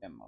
Emma.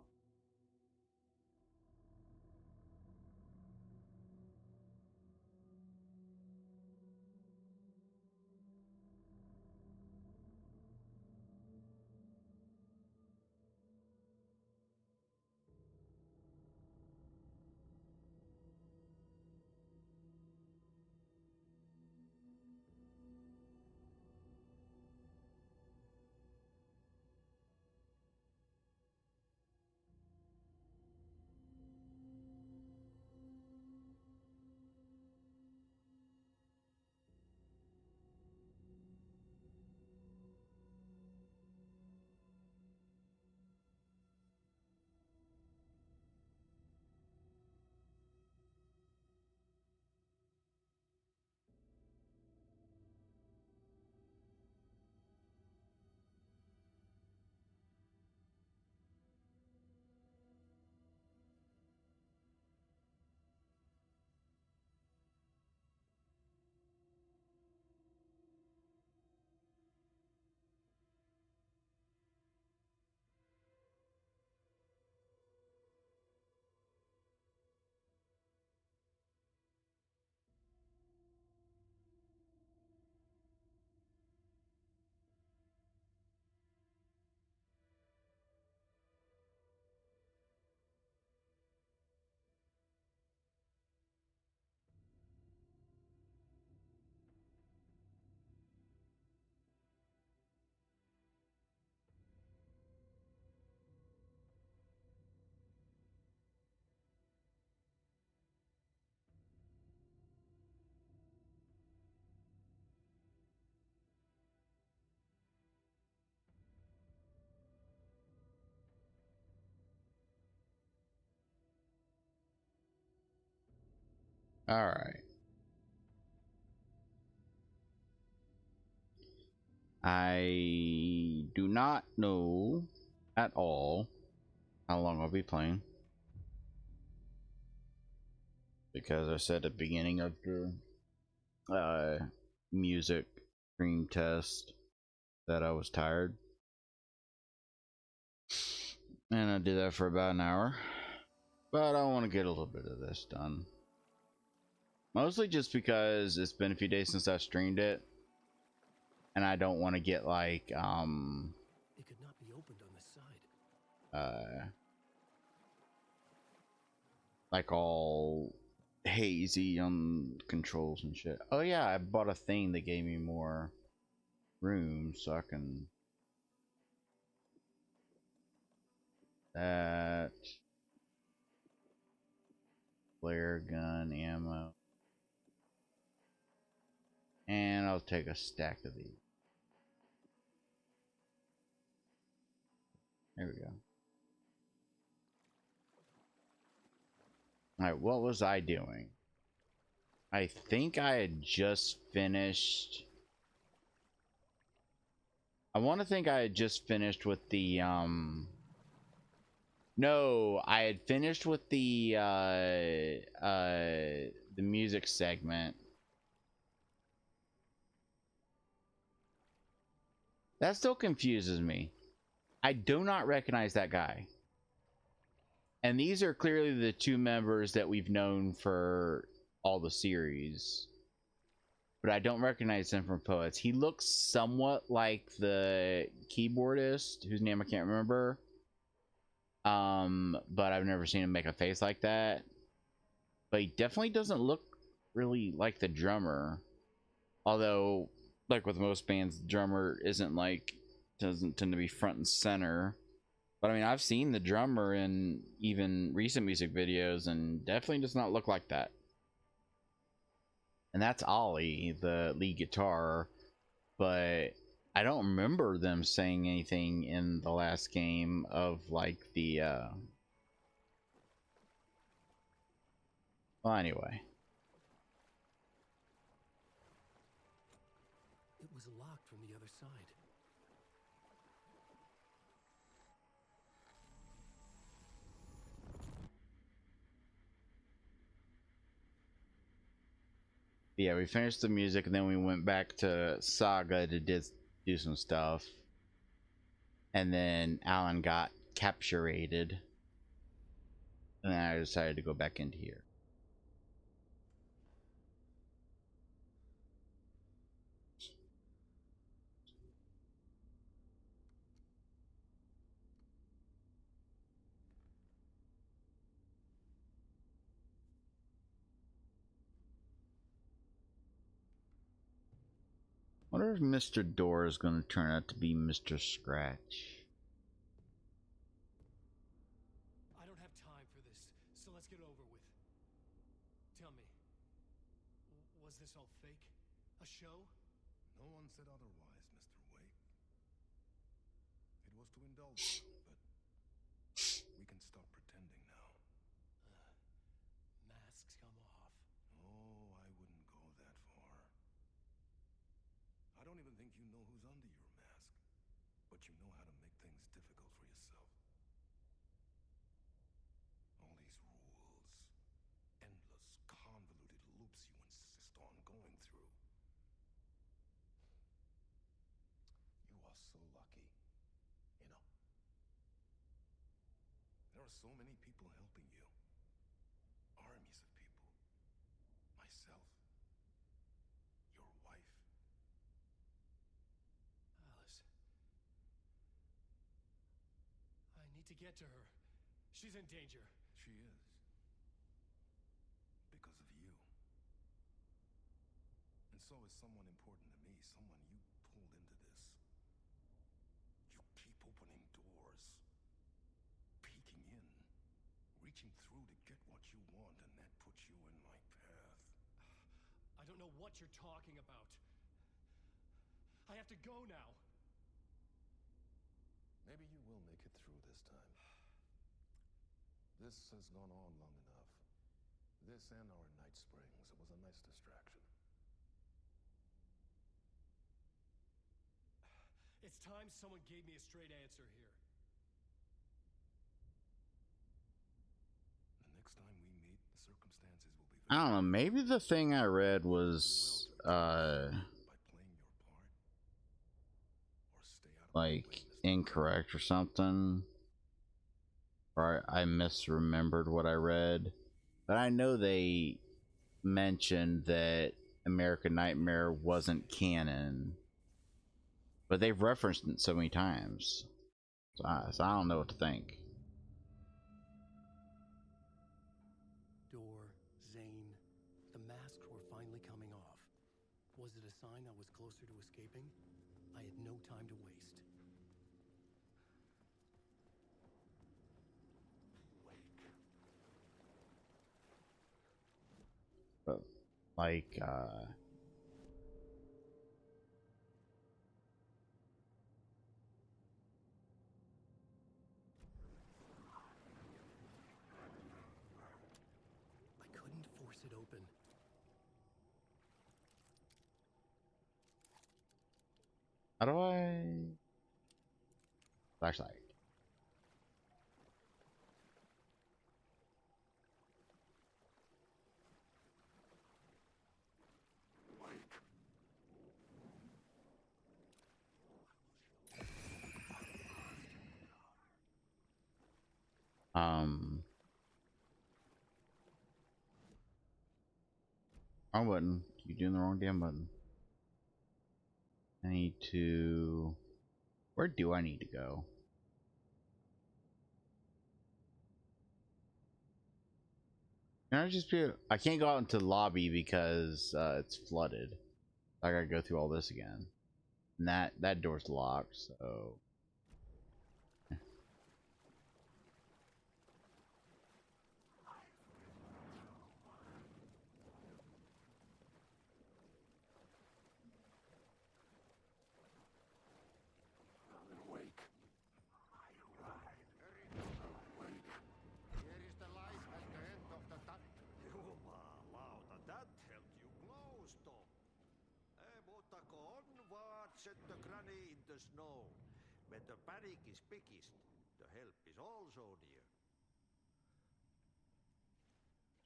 All right. I do not know at all how long I'll be playing, because I said at the beginning of the music stream test that I was tired, and I did that for about an hour, but I want to get a little bit of this done, mostly just because it's been a few days since I streamed it, and I don't want to get like It could not be opened on the side. Like all hazy on controls and shit. Oh yeah, I bought a thing that gave me more room, so I can that flare gun ammo, and I'll take a stack of these. There we go. Alright, what was I doing? I think I had just finished. I want to think I had just finished with the no, I had finished with the music segment. That still confuses me. I do not recognize that guy. And these are clearly the two members that we've known for all the series, but I don't recognize him from Poets. He looks somewhat like the keyboardist, whose name I can't remember. But I've never seen him make a face like that. But he definitely doesn't look really like the drummer. Although, like with most bands, the drummer doesn't tend to be front and center. But I mean, I've seen the drummer in even recent music videos, and definitely does not look like that. And that's Ollie, the lead guitar. But I don't remember them saying anything in the last game of like the well, anyway. It was locked from the other side. Yeah, we finished the music, and then we went back to Saga to do some stuff, and then Alan got capturated. And then I decided to go back into here. I wonder if Mr. Door is going to turn out to be Mr. Scratch. I don't have time for this, so let's get over with. Tell me, was this all fake? A show? No one said otherwise, Mr. Wake. It was to indulge you, but we can stop pretending now. Masks come off. Oh, I wouldn't go that far. I don't even think you know who's under your mask, but you know how to make things difficult for yourself. All these rules, endless, convoluted loops you insist on going through. You are so lucky, you know. There are so many people helping you. Armies of people. Myself. Your wife. Alice. I need to get to her. She's in danger. She is. Because of you. And so is someone important to me, someone you pulled into this. You keep opening doors. Peeking in. Reaching through to get what you want, and that puts you in my path. I don't know what you're talking about. I have to go now. Maybe you will make it through this time. This has gone on long enough. This and our night springs. It was a nice distraction. It's time someone gave me a straight answer here. The next time we meet, the circumstances will be I don't know, maybe the thing I read was by playing your part. Or stay out of my way, like Mr. incorrect or something, or I misremembered what I read. But I know they mentioned that American Nightmare wasn't canon, but they've referenced it so many times, so I don't know what to think. Door, Zane, the masks were finally coming off. Was it a sign I was closer to escaping? I had no time to waste. But like I couldn't force it open. how do I flashlight? Wrong button. You're doing the wrong damn button. I need to... Where do I need to go? Can I just be... I can't go out into the lobby because it's flooded. I gotta go through all this again. And that door's locked, so... Wake. Here is the light at the end of the tunnel. Jumalauta, that held you close, Tom. Mutta onward, said the granny in the snow. When the panic is biggest, the help is also near.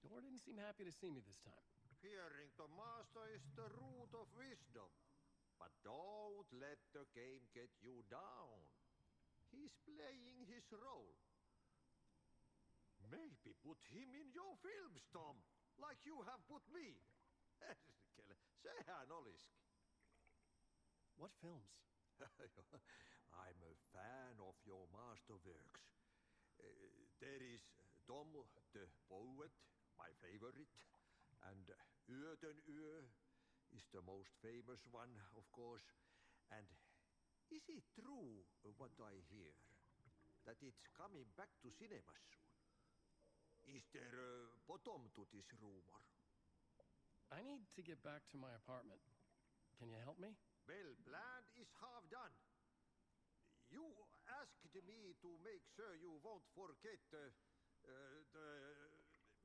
Door didn't seem happy to see me this time. Hearing the master is the root of wisdom. But don't let the game get you down. He's playing his role. Maybe put him in your films, Tom, like you have put me. Sehän oliski. What films? I'm a fan of your masterworks. There is Tom the Poet, my favorite, and Yöten Yö is the most famous one, of course. And is it true what I hear, that it's coming back to cinemas soon? Is there a bottom to this rumor? I need to get back to my apartment. Can you help me? Well, plan is half done. You asked me to make sure you won't forget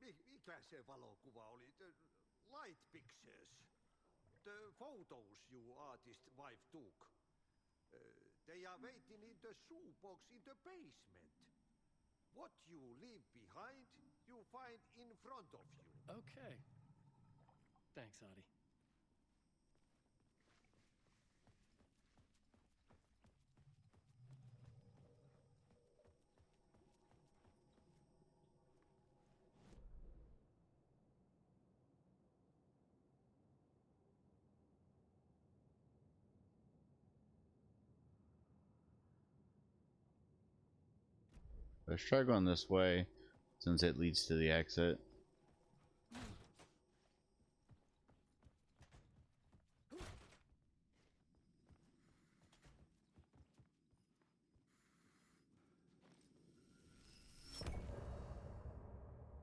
mikä se valokuva oli? The light pictures. The photos you artist wife took. They are waiting in the shoebox in the basement. What you leave behind, you find in front of you. Okay. Thanks, Adi. Let's try going this way, since it leads to the exit.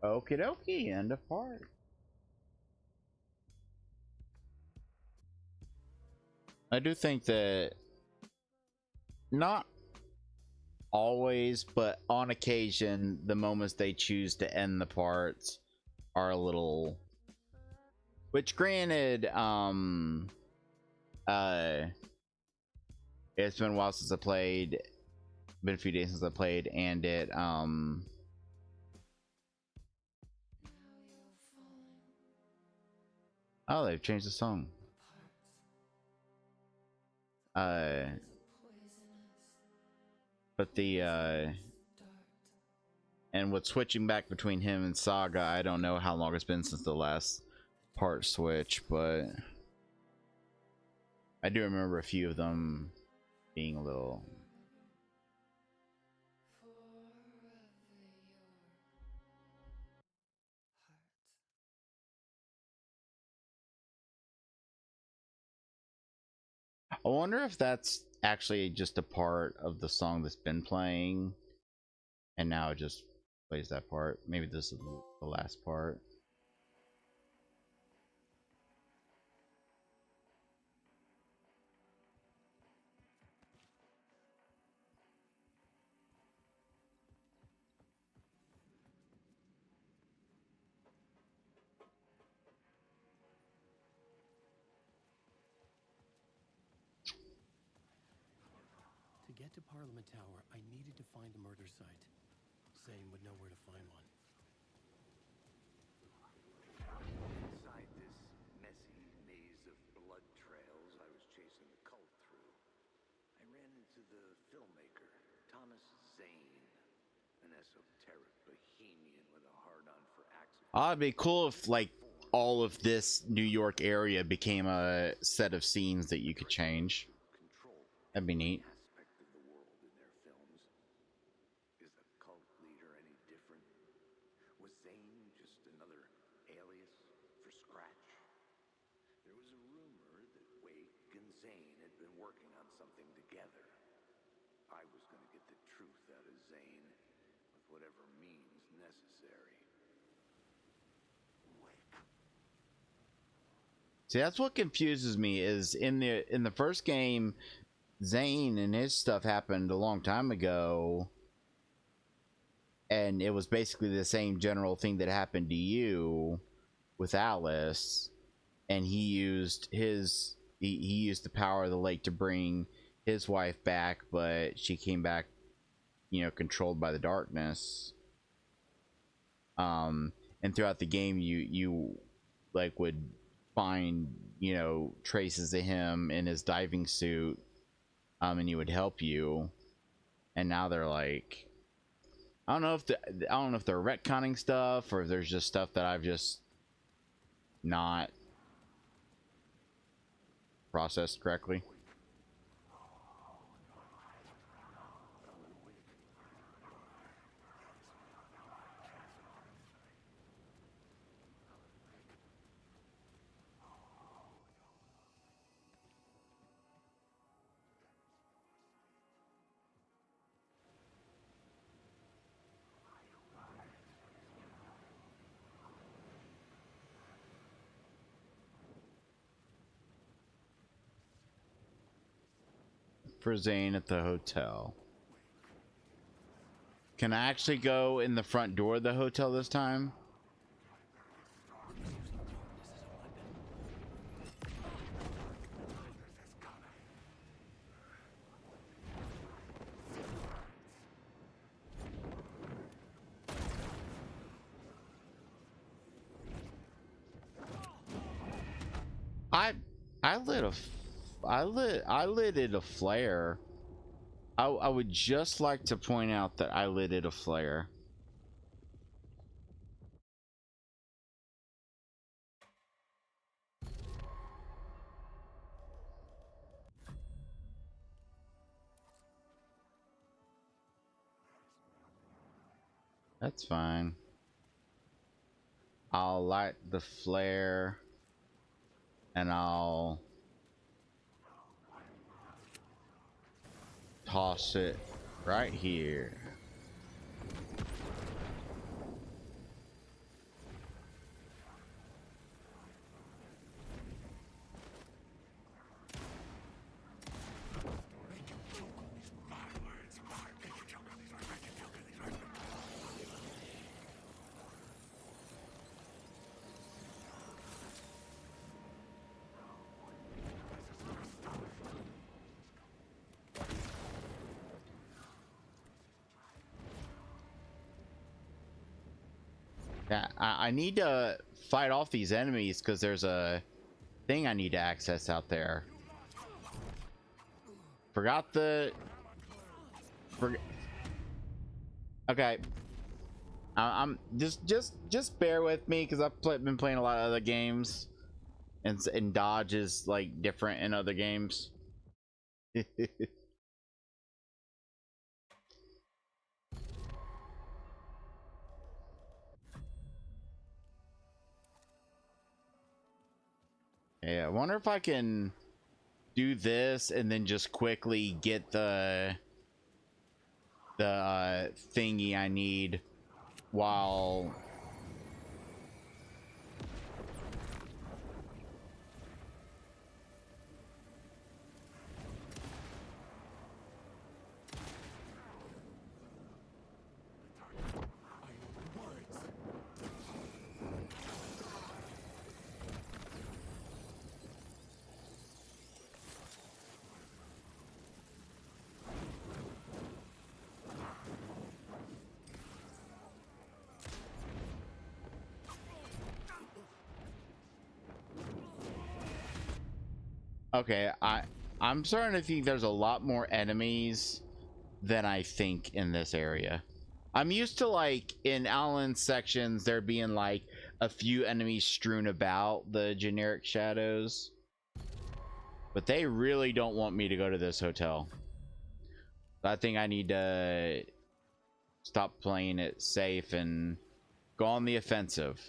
Okie dokie, end of part. I do think that not always, but on occasion, the moments they choose to end the parts are a little, which granted, it's been a while since I played, been a few days since I played, and it oh, they've changed the song. But the and with switching back between him and Saga, I don't know how long it's been since the last part switch, but I do remember a few of them being a little. I wonder if that's actually just a part of the song that's been playing, and now it just plays that part. Maybe this is the last part. To get to Parliament Tower, I needed to find a murder site. Zane would know where to find one. Inside this messy maze of blood trails I was chasing the cult through, I ran into the filmmaker, Thomas Zane, an esoteric bohemian with a hard-on for action. It'd be cool if, like, all of this New York area became a set of scenes that you could change. That'd be neat. Aspect of the world in their films. Is the cult leader any different? Was Zane just another alias for Scratch? There was a rumor that Wake and Zane had been working on something together. I was going to get the truth out of Zane with whatever means necessary. Wake. See, that's what confuses me. Is in the first game, Zane and his stuff happened a long time ago, and it was basically the same general thing that happened to you with Alice, and he used he used the power of the lake to bring his wife back, but she came back, you know, controlled by the darkness. And throughout the game, you like would find, you know, traces of him in his diving suit, and he would help you. and now they're like, I don't know if I don't know if they're retconning stuff or if there's just stuff that I've just not processed correctly. For Zane at the hotel. Can I actually go in the front door of the hotel this time? I lit a I lit it a flare. I would just like to point out that I lit it a flare. That's fine. I'll light the flare and I'll toss it right here. Yeah, I need to fight off these enemies because there's a thing I need to access out there. Forgot the... Okay. I'm just bear with me because I've been playing a lot of other games, and dodge is like different in other games. Yeah, I wonder if I can do this and then just quickly get the thingy I need while... Okay, I'm starting to think there's a lot more enemies than I think in this area. I'm used to, like, in Alan's sections there being like a few enemies strewn about the generic shadows, but they really don't want me to go to this hotel. I think I need to stop playing it safe and go on the offensive.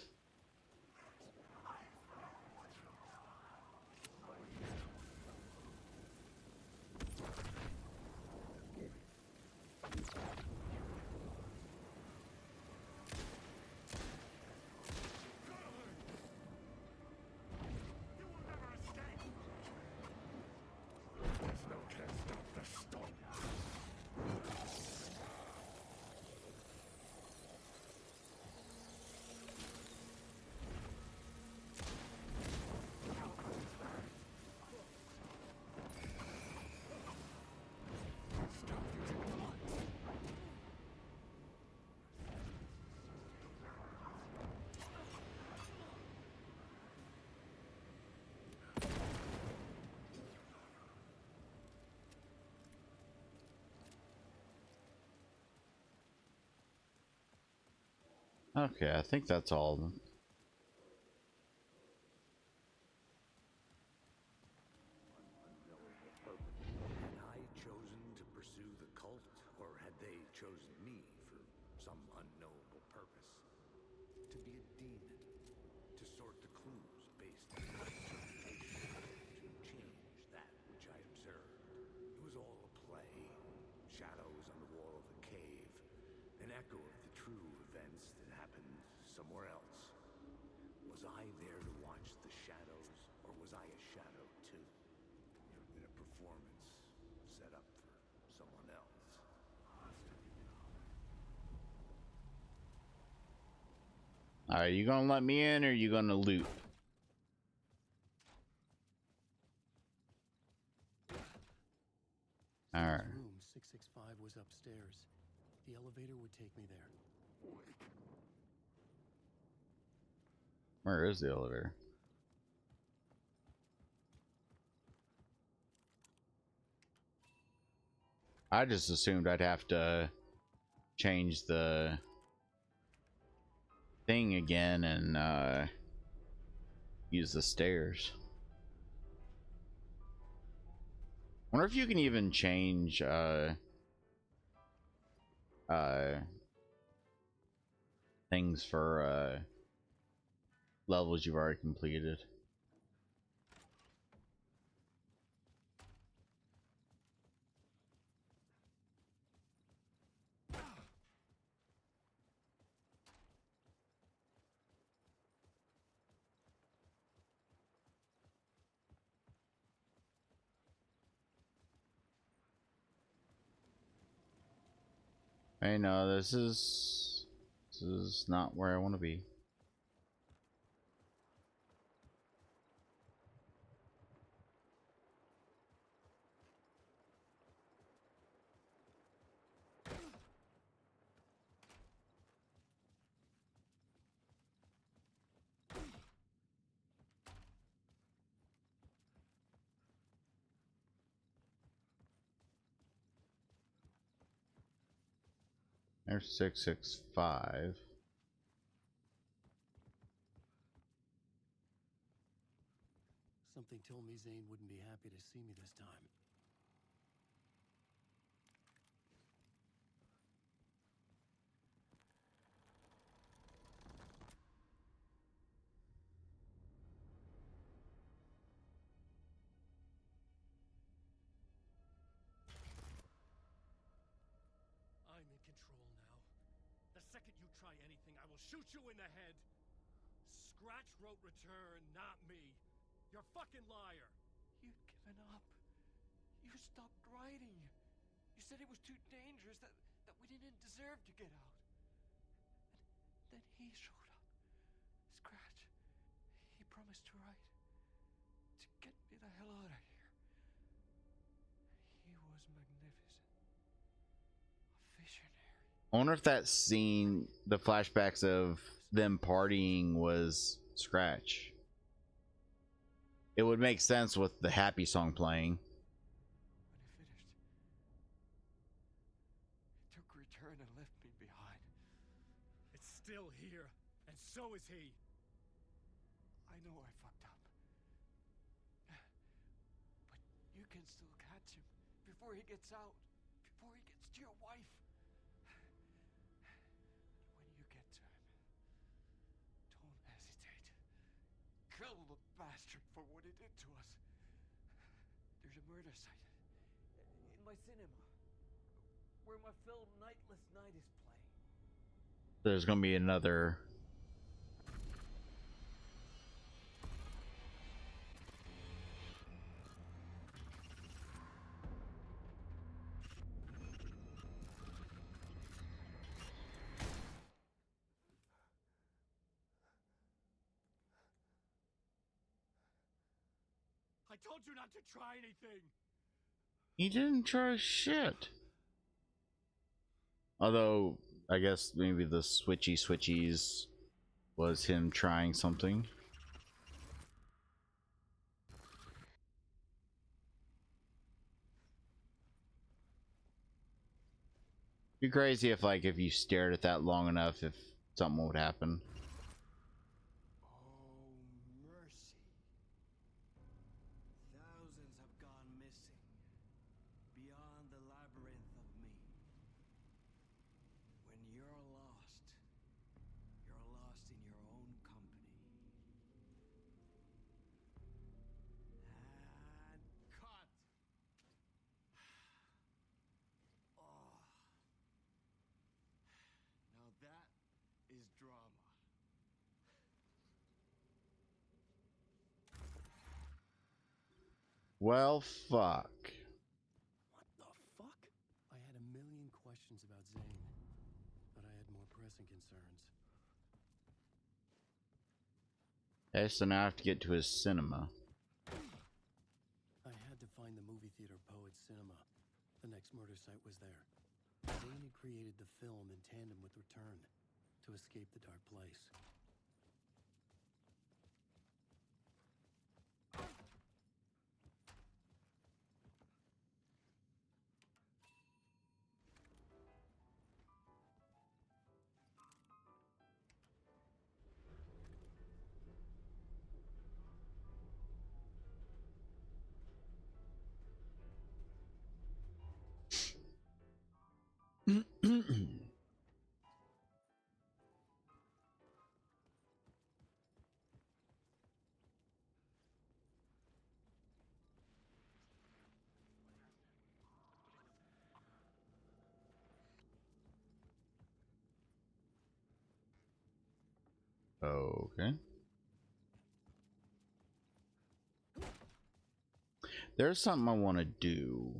Okay, I think that's all of them. Had I chosen to pursue the cult, or had they chosen me for some unknowable purpose? To be a demon, to sort the clues based on my interpretation, to change that which I observed. It was all a play. Shadows on the wall of the cave, an echo of the true events that happened somewhere else. Was I there to watch the shadows, or was I a shadow too? In a performance set up for someone else. Are you gonna let me in, or are you gonna loot? All right. Room 665 was upstairs. The elevator would take me there. Where is the elevator? I just assumed I'd have to change the thing again and use the stairs. Wonder if you can even change things for levels you've already completed. Hey, no, this is not where I want to be. There's 665. Something told me Zane wouldn't be happy to see me this time. I'm in control now. The second you try anything, I will shoot you in the head. Scratch wrote return, not me. You're a fucking liar. You'd given up. You stopped writing. You said it was too dangerous, that we didn't deserve to get out. And then he showed up. Scratch. He promised to write. To get me the hell out of here. He was magnificent. A visionary. I wonder if that scene, the flashbacks of them partying, was Scratch. It would make sense with the happy song playing. When he finished, he took return and left me behind. It's still here, and so is he. I know I fucked up. But you can still catch him before he gets out, before he gets to your wife. When you get to him, don't hesitate. Kill the bastard for what he did to us. There's a murder site in my cinema where my film Nightless Night is playing. There's gonna be another. I told you not to try anything. He didn't try shit. Although, I guess maybe the switchies was him trying something. Be crazy if, like, if you stared at that long enough, if something would happen. Oh, mercy. Thousands have gone missing. Beyond the labyrinth of me. When you're lost in your own company. And cut! Oh. Now that is drama. Well, fuck. What the fuck? I had a million questions about Zane, but I had more pressing concerns. Okay, so now I have to get to his cinema. I had to find the movie theater Poet Cinema. The next murder site was there. Zane had created the film in tandem with Return to escape the dark place. Okay. There's something I want to do.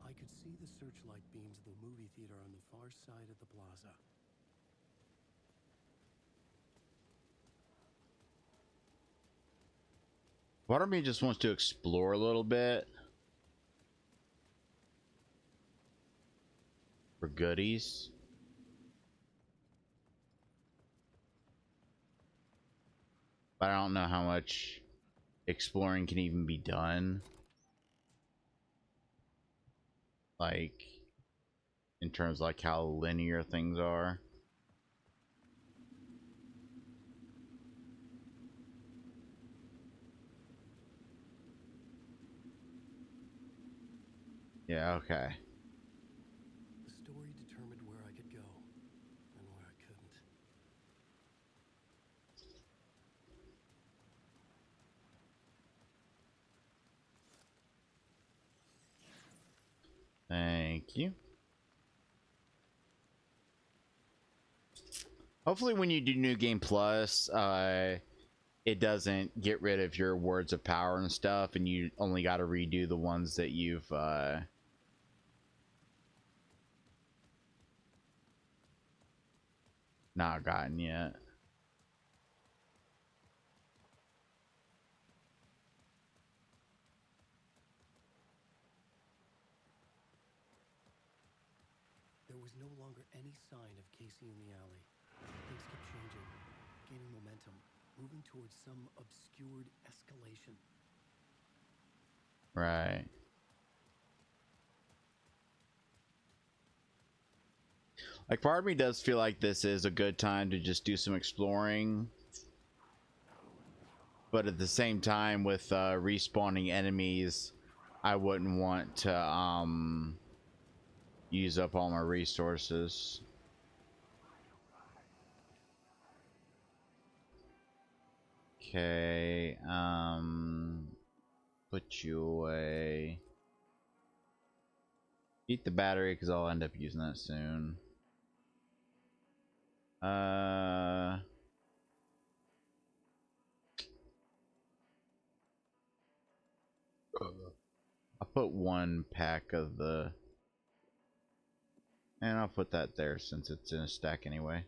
I could see the searchlight beams of the movie theater on the far side of the plaza. Part of me just wants to explore a little bit for goodies. But I don't know how much exploring can even be done. Like, in terms of like how linear things are. Yeah, okay. The story determined where I could go and where I couldn't. Thank you. Hopefully when you do New Game Plus, it doesn't get rid of your words of power and stuff, and you only got to redo the ones that you've not gotten yet. There was no longer any sign of Casey in the alley. Things kept changing, gaining momentum, moving towards some obscured escalation. Right. Like, part of me does feel like this is a good time to just do some exploring. But at the same time, with respawning enemies, I wouldn't want to use up all my resources. Okay, put you away. Eat the battery because I'll end up using that soon. I'll put one pack of the, and I'll put that there since it's in a stack anyway.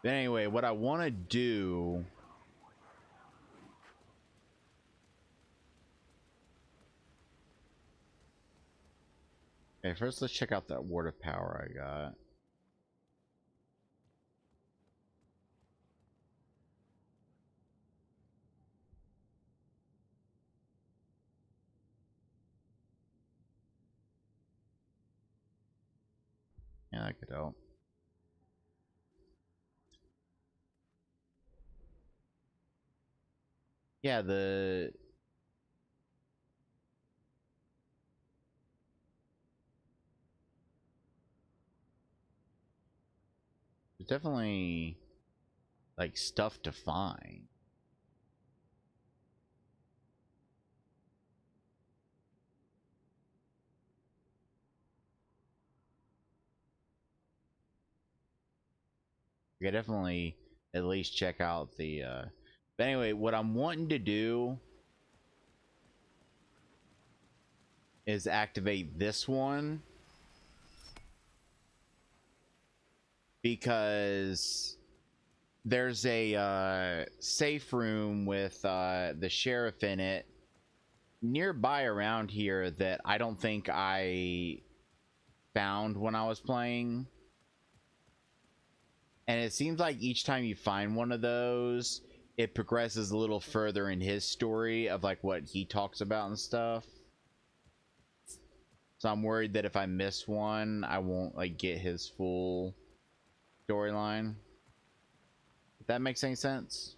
But anyway, what I want to do okay, first let's check out that word of power I got. That could help. Yeah, there's definitely like stuff to find. You could definitely at least check out the but anyway, what I'm wanting to do is activate this one because there's a safe room with the sheriff in it nearby around here that I don't think I found when I was playing. And it seems like each time you find one of those, it progresses a little further in his story of like what he talks about and stuff. So I'm worried that if I miss one, I won't like get his full storyline. If that makes any sense.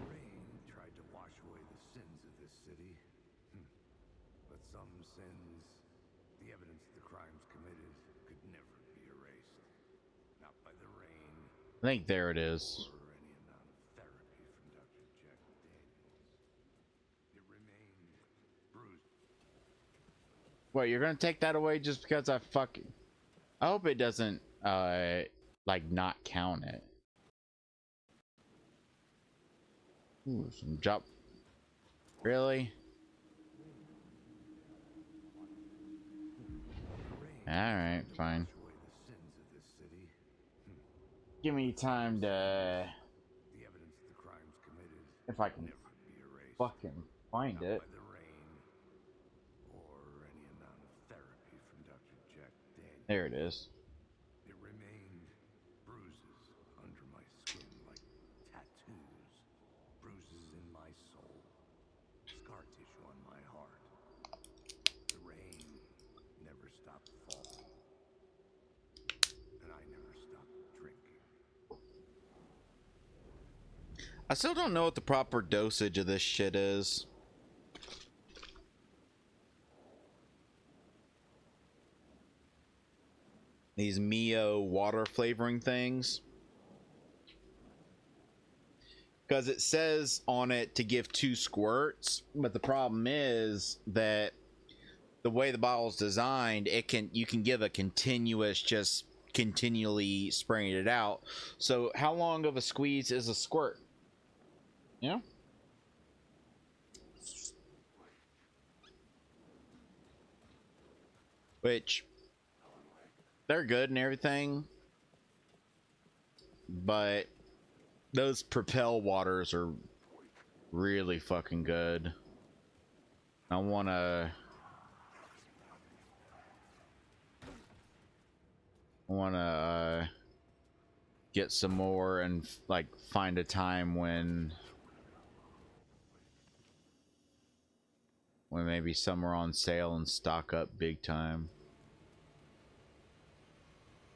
Rain tried to wash away the sins of this city. But some sins, the evidence of the crimes committed, could never be erased. Not by the rain I think there it is. or any amount of therapy from Dr. Jack Daniels. It remained bruised. What, you're gonna take that away just because I fucking... I hope it doesn't like not count it. Ooh, some drop. Really? Alright, fine. Wash away the sins of this city. Give me time to... The evidence of the crimes committed if I can never be erased. fucking find Not it. by the rain or any amount of therapy from Dr. Jack Daniels. There it is. It remained bruises under my skin like tattoos, bruises in my soul, scar tissue on my heart. The rain never stopped falling, and I never stopped drinking. I still don't know what the proper dosage of this shit is. These Mio water flavoring things. Because it says on it to give 2 squirts, but the problem is that the way the bottle's designed, you can give a continuous, just continually spraying it out. So how long of a squeeze is a squirt? Yeah. Which they're good and everything, but those Propel waters are really fucking good. I wanna get some more and like find a time when maybe some are on sale and stock up big time.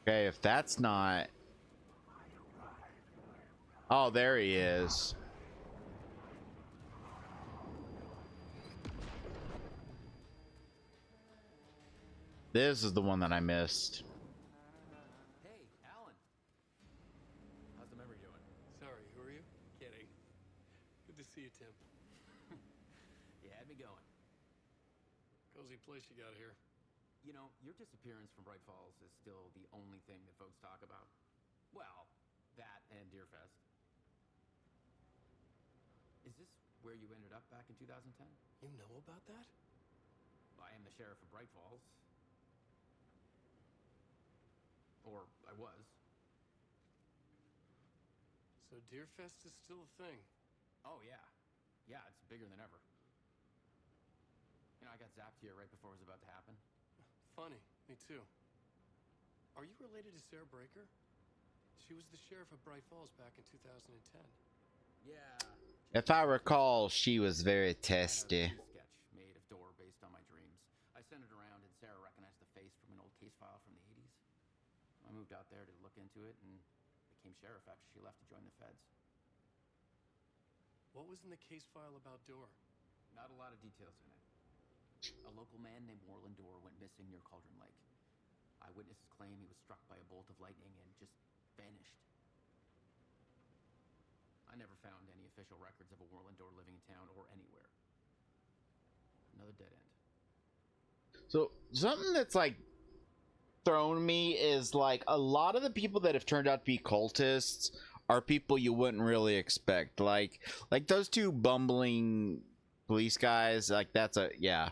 Okay, if that's not... Oh, there he is. This is the one that I missed. Hey, Alan. How's the memory doing? Sorry, who are you? Kidding. Good to see you, Tim. You had me going. Cozy place you got here. You know, your disappearance from Bright Falls is still the only thing that folks talk about. Well, that and Deerfest. Is this where you ended up back in 2010? You know about that? I am the sheriff of Bright Falls. Or I was. So Deerfest is still a thing. Oh, yeah. Yeah, it's bigger than ever. You know, I got zapped here right before it was about to happen. Funny, me too. Are you related to Sarah Breaker? She was the sheriff of Bright Falls back in 2010. Yeah. If I recall, she was very I had a testy. sketch made of Door based on my dreams. I sent it around and Sarah recognized the face from an old case file from the 80s. I moved out there to look into it and became sheriff after she left to join the feds. What was in the case file about Door? Not a lot of details in it. A local man named Warland Door went missing near Cauldron Lake. Eyewitnesses claim he was struck by a bolt of lightning and just vanished. I never found any official records of a Warland Door living in town or anywhere. Another dead end. So something that's like thrown me is like a lot of the people that have turned out to be cultists are people you wouldn't really expect. Like those two bumbling police guys. Like that's a yeah,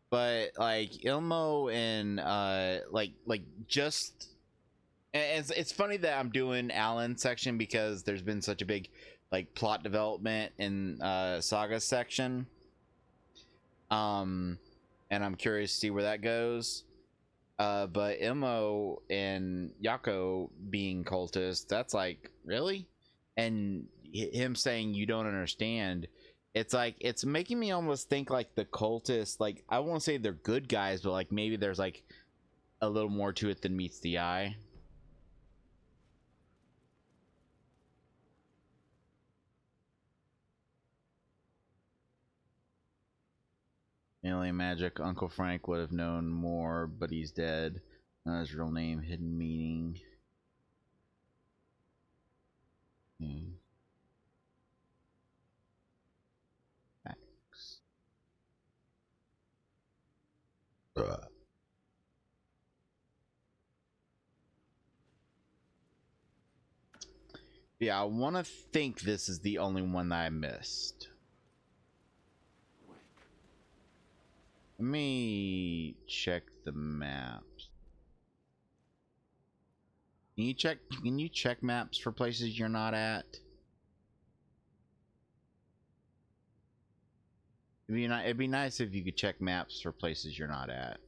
but like Ilmo and like just. And it's funny that I'm doing Alan's section because there's been such a big like plot development in Saga's section. And I'm curious to see where that goes. But Imo and Yako being cultists, that's like, really? And him saying you don't understand, it's like, it's making me almost think like the cultists, like, I won't say they're good guys, but like maybe there's like a little more to it than meets the eye. Alien magic. Uncle Frank would have known more, but he's dead. Not his real name. Hidden meaning. Facts. Yeah, I want to think this is the only one that I missed. Let me check the maps. Can you check maps for places you're not at? It'd be nice if you could check maps for places you're not at.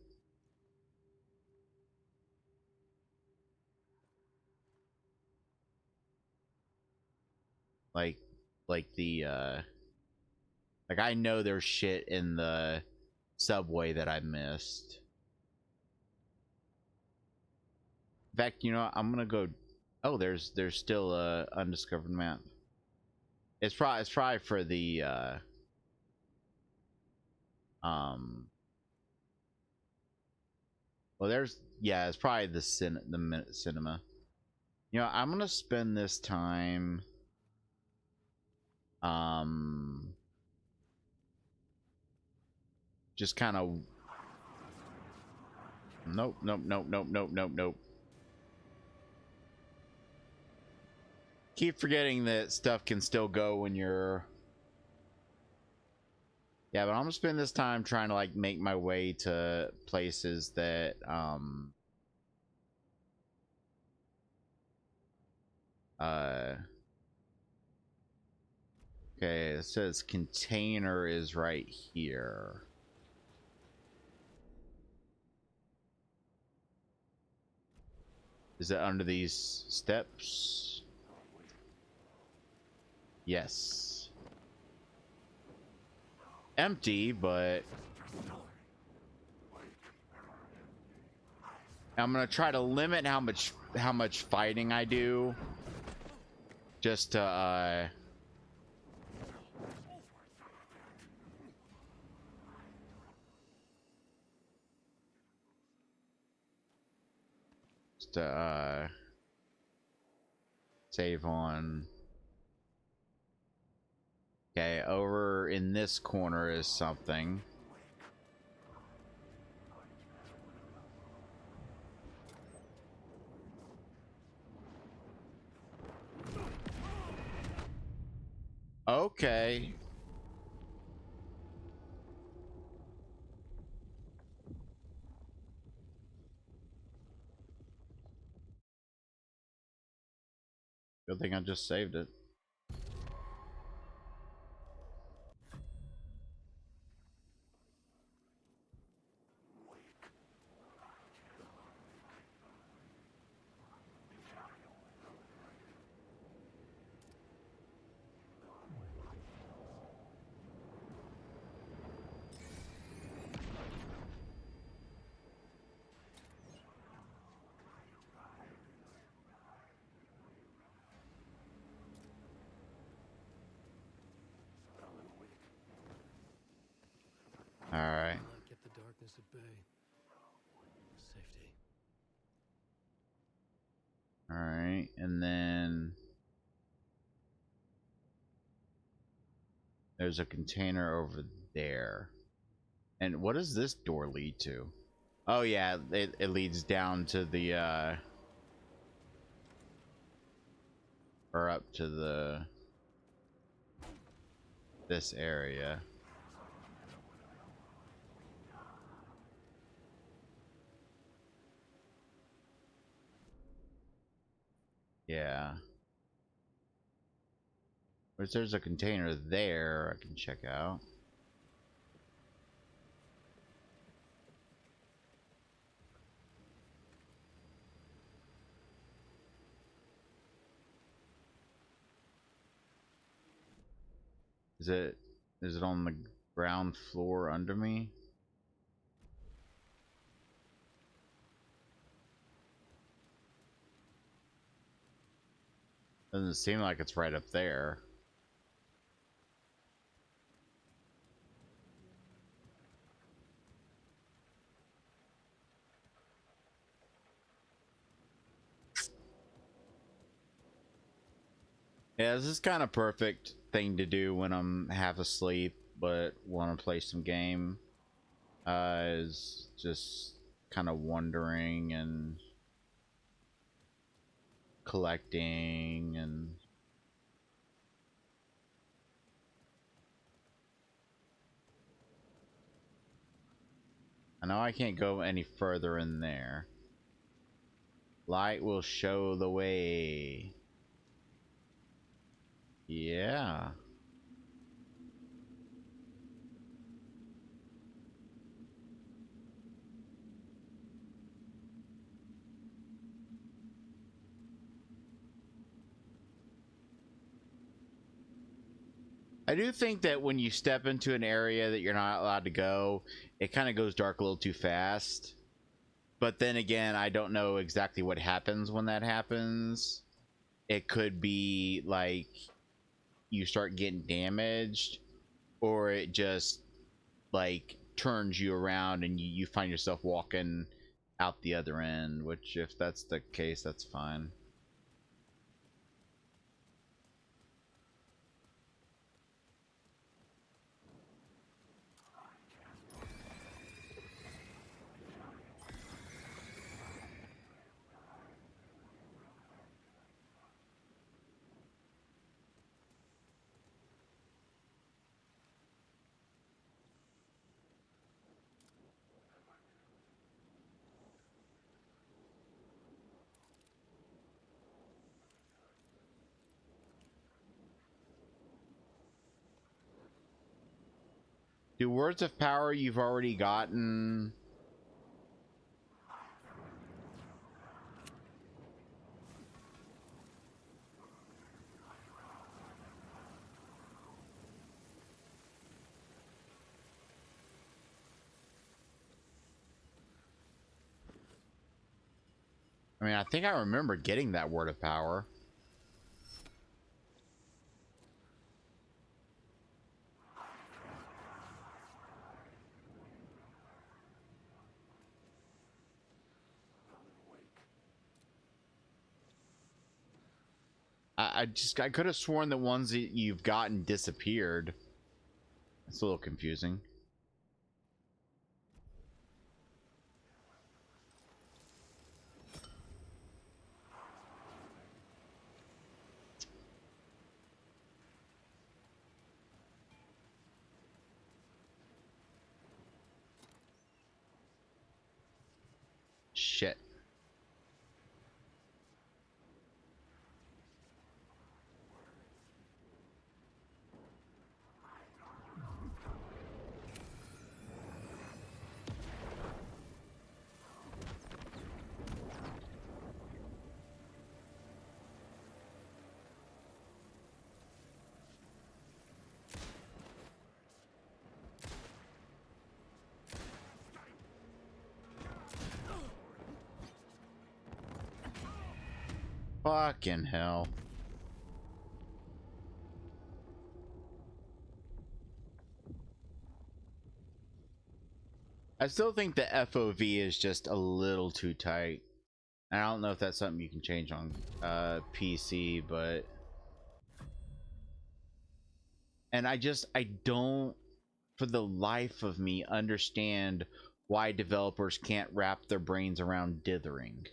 Like the like I know there's shit in the subway that I missed. In fact, you know what? I'm gonna go. Oh, there's still a undiscovered map. It's probably for the well, yeah, it's probably the cinema. You know, I'm gonna spend this time just kind of nope. Keep forgetting that stuff can still go when you're yeah, but I'm gonna spend this time trying to like make my way to places that okay, it says container is right here. Is it under these steps? Yes. Empty, but I'm gonna try to limit how much fighting I do, just to save on. Okay, over in this corner is something. Okay. Good thing I just saved it. All right. Not get the darkness at bay. Safety. All right. And then there's a container over there. And what does this door lead to? Oh yeah, it leads down to the or up to the this area. Yeah. But there's a container there I can check out. Is it on the ground floor under me? Doesn't seem like it's right up there. Yeah, this is kind of perfect thing to do when I'm half asleep but want to play some game. Is just kind of wandering and collecting and I know I can't go any further in there. Light will show the way. Yeah. I do think that when you step into an area that you're not allowed to go, it kind of goes dark a little too fast. But then again, I don't know exactly what happens when that happens. It could be like you start getting damaged, or it just like turns you around and you find yourself walking out the other end, which if that's the case, that's fine. Do words of power you've already gotten? I mean, I think I remember getting that word of power. I could have sworn the ones that you've gotten disappeared. It's a little confusing. shit. Fucking hell. I still think the FOV is just a little too tight. I don't know if that's something you can change on PC, but and I don't for the life of me understand why developers can't wrap their brains around dithering.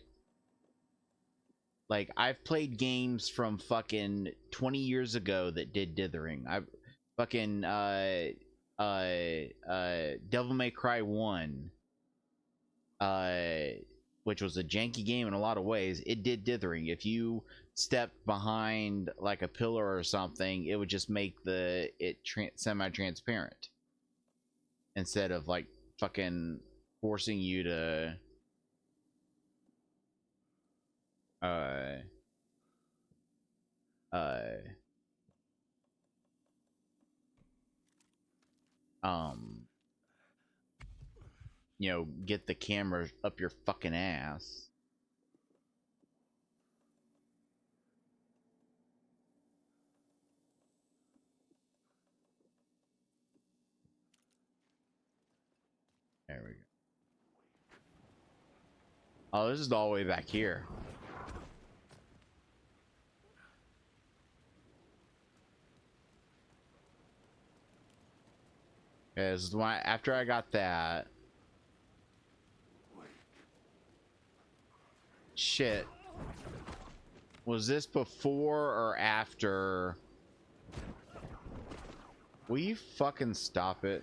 Like, I've played games from fucking 20 years ago that did dithering. I've fucking Devil May Cry 1, which was a janky game in a lot of ways. It did dithering. If you stepped behind like a pillar or something, it would just make it semi-transparent instead of like fucking forcing you to you know, get the camera up your fucking ass. There we go. Oh, this is all the way back here. Okay, this is why after I got that. Shit. Was this before or after? Will you fucking stop it?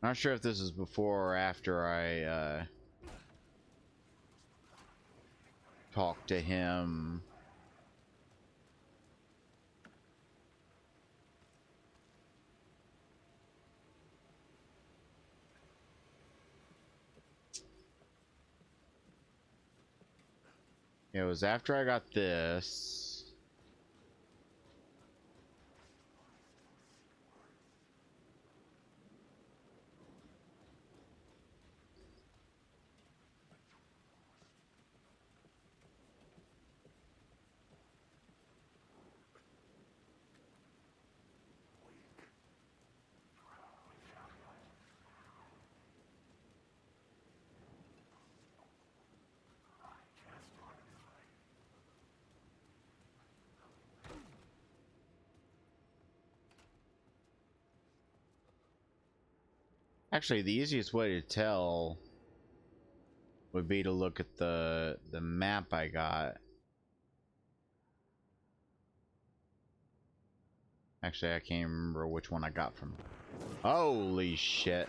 Not sure if this is before or after I talked to him. It was after I got this. Actually, the easiest way to tell would be to look at the map I got. Actually, I can't remember which one I got from. Holy shit.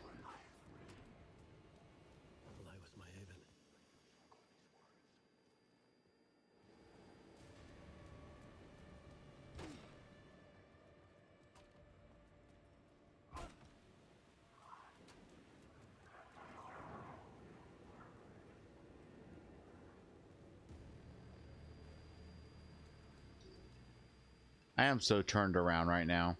I am so turned around right now.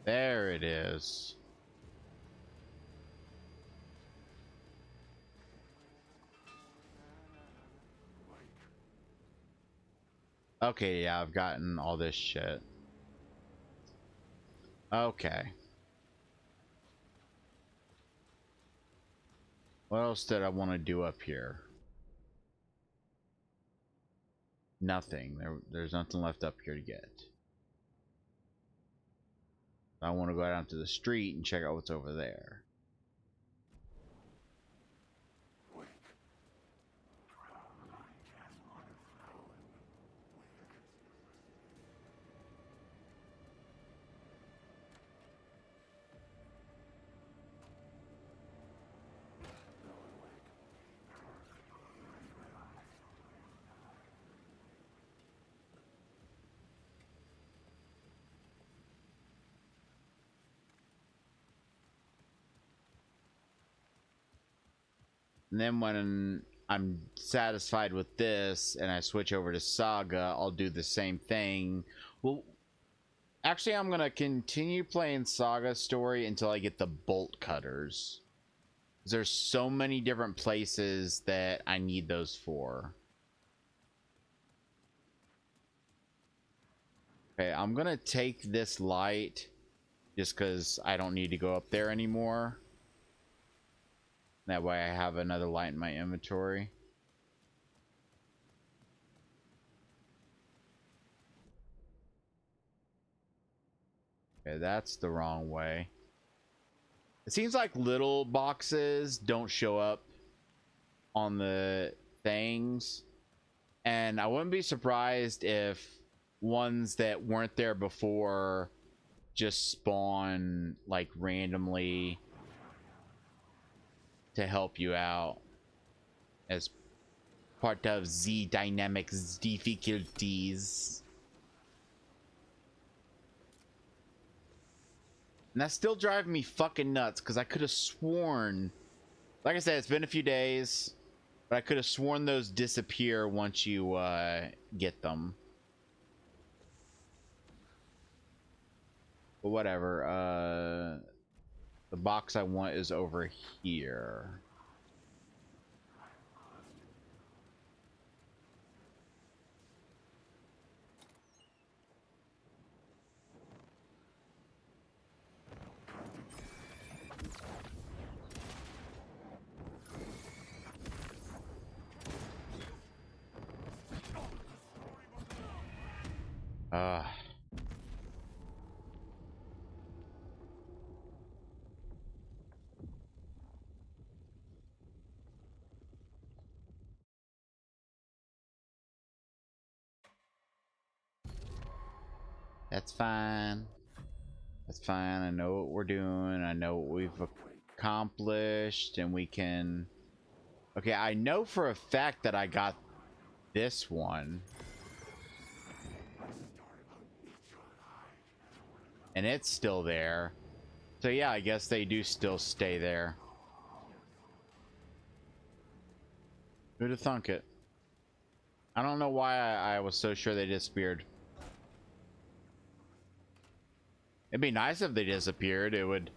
There it is. Okay, yeah, I've gotten all this shit. Okay. What else did I want to do up here? Nothing. There's nothing left up here to get. I want to go out onto the street and check out what's over there. And then when I'm satisfied with this and I switch over to Saga, I'll do the same thing. Well, actually, I'm going to continue playing Saga story until I get the bolt cutters. There's so many different places that I need those for. Okay, I'm going to take this light just because I don't need to go up there anymore. That way I have another light in my inventory. Okay, that's the wrong way. It seems like little boxes don't show up on the things. And I wouldn't be surprised if ones that weren't there before just spawn like randomly to help you out as part of the dynamics difficulties. And that's still driving me fucking nuts because I could have sworn, like I said, it's been a few days, but I could have sworn those disappear once you get them. But whatever. The box I want is over here. That's fine. That's fine. I know what we're doing. I know what we've accomplished, and we can... Okay, I know for a fact that I got this one. And it's still there. So yeah, I guess they do still stay there. Who'd have thunk it? I don't know why I was so sure they disappeared. It'd be nice if they disappeared. It would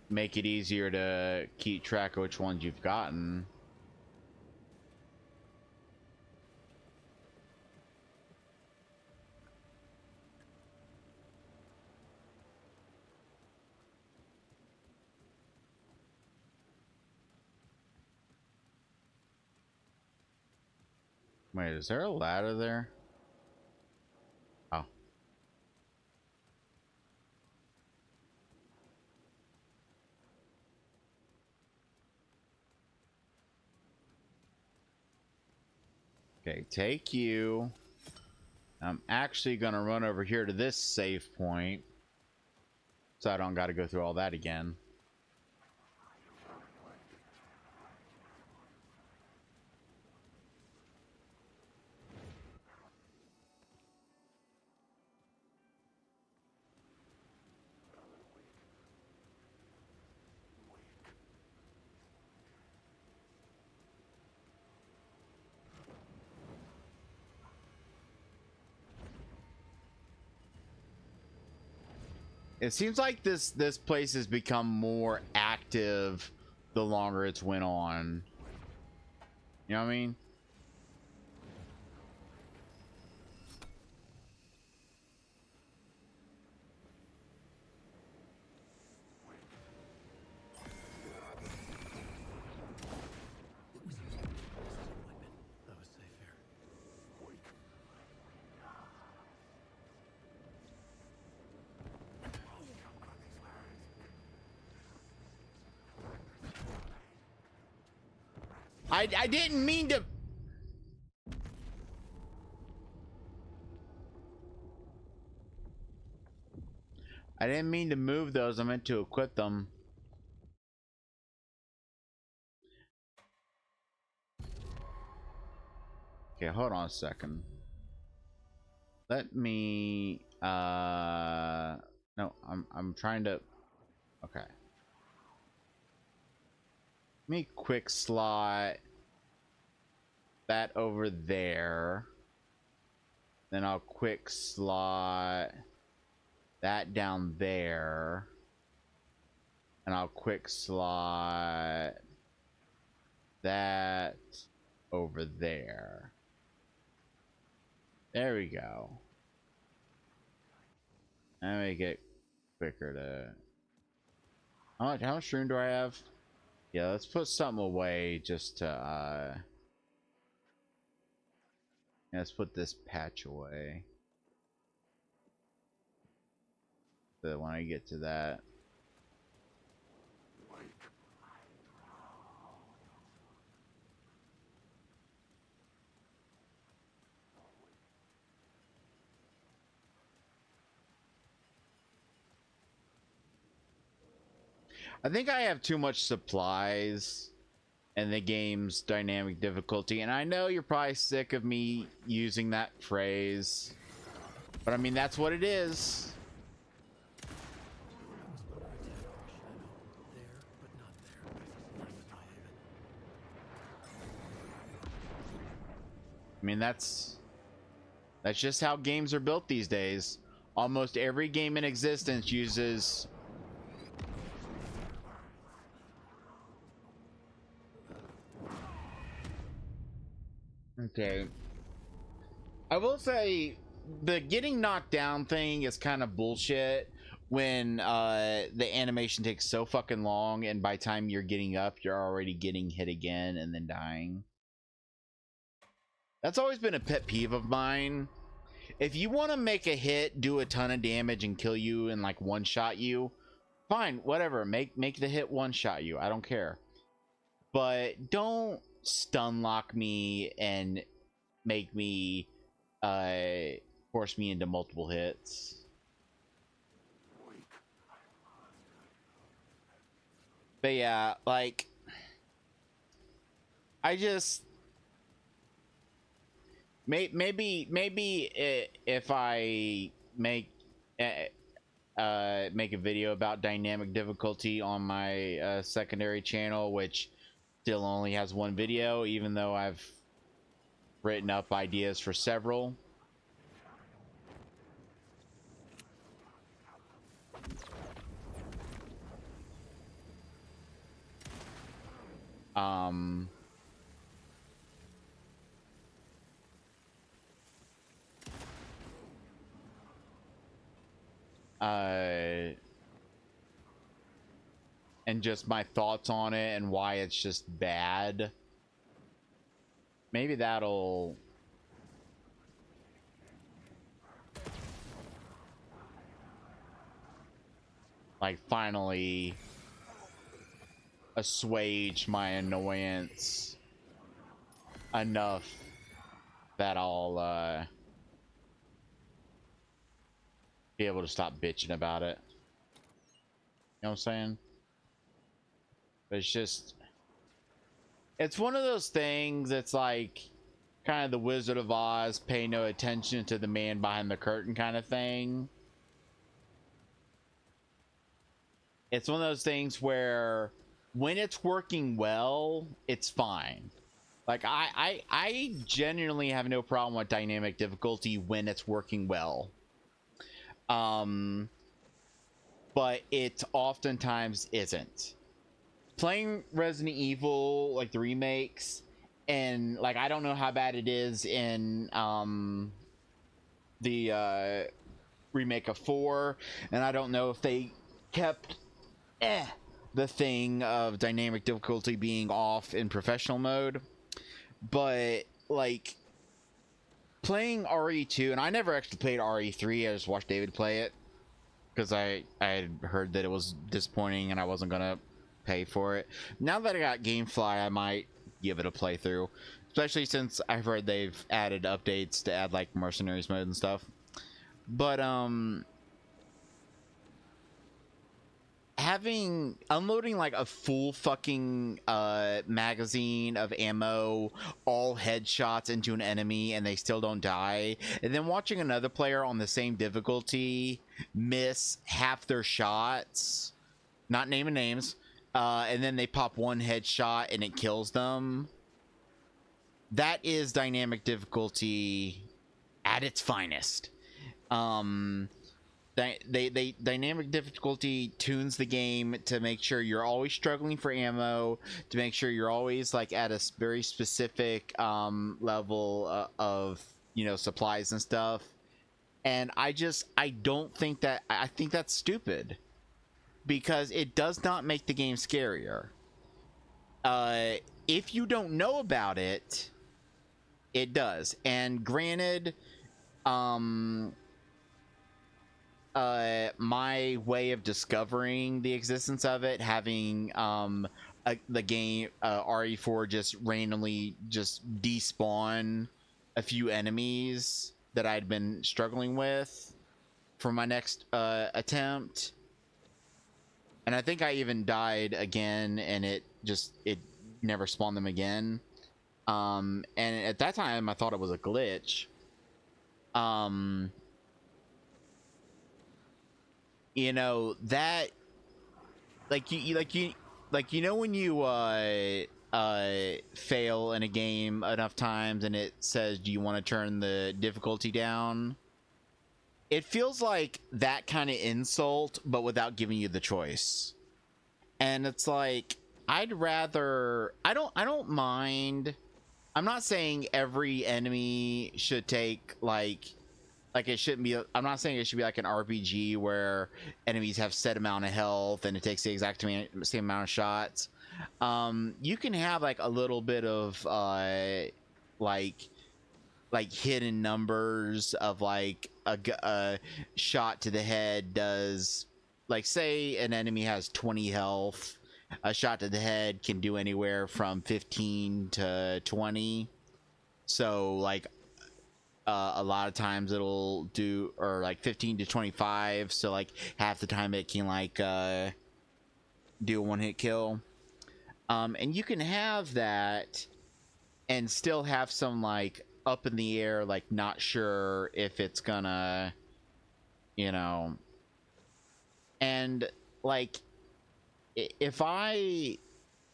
make it easier to keep track of which ones you've gotten. Wait, is there a ladder there? Oh. Okay, take you. I'm actually gonna run over here to this save point, so I don't gotta go through all that again. It seems like this place has become more active the longer it's went on. You know what I mean? That was safe here. I didn't mean to. I didn't mean to move those. I meant to equip them. Okay, hold on a second. Let me no, I'm trying to. Okay. Let me quick slot that over there. Then I'll quick slot that down there. And I'll quick slot that over there. There we go. Let me get quicker to. How much room do I have? Yeah, let's put something away just to yeah, let's put this patch away. So that when I get to that. I think I have too much supplies in the game's dynamic difficulty, and I know you're probably sick of me using that phrase, but I mean, that's what it is. I mean, that's just how games are built these days. Almost every game in existence uses okay. I will say the getting knocked down thing is kind of bullshit when the animation takes so fucking long and by the time you're getting up you're already getting hit again and then dying. That's always been a pet peeve of mine. If you want to make a hit do a ton of damage and kill you and like one shot you, fine, whatever, make the hit one shot you, I don't care, but don't stun lock me and make me force me into multiple hits. But yeah, like I just maybe if I make a video about dynamic difficulty on my secondary channel, which still only has one video even though I've written up ideas for several. And just my thoughts on it and why it's just bad. Maybe that'll like finally assuage my annoyance enough that I'll be able to stop bitching about it. You know what I'm saying? But it's just, it's one of those things that's like kind of the Wizard of Oz, pay no attention to the man behind the curtain kind of thing. It's one of those things where when it's working well, it's fine. Like I genuinely have no problem with dynamic difficulty when it's working well. But it oftentimes isn't. Playing Resident Evil, like the remakes, and like I don't know how bad it is in the remake of 4, and I don't know if they kept the thing of dynamic difficulty being off in professional mode, but like playing RE2, and I never actually played RE3, I just watched David play it because I had heard that it was disappointing and I wasn't gonna pay for it. Now that I got GameFly, I might give it a playthrough, especially since I've heard they've added updates to add like mercenaries mode and stuff. But unloading like a full fucking magazine of ammo, all headshots into an enemy, and they still don't die, and then watching another player on the same difficulty miss half their shots, not naming names, and then they pop one headshot and it kills them. That is dynamic difficulty at its finest. Dynamic difficulty tunes the game to make sure you're always struggling for ammo, to make sure you're always like at a very specific level of, you know, supplies and stuff. And I don't think that, I think that's stupid, because it does not make the game scarier. If you don't know about it, it does. And granted, my way of discovering the existence of it, having the game RE4 just randomly just despawn a few enemies that I'd been struggling with for my next attempt, and I think I even died again, and it never spawned them again. And at that time I thought it was a glitch. You know, that like you know when you fail in a game enough times and it says, do you want to turn the difficulty down? It feels like that kind of insult, but without giving you the choice. And it's like, I'd rather, I don't mind. I'm not saying every enemy should take like it shouldn't be, I'm not saying it should be like an RPG where enemies have set amount of health and it takes the exact same amount of shots. You can have like a little bit of like hidden numbers of like a shot to the head does, like, say an enemy has 20 health, a shot to the head can do anywhere from 15 to 20. So like a lot of times it'll do, or like 15 to 25, so like half the time it can like do a one-hit kill. And you can have that and still have some like up in the air, like not sure if it's gonna, you know. And like if I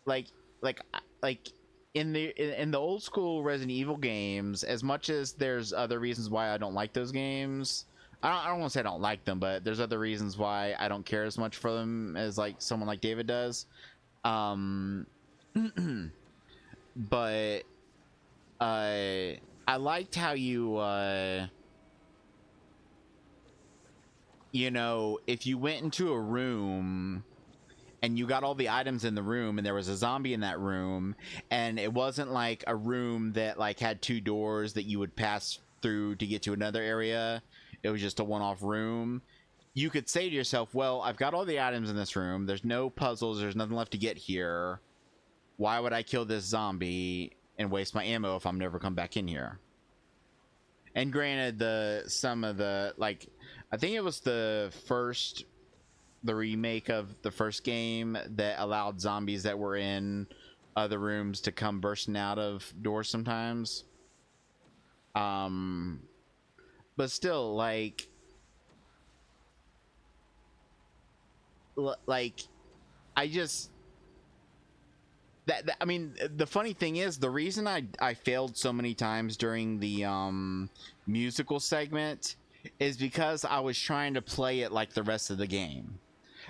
like in the old school Resident Evil games, as much as there's other reasons why I don't like those games, I don't want to say I don't like them, but there's other reasons why I don't care as much for them as like someone like David does. But I liked how you you know, if you went into a room and you got all the items in the room and there was a zombie in that room, and it wasn't like a room that like had two doors that you would pass through to get to another area, it was just a one-off room, you could say to yourself, well, I've got all the items in this room, there's no puzzles, there's nothing left to get here, why would I kill this zombie and waste my ammo if I'm never come back in here? And granted, some of the, like, I think it was the remake of the first game that allowed zombies that were in other rooms to come bursting out of doors sometimes. But still, like I just I mean, the funny thing is, the reason I failed so many times during the musical segment is because I was trying to play it like the rest of the game.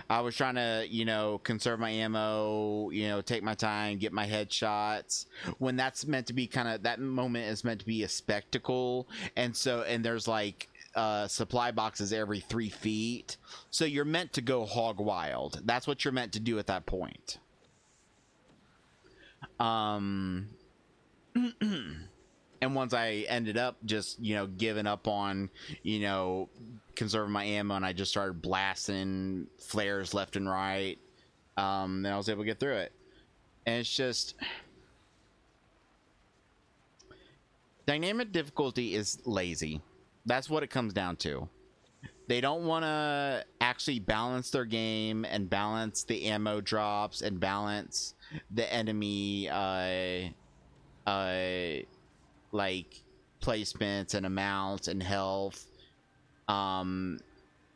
I was trying to, you know, conserve my ammo, you know, take my time, get my headshots, when that's meant to be kind of, that moment is meant to be a spectacle. And so, and there's like supply boxes every 3 feet, so you're meant to go hog wild. That's what you're meant to do at that point. And once I ended up just, you know, giving up on, you know, conserving my ammo, and I just started blasting flares left and right, then I was able to get through it. And it's just, Dynamic difficulty is lazy. That's what it comes down to. They don't want to actually balance their game and balance the ammo drops and balance the enemy like placements and amounts and health, and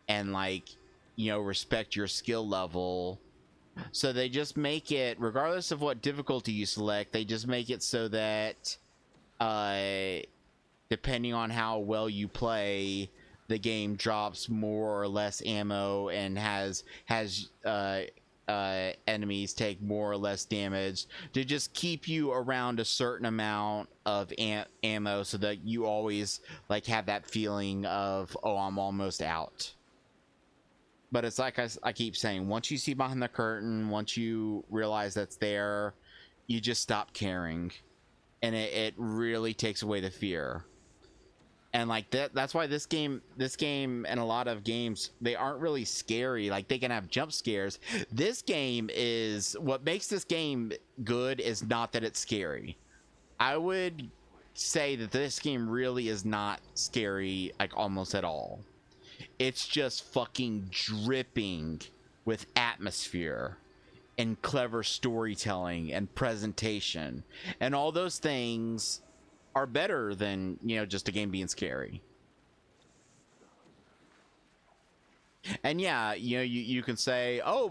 like, you know, respect your skill level. So they just make it, regardless of what difficulty you select, they just make it so that depending on how well you play, the game drops more or less ammo and has enemies take more or less damage to just keep you around a certain amount of ammo, so that you always like have that feeling of, oh, I'm almost out. But it's like I keep saying, once you see behind the curtain, once you realize that's there, you just stop caring, and it really takes away the fear. And like that's why this game and a lot of games, they aren't really scary. Like, they can have jump scares. This game is, what makes this game good is not that it's scary. I would say that this game really is not scary, like, almost at all. It's just fucking dripping with atmosphere and clever storytelling and presentation, and all those things are better than, you know, just a game being scary. And yeah, you know, you can say, oh,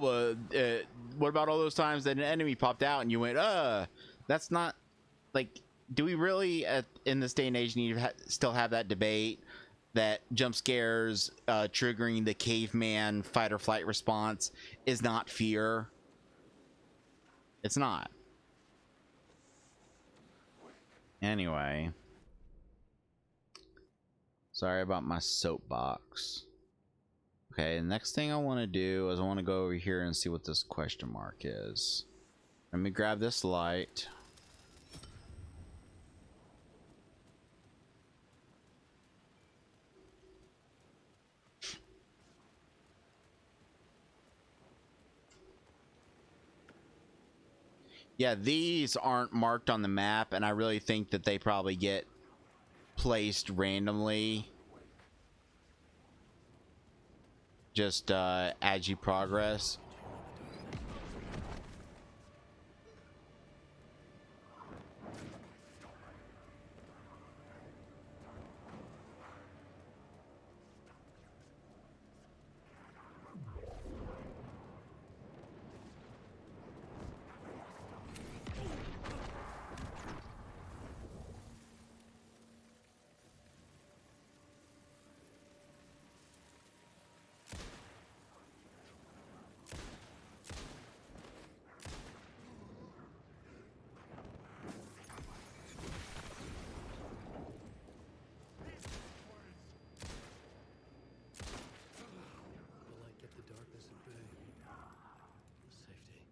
what about all those times that an enemy popped out and you went, that's not, like, do we really in this day and age need to still have that debate that jump scares triggering the caveman fight or flight response is not fear? It's not. Anyway, sorry about my soapbox. Okay, the next thing I want to do is I want to go over here and see what this question mark is. Let me grab this light. Yeah, these aren't marked on the map, and I really think that they probably get placed randomly just as you progress. The light kept the darkness at bay. Safety.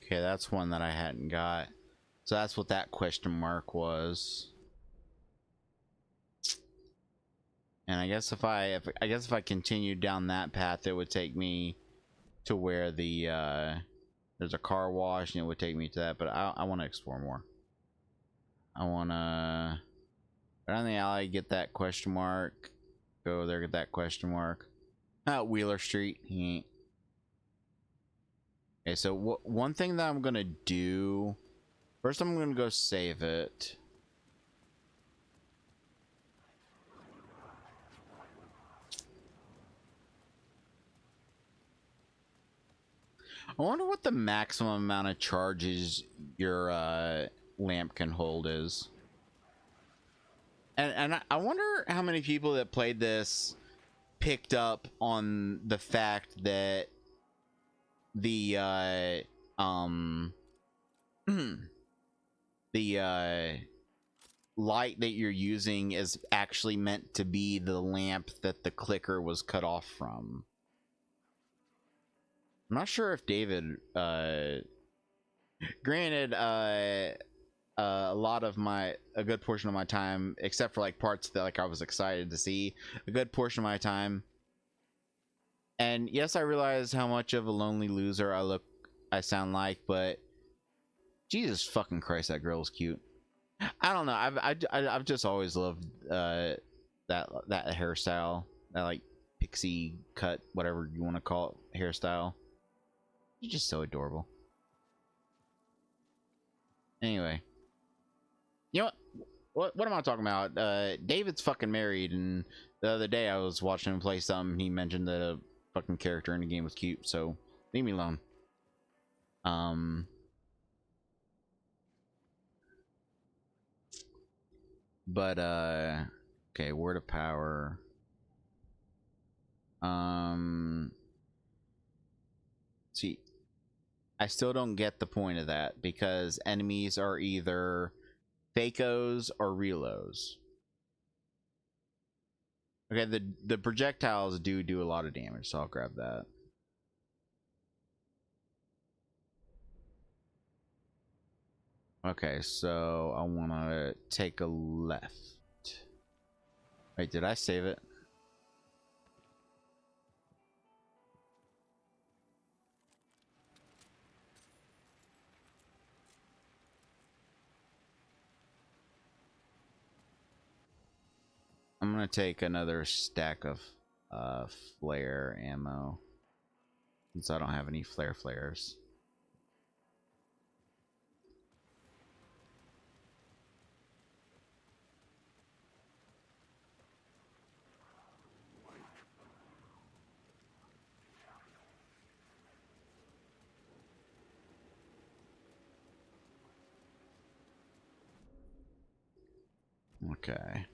Okay, that's one that I hadn't got. So that's what that question mark was. And I guess if I continued down that path, it would take me to where the there's a car wash, and it would take me to that. But I want to explore more. I want to around the alley, get that question mark, go there, get that question mark. Wheeler Street. Okay, so one thing that I'm gonna do first, I'm gonna go save it. I wonder what the maximum amount of charges your lamp can hold is. And I wonder how many people that played this picked up on the fact that the the light that you're using is actually meant to be the lamp that the clicker was cut off from. I'm not sure if David granted a good portion of my time, except for like parts that like I was excited to see, a good portion of my time. And yes, I realize how much of a lonely loser I sound like, but Jesus fucking Christ, that girl is cute. I don't know. I've just always loved that hairstyle, that like pixie cut, whatever you want to call it, hairstyle. She's just so adorable. Anyway, you know what am I talking about? David's fucking married, and the other day I was watching him play something. He mentioned that a fucking character in the game was cute, so leave me alone. But okay, word of power. See, I still don't get the point of that, because enemies are either Fakos or Relos. Okay, the projectiles do a lot of damage, so I'll grab that. Okay, so I want to take a left. Wait, did I save it? I'm gonna take another stack of flare ammo, since I don't have any flares. Okay.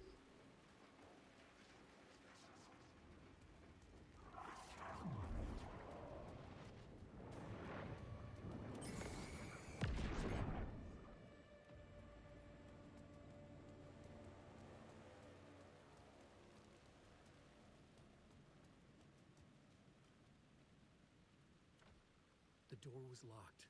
The door was locked.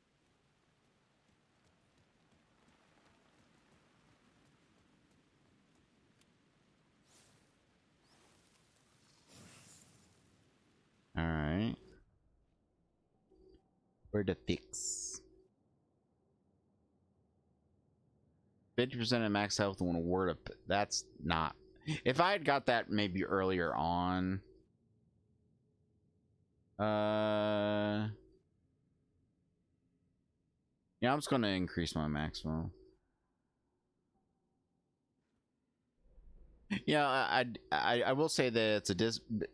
All right. Where to fix? 50% of max health when a word of that's not. If I had got that maybe earlier on. Yeah, I'm just gonna increase my maximum. Yeah, I will say that it's a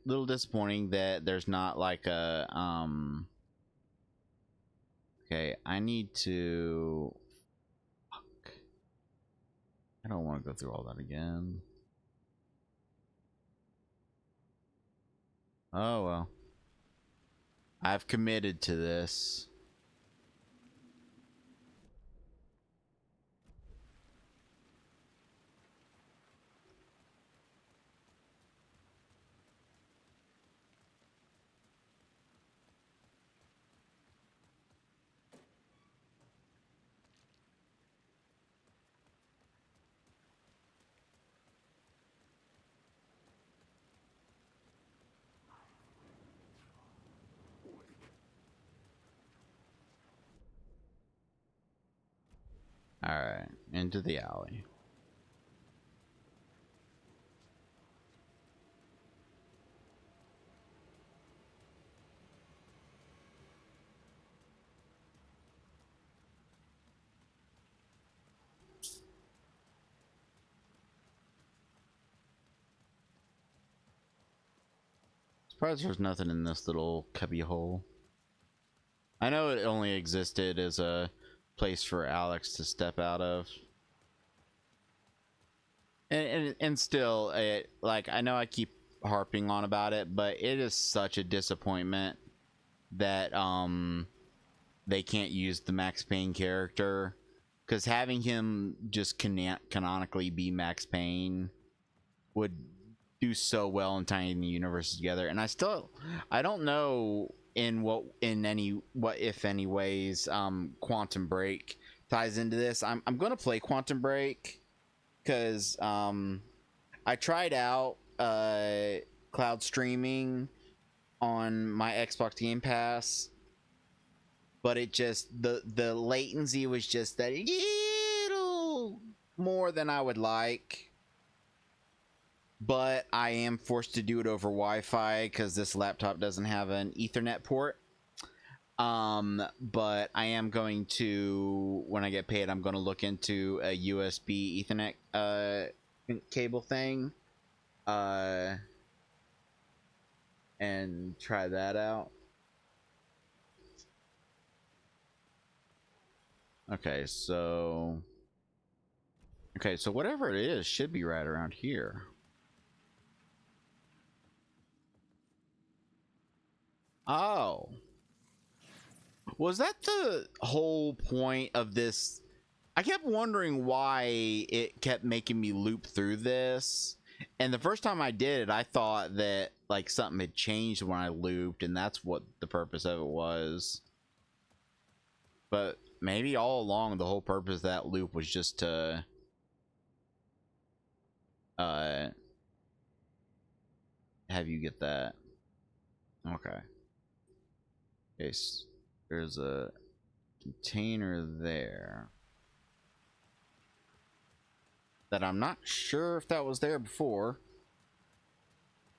little disappointing that there's not like a Okay, I need to. Fuck. I don't want to go through all that again. Oh well. I've committed to this. Alright, into the alley. Surprised there's nothing in this little cubby hole. I know it only existed as a place for Alex to step out of. And still, like, I know I keep harping on about it, but it is such a disappointment that they can't use the Max Payne character, because having him just canonically be Max Payne would do so in tying the universes together. And I don't know in what if any ways Quantum Break ties into this. I'm gonna play Quantum Break because I tried out cloud streaming on my Xbox Game Pass, but it just the latency was just that little more than I would like. But I am forced to do it over Wi-Fi because this laptop doesn't have an Ethernet port. But I am going to, when I get paid, I'm going to look into a USB Ethernet cable thing and try that out. Okay, so whatever it is should be right around here. Oh, was that the whole point of this? I kept wondering why it kept making me loop through this, and the first time I did it I thought that like something had changed when I looped, and that's what the purpose of it was. But maybe all along the whole purpose of that loop was just to have you get that. Okay. Okay, so there's a container there that I'm not sure if that was there before.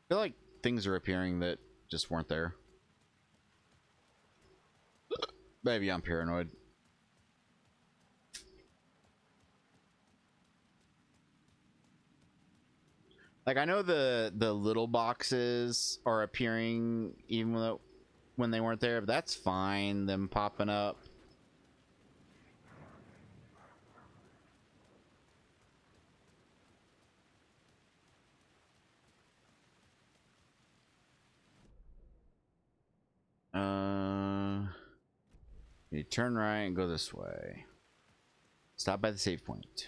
I feel like things are appearing that just weren't there. Maybe I'm paranoid. Like, I know the little boxes are appearing even though when they weren't there, but that's fine, them popping up. You turn right and go this way. Stop by the save point.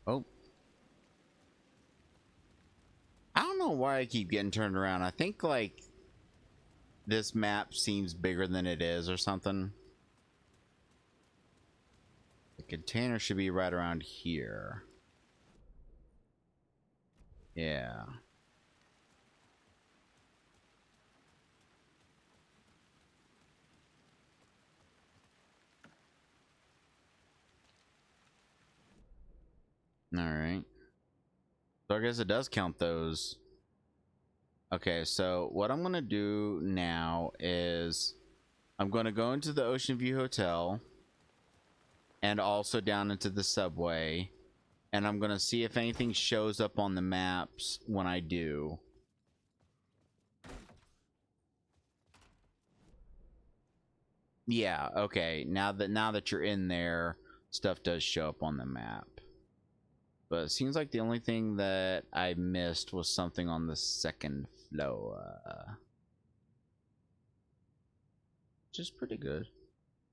Oh. I don't know why I keep getting turned around. I think like this map seems bigger than it is or something. The container should be right around here. Yeah. All right. So I guess it does count those. Okay, so what I'm gonna do now is I'm gonna go into the Ocean View Hotel and also down into the subway, and I'm gonna see if anything shows up on the maps when I do. Yeah, okay. Now that you're in there, stuff does show up on the map. But it seems like the only thing that I missed was something on the second floor. Which is pretty good.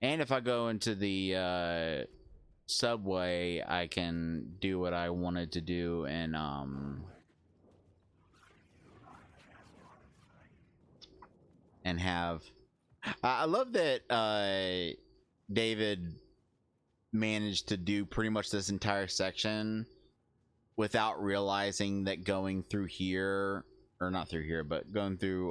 And if I go into the subway, I can do what I wanted to do and have I love that David managed to do pretty much this entire section without realizing that going through here, or not through here, but going through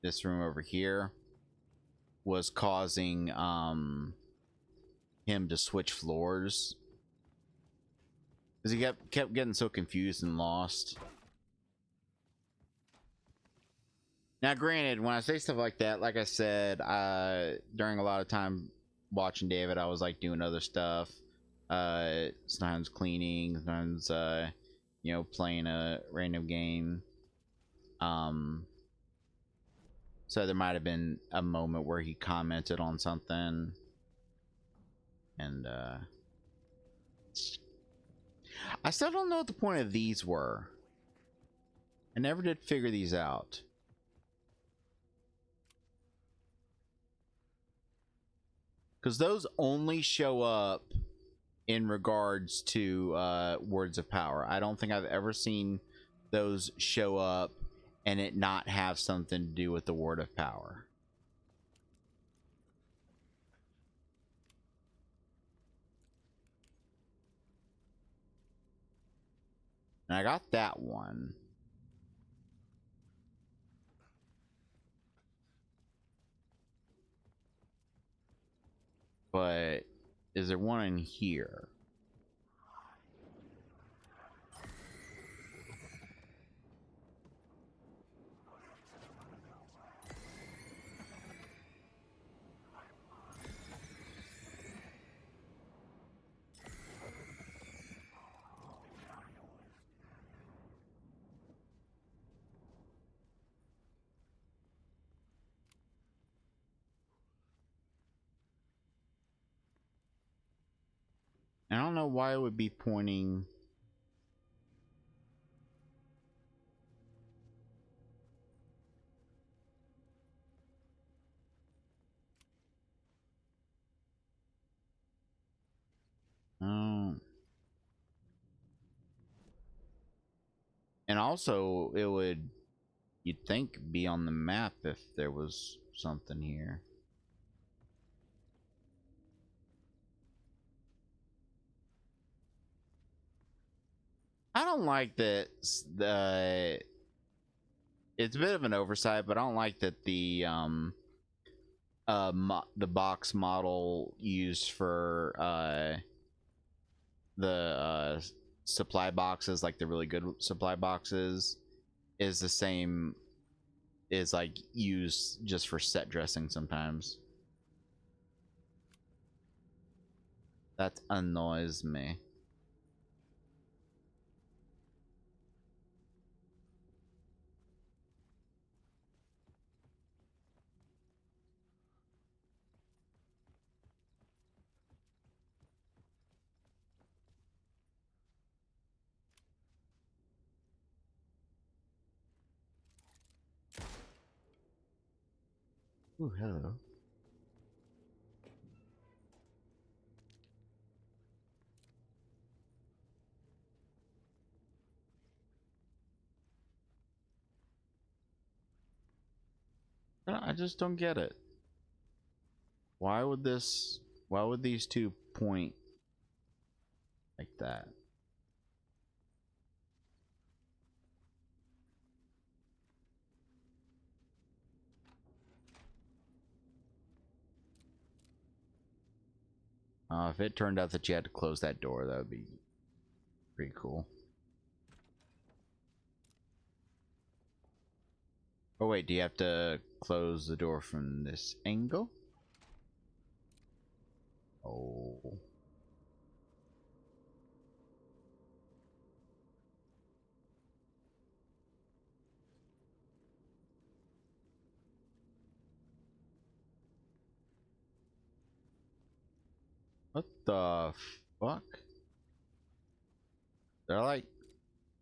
this room over here was causing him to switch floors, because he kept getting so confused and lost. Now, granted, when I say stuff like that, like I said, during a lot of time watching David, I was like doing other stuff. Sometimes cleaning, sometimes you know, playing a random game. So there might have been a moment where he commented on something, and I still don't know what the point of these were. I never did figure these out. Because those only show up in regards to words of power. I don't think I've ever seen those show up and it not have something to do with the word of power. And I got that one. But is there one in here? I don't know why it would be pointing. Oh. And also, it would, you'd think, be on the map if there was something here. I don't like that the it's a bit of an oversight, but I don't like that the the box model used for the supply boxes, like the really good supply boxes, is the same, is like used just for set dressing sometimes. That annoys me. Ooh, hello. I just don't get it. Why would these two point like that? If it turned out that you had to close that door, that would be pretty cool. Oh wait, do you have to close the door from this angle? Oh. What the fuck? They're like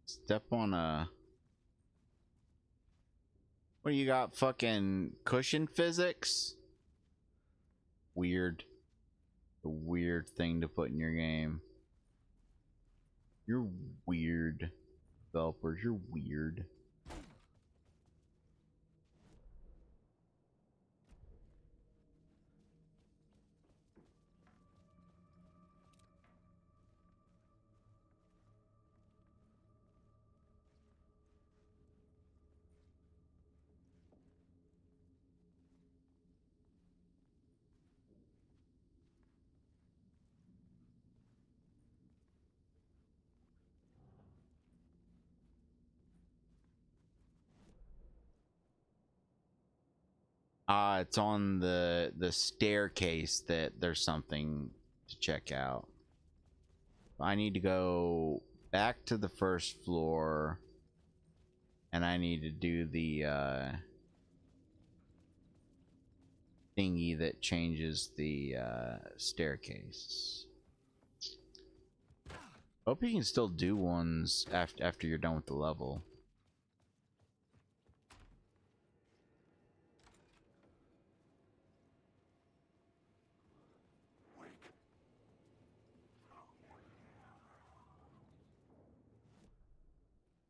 step on a... What, you got fucking cushion physics? Weird. A weird thing to put in your game. You're weird. Developers, you're weird. It's on the staircase that there's something to check out. I need to go back to the first floor, and I need to do the thingy that changes the staircase. Hope you can still do ones after you're done with the level.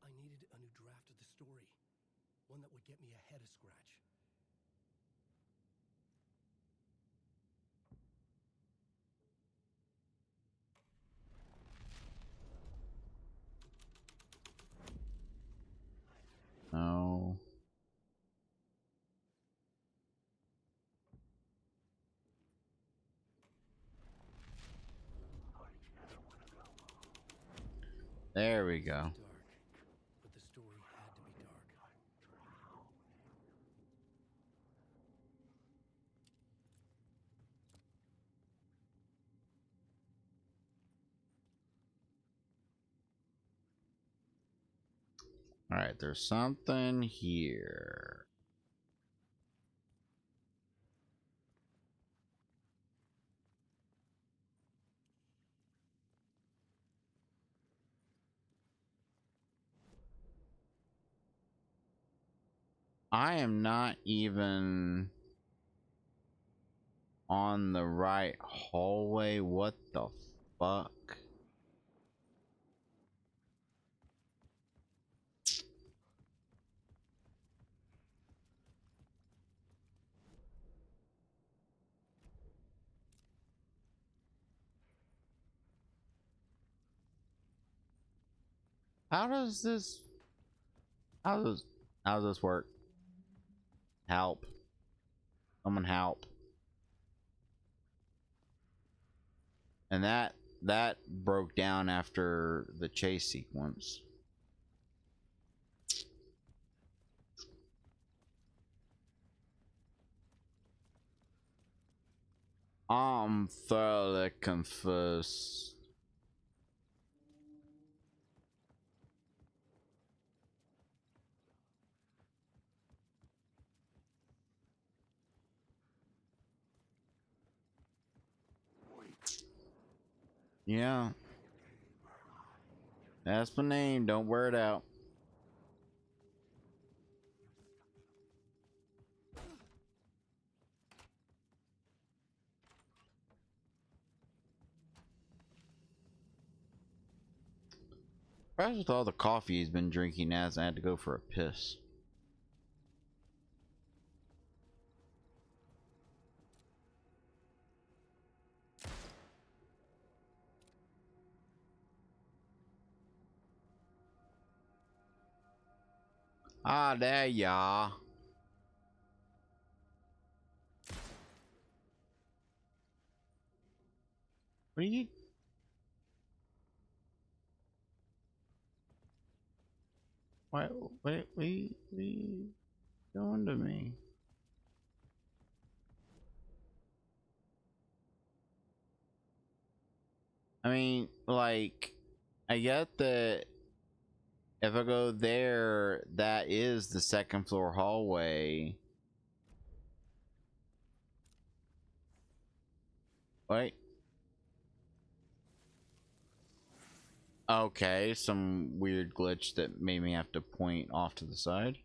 I needed a new draft of the story. One that would get me ahead of Scratch. Oh. There we go. Dark, but the story had to be dark. All right, there's something here. I am not even on the right hallway. What the fuck? How does this how does this work? Help. Someone help. And that broke down after the chase sequence. I'm thoroughly confused. Yeah. That's my name. Don't wear it out. Perhaps with all the coffee he's been drinking, as I had to go for a piss. Ah, there ya. What are you? What are you doing to me? I mean, like, I get that if I go there, that is the second floor hallway. Wait. Okay, some weird glitch that made me have to point off to the side.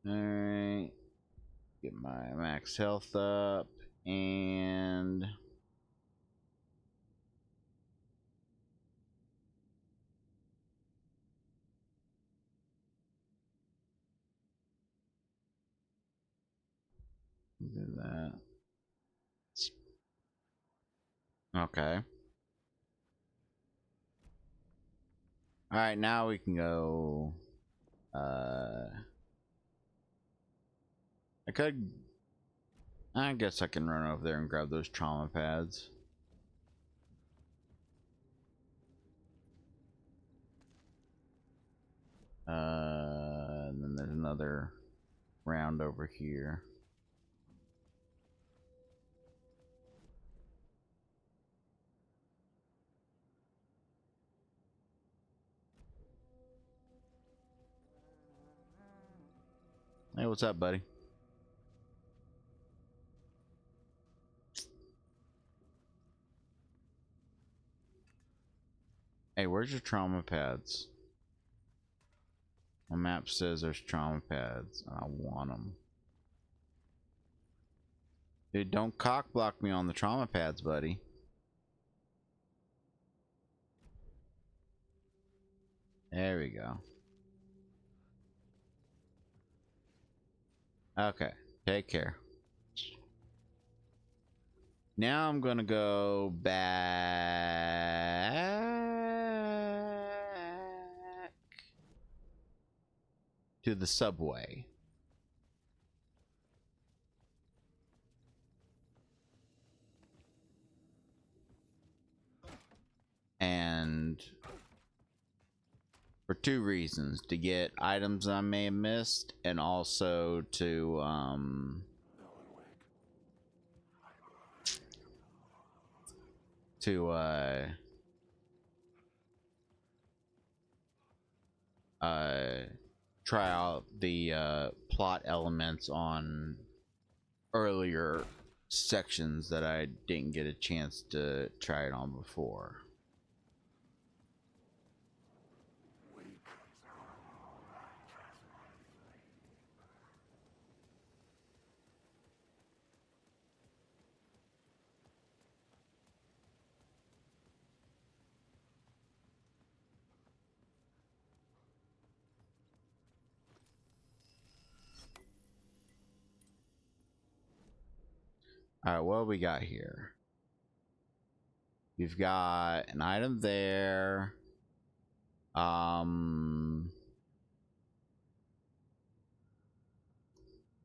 Alright. Get my max health up and do that. Okay. Alright, now we can go I guess I can run over there and grab those trauma pads. And then there's another around over here. Hey, what's up, buddy? Hey, where's your trauma pads? My map says there's trauma pads. I want them. Dude, don't cock block me on the trauma pads, buddy. There we go. Okay, take care. Now I'm gonna go back to the subway. And for two reasons: to get items I may have missed, and also to try out the plot elements on earlier sections that I didn't get a chance to try it on before. Alright, what do we got here? We've got an item there. An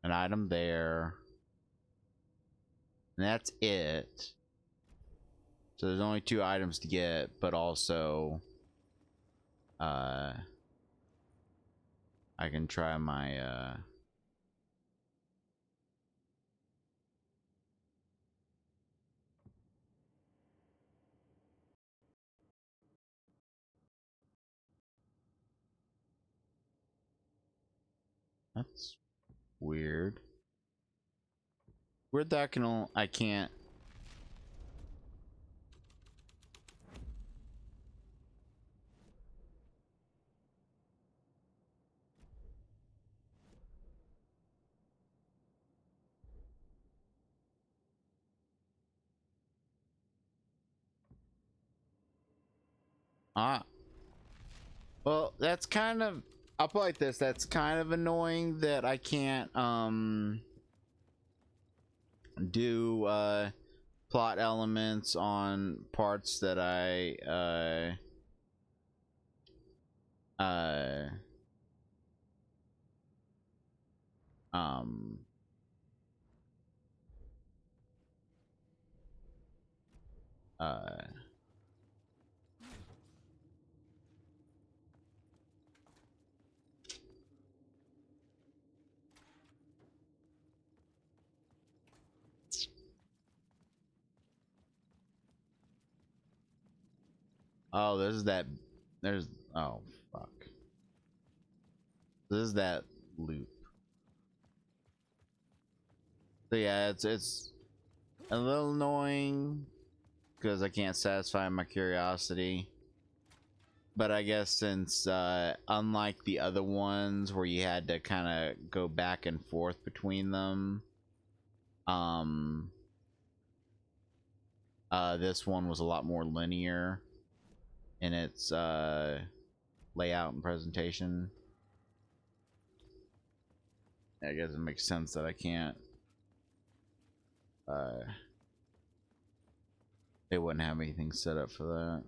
item there. And that's it. So there's only 2 items to get, but also I can try my that's weird. Weird that I can't. Well, that's kind of, I'll put it like this, that's kind of annoying that I can't do plot elements on parts that I oh, oh fuck, this is that loop. So yeah, it's a little annoying because I can't satisfy my curiosity, but I guess since unlike the other ones where you had to kind of go back and forth between them, this one was a lot more linear in its layout and presentation. I guess it makes sense that I can't they wouldn't have anything set up for that.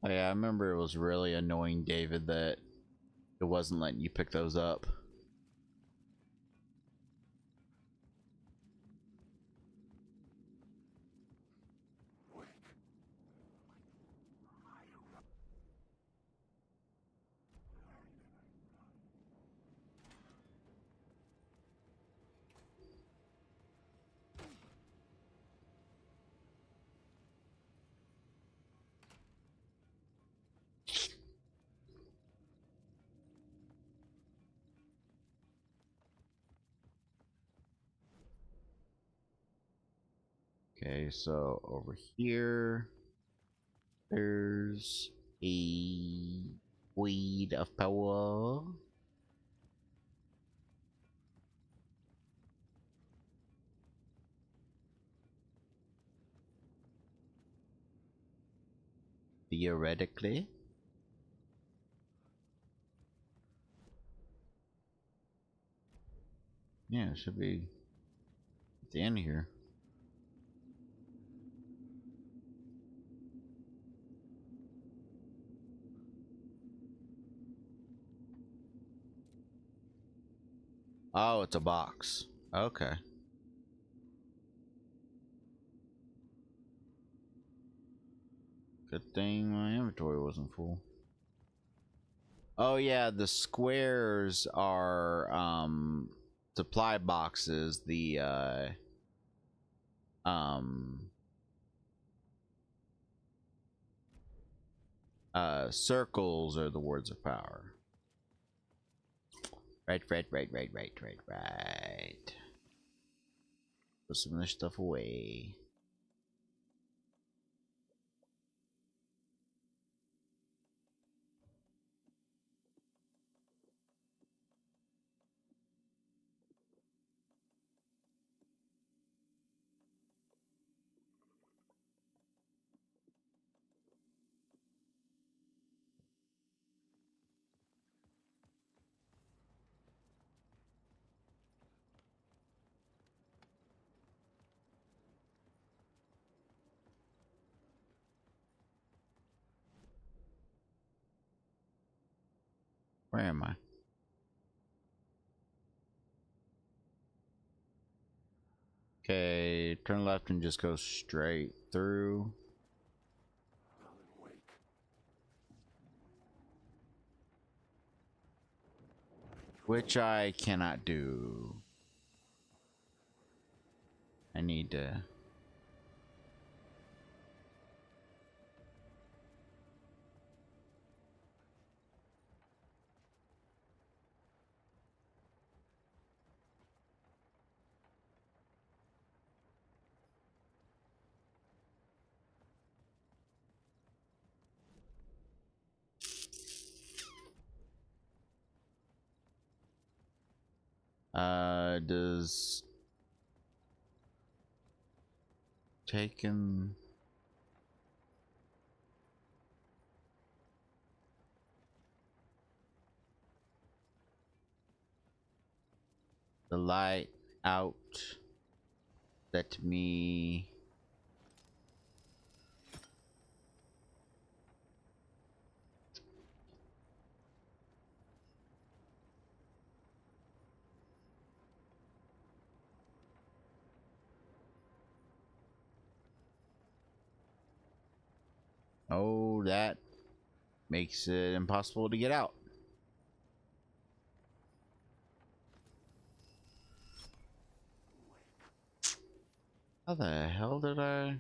Oh yeah, I remember it was really annoying, David, that it wasn't letting you pick those up. Okay, so over here, there's a weed of power. Theoretically. Yeah, it should be at the end here. Oh, it's a box. Okay. Good thing my inventory wasn't full. Oh yeah, the squares are supply boxes. The circles are the words of power. Right. Put some of this stuff away. Where am I? Okay, turn left and just go straight through. Alan Wake. Which I cannot do. I need to... does... Taken... The light out. Let me... Oh, that makes it impossible to get out. How the hell did I...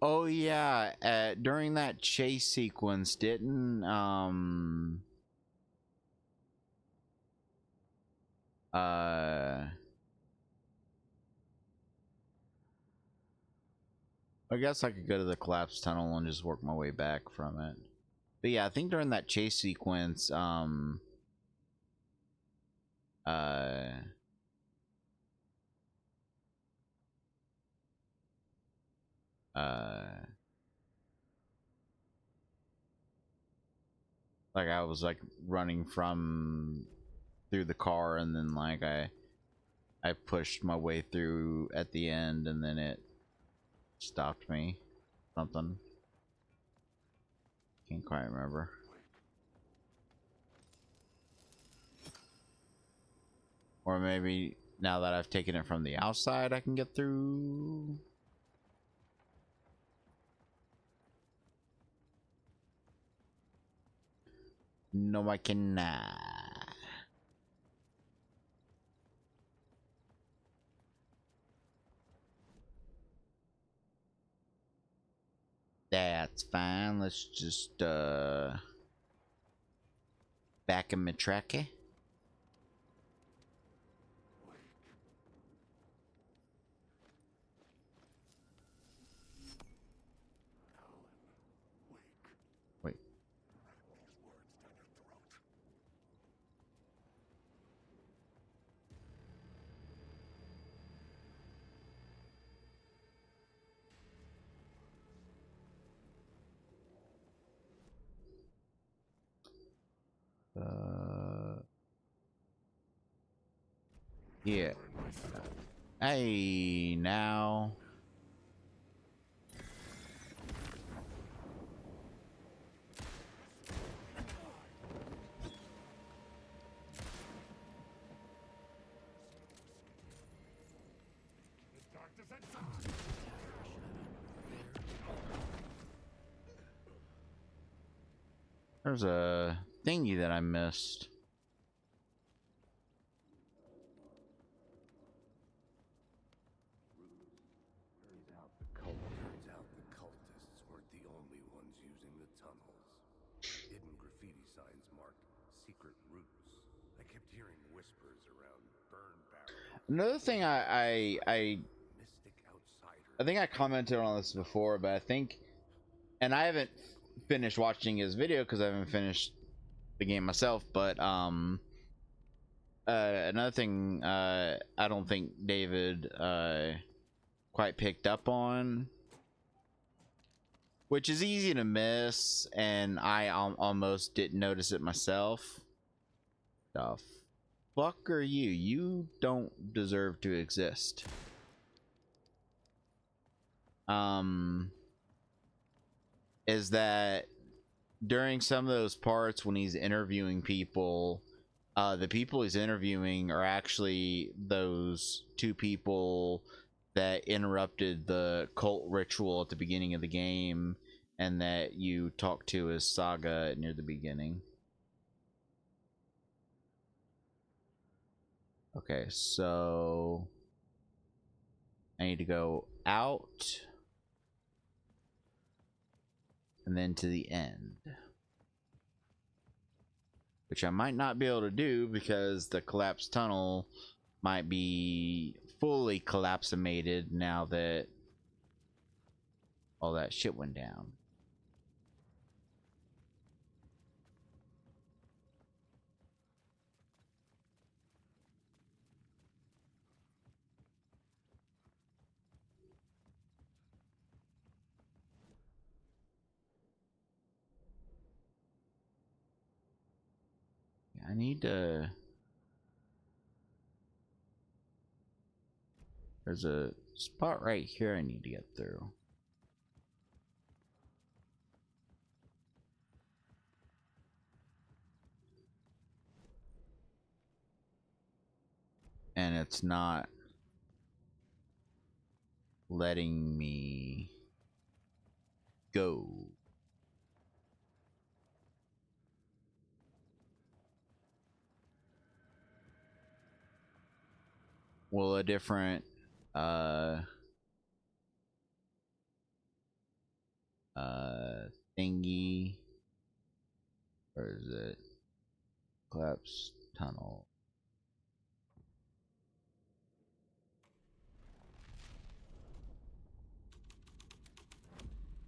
Oh yeah, during that chase sequence, didn't I guess I could go to the collapsed tunnel and just work my way back from it. But yeah, I think during that chase sequence, like I was like running from through the car, and then like I pushed my way through at the end, and then it stopped me. Something. Can't quite remember. Or maybe now that I've taken it from the outside, I can get through. No, I cannot. That's fine. Let's just back in my tracky. Wait. Yeah. Hey, now. There's a thingy that I missed. Turns out the cultists weren't the only ones using the tunnels. Hidden graffiti signs marked secret routes. I kept hearing whispers around burn barrels. Another thing Mystic outsiders. I think I commented on this before, but I think, and I haven't finished watching his video because I haven't finished the game myself, but another thing I don't think David quite picked up on, which is easy to miss, and I almost didn't notice it myself. The fuck are you? You don't deserve to exist. Is that during some of those parts when he's interviewing people, the people he's interviewing are actually those two people that interrupted the cult ritual at the beginning of the game and that you talk to as Saga near the beginning. Okay, so I need to go out and then to the end, which I might not be able to do because the collapsed tunnel might be fully collapsimated now that all that shit went down. I need to... There's a spot right here I need to get through. And it's not letting me go. Will a different thingy, or is it collapse tunnel?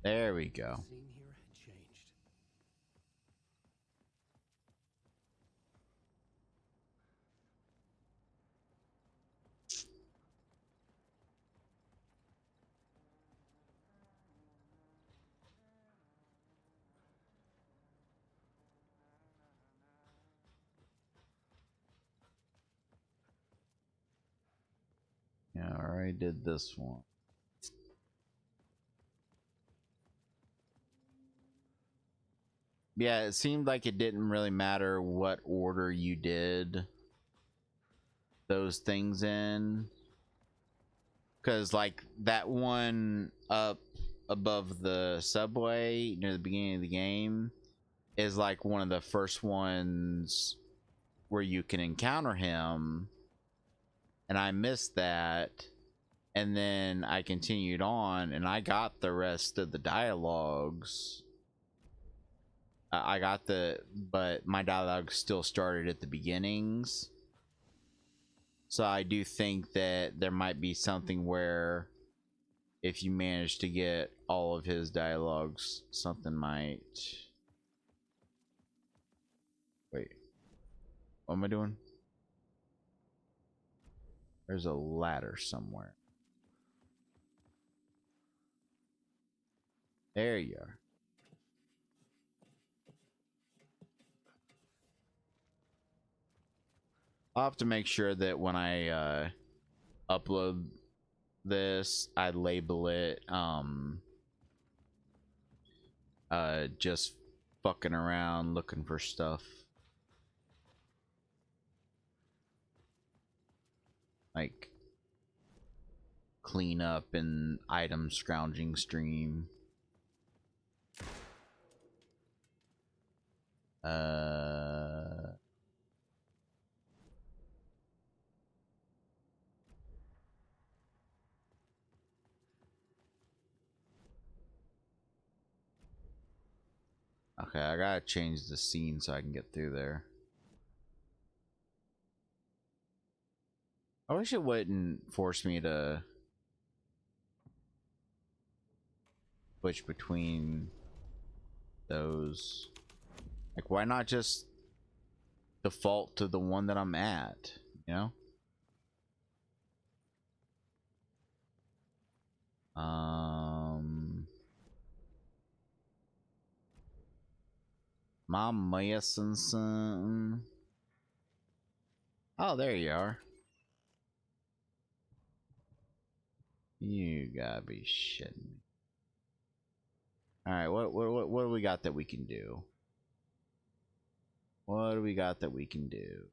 There we go. Scene here had changed. Yeah, I already did this one. Yeah, it seemed like it didn't really matter what order you did those things in, because like that one up above the subway near the beginning of the game is like one of the first ones where you can encounter him, and I missed that, And then I continued on and I got the rest of the dialogues. I got but my dialogue still started at the beginnings. So I do think that there might be something where if you manage to get all of his dialogues, something might... Wait. What am I doing? There's a ladder somewhere. There you are. I'll have to make sure that when I upload this, I label it just fucking around looking for stuff. Like clean up and item scrounging stream. Okay, I gotta change the scene so I can get through there. I wish it wouldn't force me to switch between those. Like, why not just default to the one that I'm at, you know? Mom missing something. Oh, there you are. You gotta be shitting me. All right, what do we got that we can do? What do we got that we can do?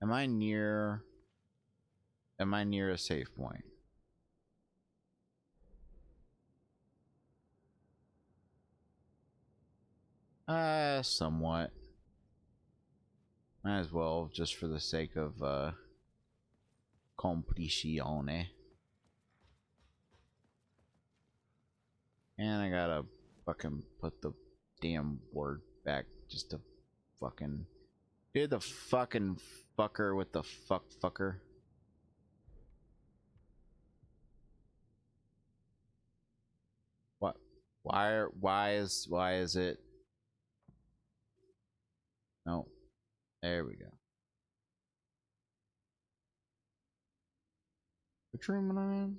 Am I near a safe point? Somewhat. Might as well, just for the sake of complezione. And I gotta fucking put the damn word back just to fucking... You're the fucking fucker with the fucker. What? Why is it? No. There we go. Which room am I in?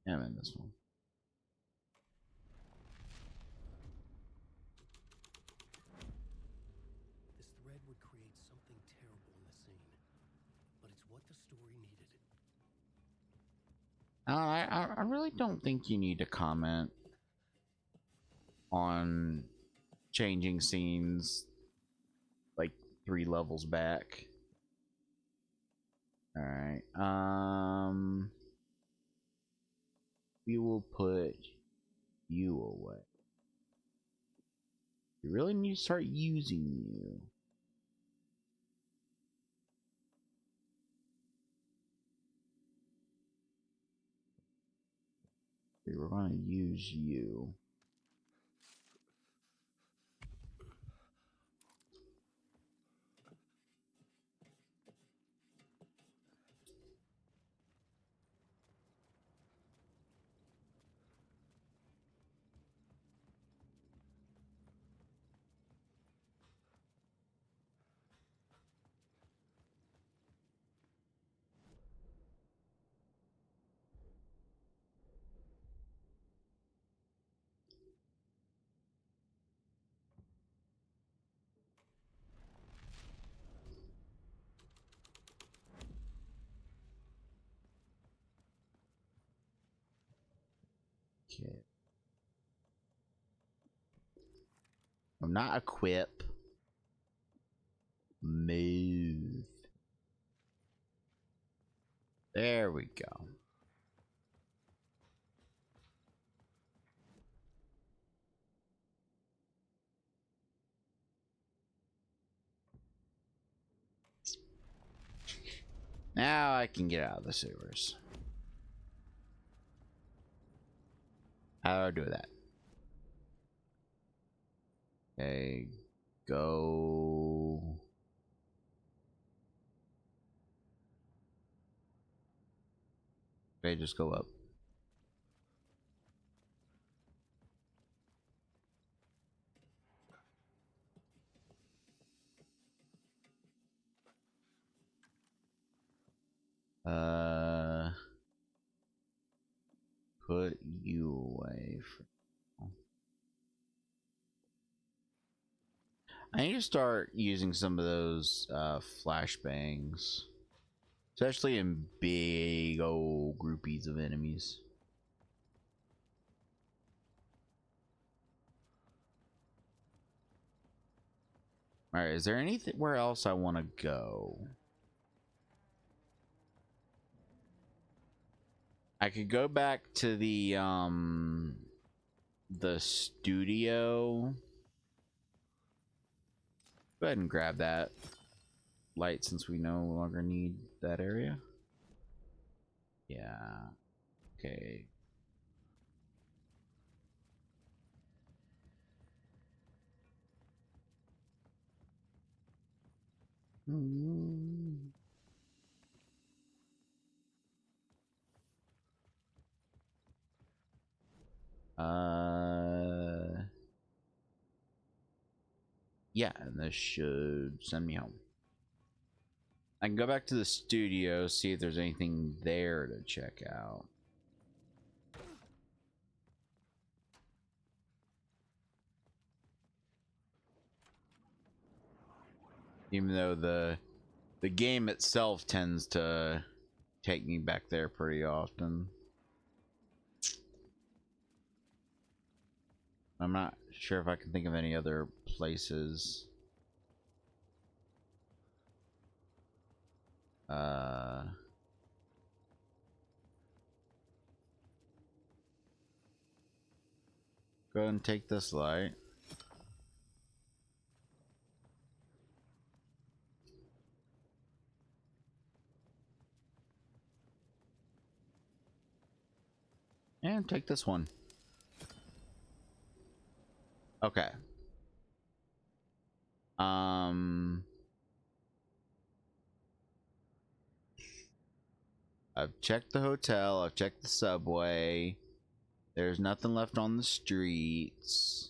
Yeah, I'm in this one. This thread would create something terrible in the scene, but it's what the story needed. I really don't think you need to comment on changing scenes like 3 levels back. All right. We will put you away. You really need to start using you. We're gonna use you. Okay. I'm not equip. Move. There we go. Now I can get out of the sewers. How do I do that? Okay, go. Okay, just go up. Put you away. I need to start using some of those flashbangs, especially in big old groupies of enemies. All right, is there anywhere else I want to go? I could go back to the studio. Go ahead and grab that light since we no longer need that area. Yeah. Okay. Yeah, and this should send me home. I can go back to the studio, see if there's anything there to check out. Even though the game itself tends to take me back there pretty often. I'm not sure if I can think of any other places. Go ahead and take this light. And take this one. Okay. I've checked the hotel, I've checked the subway. There's nothing left on the streets.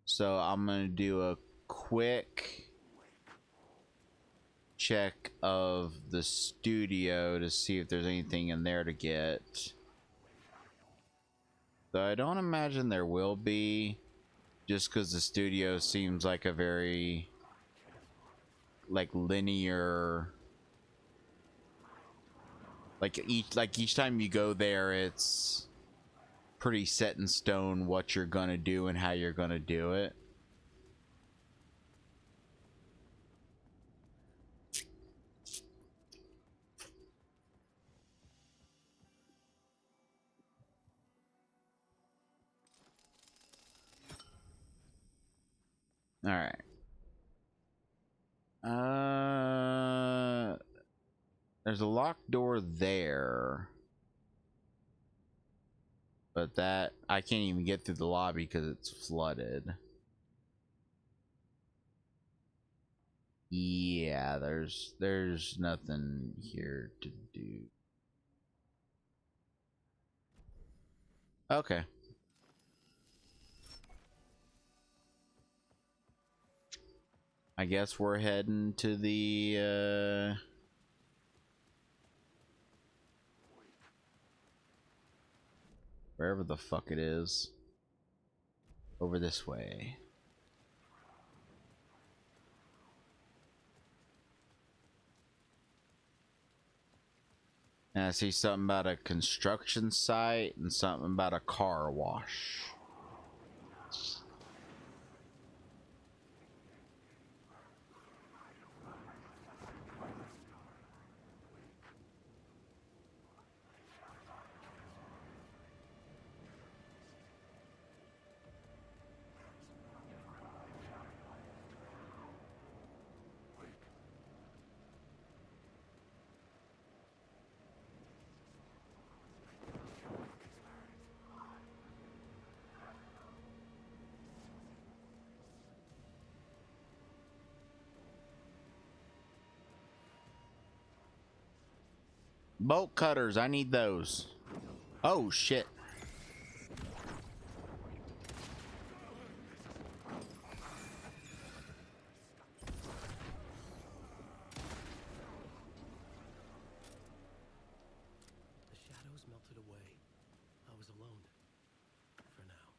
So I'm gonna do a quick check of the studio to see if there's anything in there to get. Though I don't imagine there will be, just because the studio seems like a very linear, each time you go there it's pretty set in stone what you're gonna do and how you're gonna do it. All right. There's a locked door there, but that I can't even get through the lobby because it's flooded. Yeah, there's nothing here to do. Okay. I guess we're heading to the wherever the fuck it is. Over this way. And I see something about a construction site and something about a car wash. Bolt cutters, I need those. Oh shit. The shadows melted away. I was alone. For now.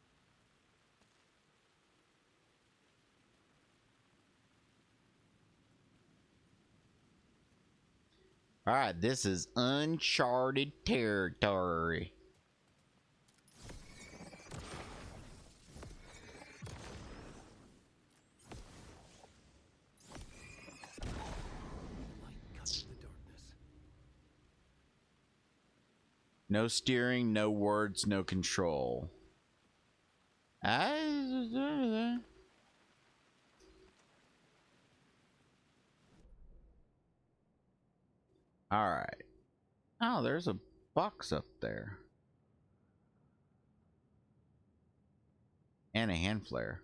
Alright, this is uncharted territory. Light cut through the darkness. No steering, no words, no control. Alright. Oh, there's a box up there. And a hand flare.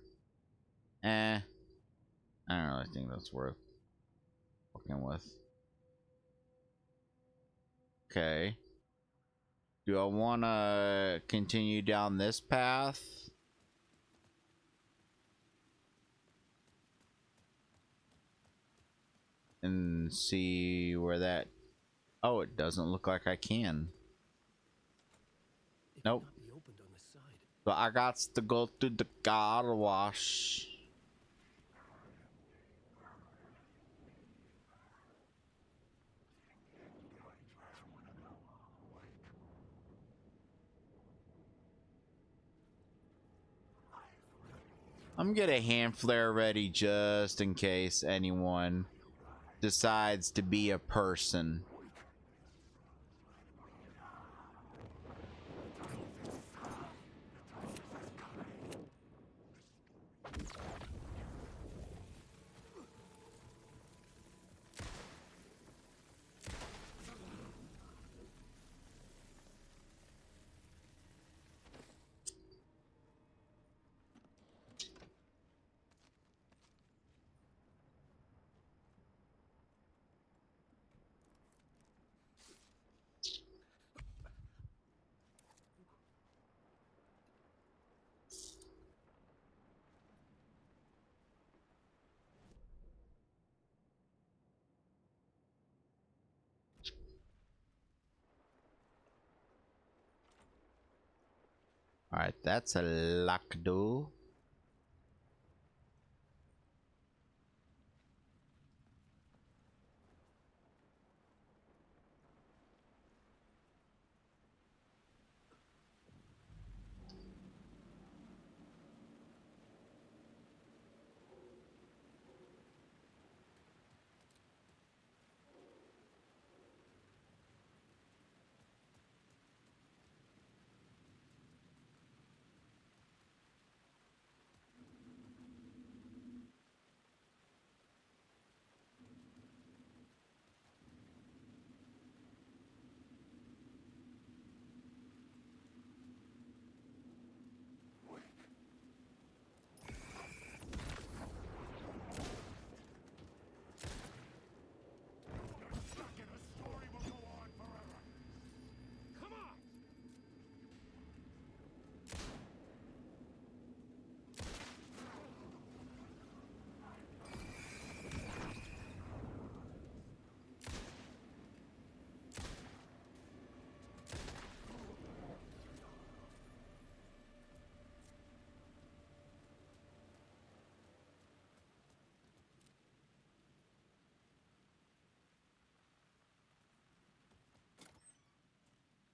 I don't really think that's worth fucking with. Okay. Do I want to continue down this path? And see where that... Oh, it doesn't look like I can. It Nope. cannot be opened on this side. So I got to go to the car wash. I'm gonna hand flare ready just in case anyone decides to be a person. Alright, that's a locked door.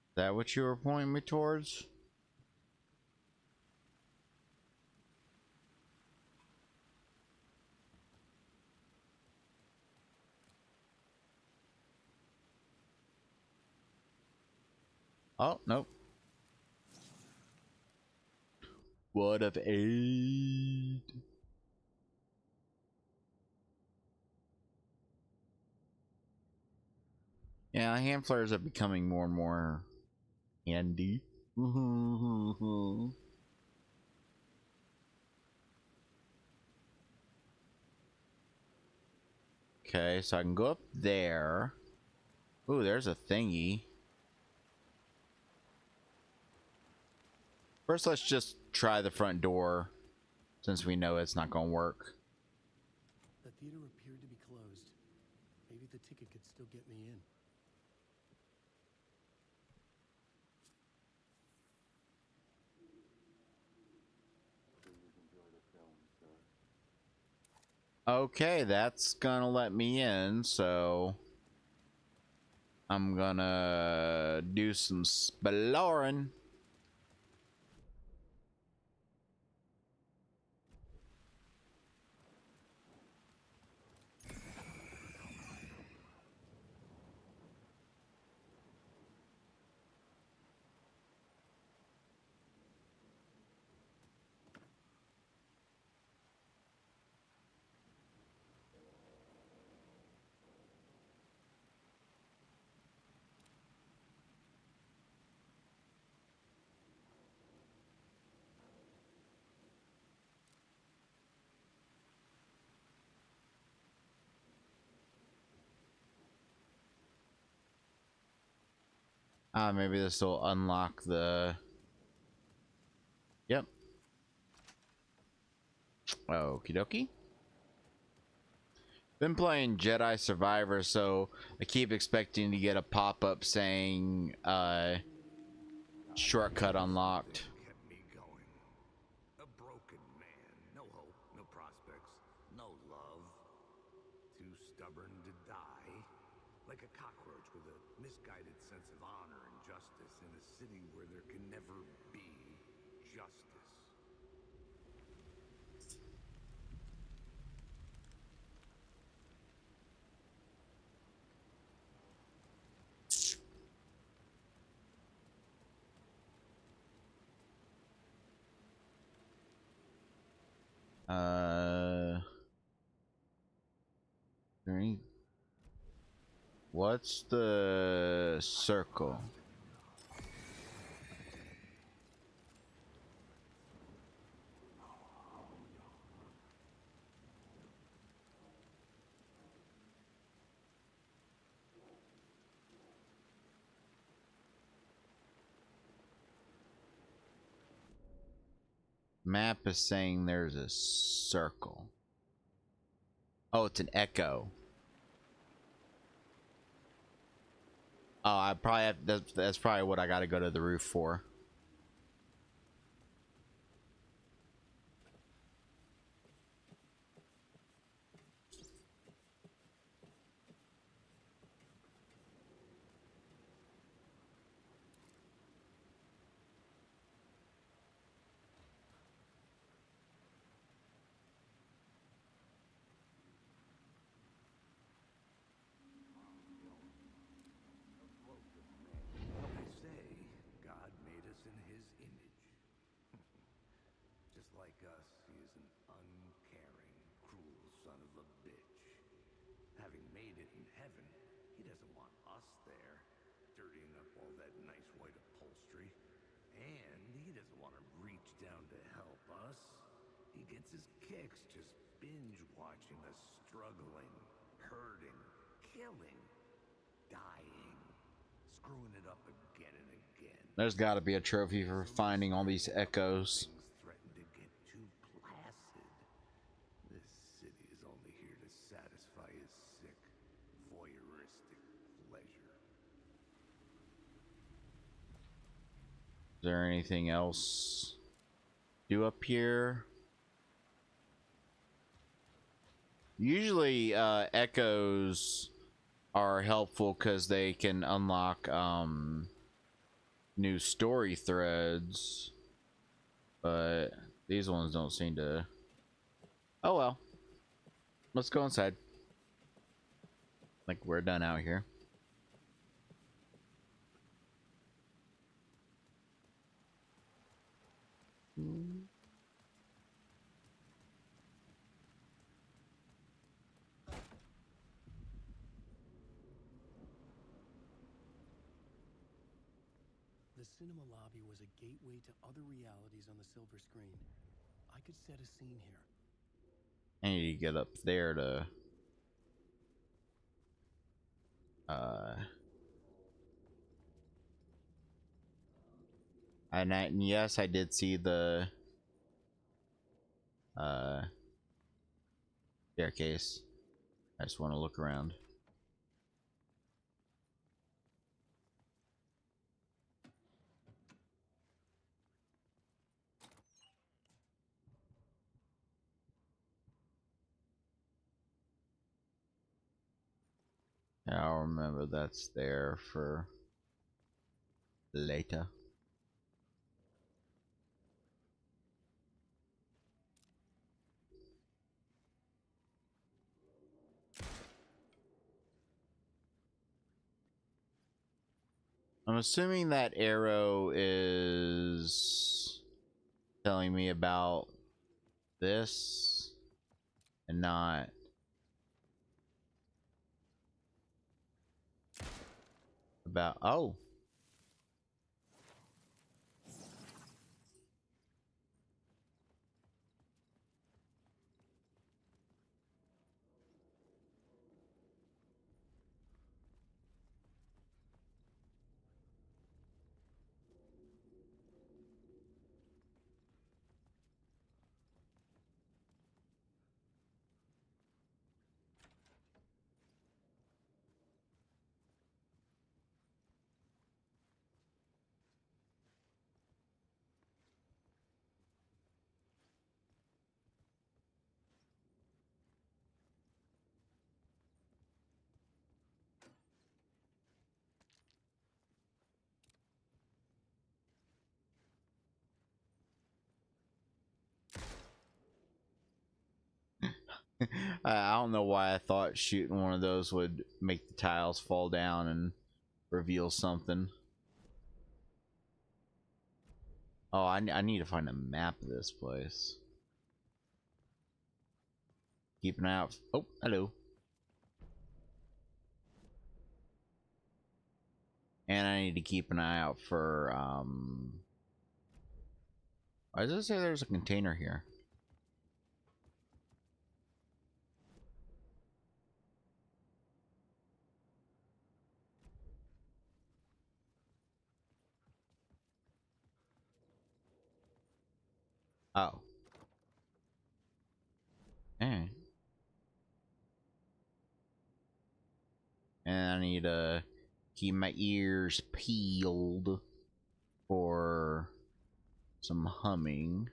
Is that what you were pointing me towards? Oh, nope. What of aid? Yeah, hand flares are becoming more and more handy. Okay, so I can go up there. Ooh, there's a thingy. First, let's just try the front door, since we know it's not gonna work. The theater appeared to be closed. Maybe the ticket could still get me in. Okay, that's gonna let me in, so I'm gonna do some exploring. Maybe this will unlock the... Yep. Okie dokie. Been playing Jedi Survivor, so I keep expecting to get a pop-up saying, shortcut unlocked. Kept me going. A broken man. No hope, no prospects, no love. Too stubborn to die. Like a cockroach with a misguided sense of honor and justice in a city where there can never be justice. What's the circle? Map is saying there's a circle. Oh, it's an echo. Oh, I probably have, that's probably what I gotta go to the roof for. I say, God made us in his image. Just like us, he is an uncaring, cruel son of a bitch. Having made it in heaven, he doesn't want us there, dirtying up all that nice white upholstery. And he doesn't want to reach down to help us. He gets his kicks just binge watching us struggling, hurting, killing, dying, screwing it up again and again. There's got to be a trophy for finding all these echoes. Things threaten to get too placid. This city is only here to satisfy his sick, voyeuristic pleasure. Is there anything else do up here? Usually echoes are helpful because they can unlock new story threads, but these ones don't seem to. Oh well, let's go inside. Like we're done out here. The cinema lobby was a gateway to other realities on the silver screen. I could set a scene here. I need to get up there to And yes, I did see the staircase. I just want to look around. Yeah, I'll remember that's there for later. I'm assuming that arrow is telling me about this and not about... Oh. I don't know why I thought shooting one of those would make the tiles fall down and reveal something. Oh, I need to find a map of this place. Keep an eye out. Oh, hello. And I need to keep an eye out for, why does it say there's a container here? Oh. Alright. And I need to keep my ears peeled for some humming.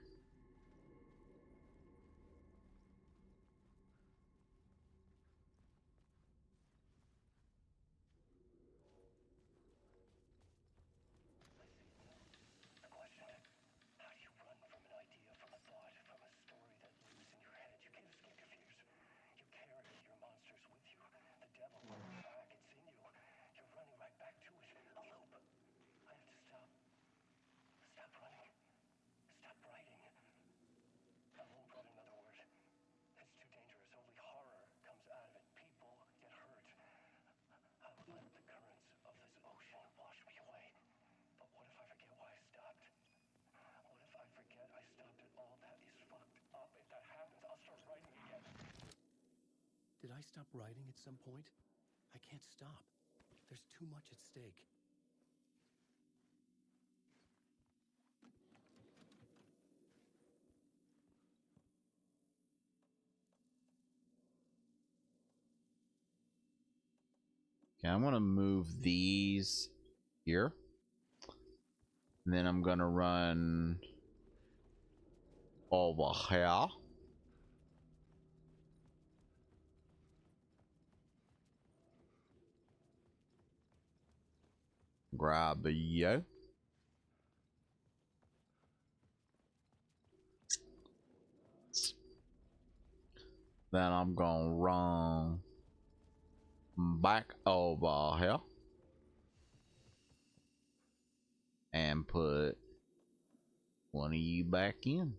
Did I stop writing at some point? I can't stop. There's too much at stake. Okay, I'm gonna move these here. And then I'm gonna run over here. Grab you. Then I'm gonna run back over here and put one of you back in.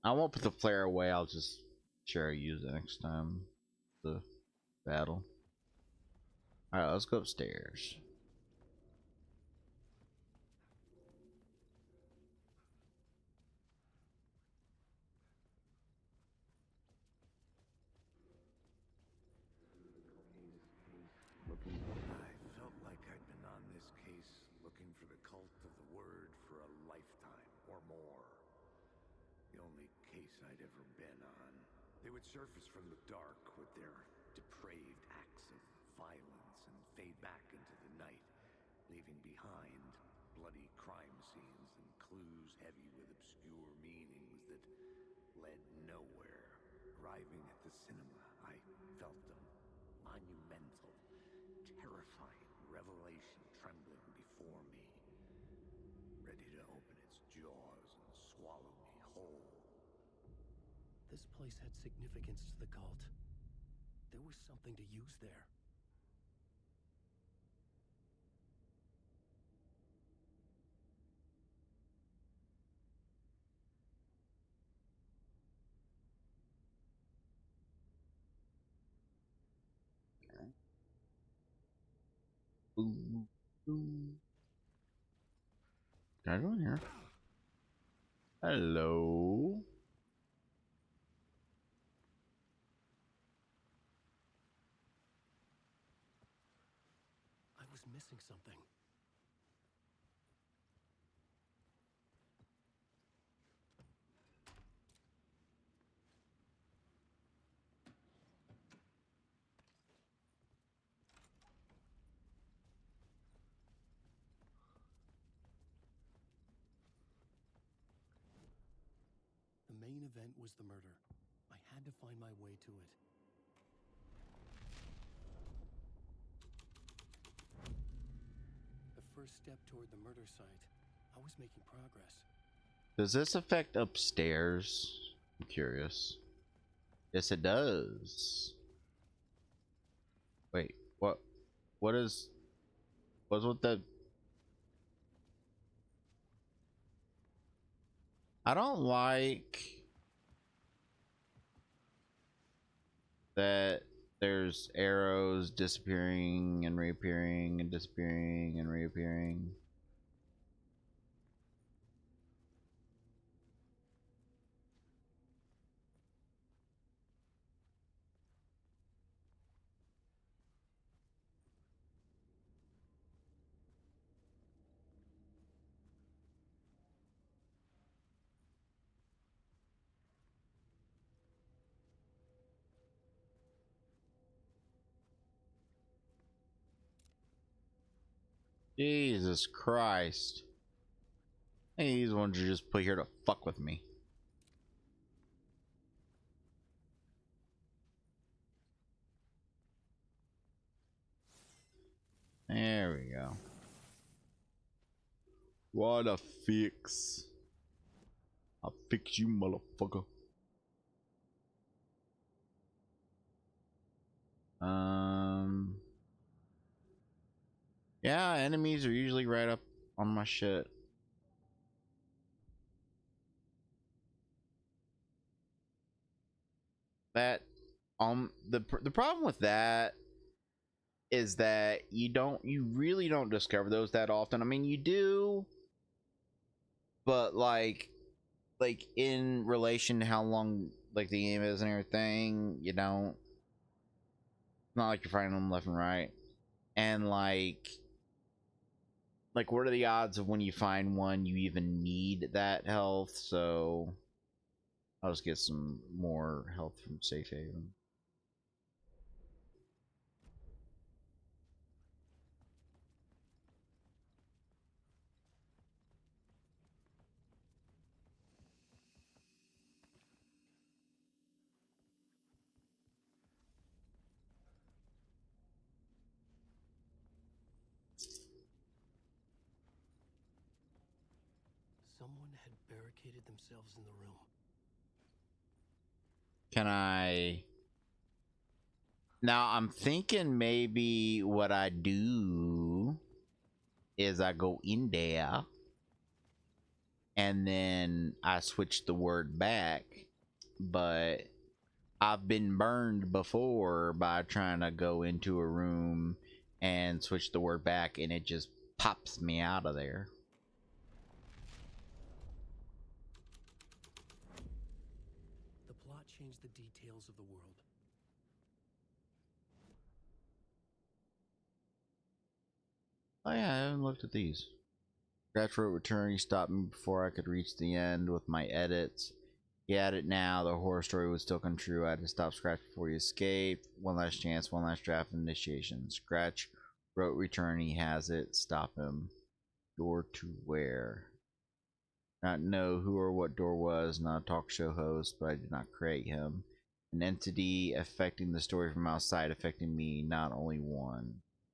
I won't put the flare away. I'll just sure use it next time. The battle. All right, let's go upstairs. for the cult of the word for a lifetime or more. The only case I'd ever been on. They would surface from the dark with their depraved acts of violence and fade back into the night, leaving behind bloody crime scenes and clues heavy with obscure meanings that led nowhere. Arriving at the cinema, I felt a monumental, terrifying revelation trembling before me, ready to open its jaws and swallow me whole. This place had significance to the cult. There was something to use there. Boom, boom. Can I go in here? Hello. I was missing something. The main event was the murder. I had to find my way to it. The first step toward the murder site. I was making progress. Does this affect upstairs? I'm curious. Yes, it does. Wait, what? What's with the? I don't like that there's arrows disappearing and reappearing and disappearing and reappearing. Jesus Christ. Hey, these ones are just put here to fuck with me. There we go. What a fix. I'll fix you, motherfucker. Yeah, enemies are usually right up on my shit. That the problem with that is that you really don't discover those that often. I mean, you do, but like in relation to how long like the game is and everything, you don't. It's not like you're finding them left and right. And like what are the odds of when you find one you even need that health? So I'll just get some more health from Safe Haven. Someone had barricaded themselves in the room. Can I? Now I'm thinking maybe what I do is I go in there and then I switch the word back, but I've been burned before by trying to go into a room and switch the word back and it just pops me out of there. The plot changed the details of the world. Oh yeah, I haven't looked at these. Scratch wrote return. He stopped me before I could reach the end with my edits. He had it now. The horror story would still come true. I had to stop Scratch before he escaped. One last chance, one last draft initiation. Scratch wrote return. He has it. Stop him. Door to where? Not know who or what door was. Not a talk show host, but I did not create him. An entity affecting the story from outside, affecting me. Not only one.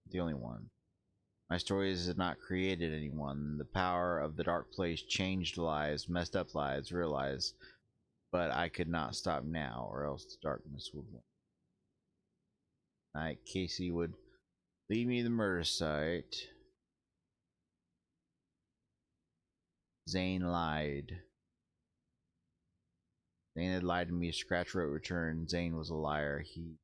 The only one. My stories had not created anyone. The power of the dark place changed lives, messed up lives, realized. But I could not stop now, or else the darkness would win. Night, Casey would lead me to the murder site. Zane lied. Zane had lied to me. Scratch wrote return. Zane was a liar. He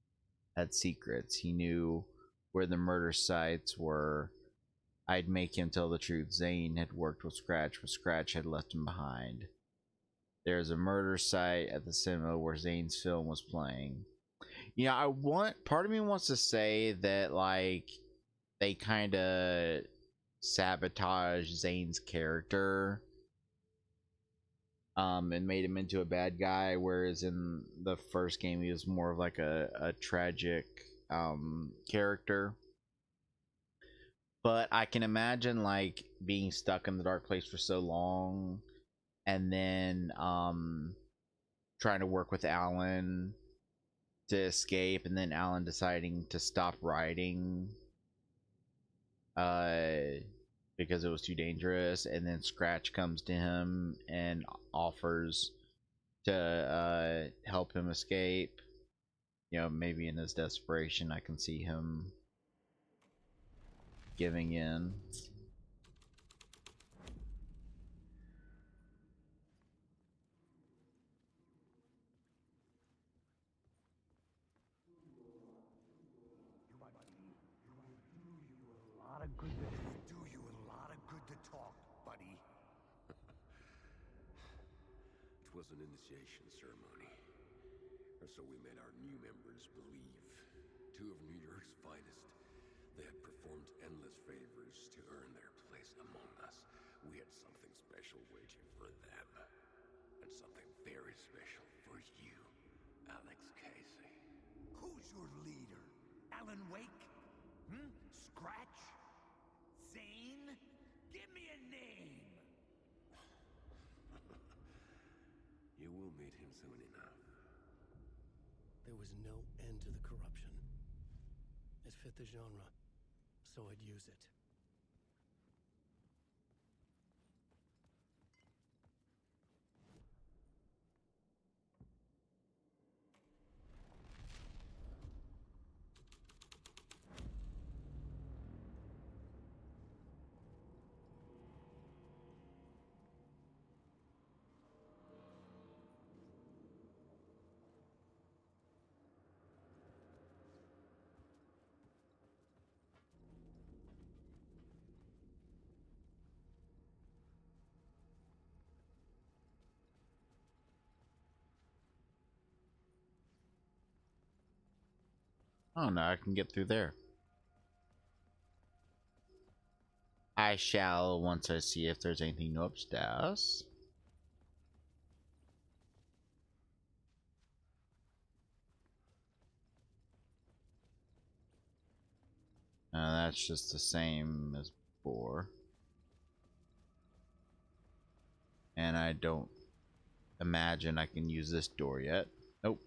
had secrets. He knew where the murder sites were. I'd make him tell the truth. Zane had worked with Scratch, but Scratch had left him behind. There's a murder site at the cinema where Zane's film was playing. You know, part of me wants to say that, like, they kind of sabotage Zane's character and made him into a bad guy, whereas in the first game he was more of like a tragic character. But I can imagine, like, being stuck in the dark place for so long and then trying to work with Alan to escape, and then Alan deciding to stop writing because it was too dangerous, and then Scratch comes to him and offers to help him escape. You know, maybe in his desperation I can see him giving in. Do you a lot of good to talk, buddy. It was an initiation ceremony, or so we made our new members believe. Two of New York's finest. They had performed endless favors to earn their place among us. We had something special waiting for them. And something very special for you, Alex Casey. Who's your leader? Alan Wake? Scratch? Zane? Give me a name! You will meet him soon enough. There was no end to the corruption. It fit the genre, so I'd use it. Oh no, I can get through there. I shall once I see if there's anything new upstairs. That's just the same as before. And I don't imagine I can use this door yet. Nope.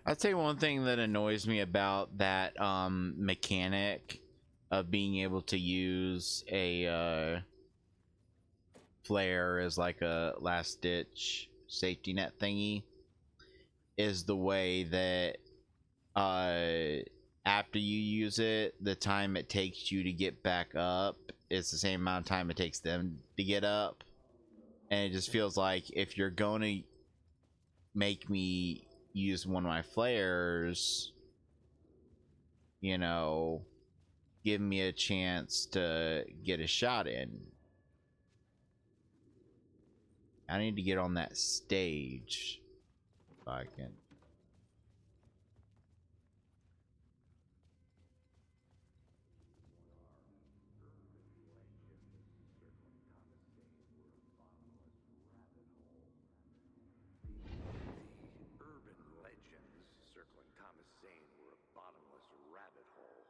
I'd say one thing that annoys me about that mechanic of being able to use a flare as like a last ditch safety net thingy is the way that after you use it, the time it takes you to get back up is the same amount of time it takes them to get up. And it just feels like if you're going to make me use one of my flares, you know, give me a chance to get a shot in. I need to get on that stage if I can. The urban legends circling Thomas Zane were a bottomless rabbit hole.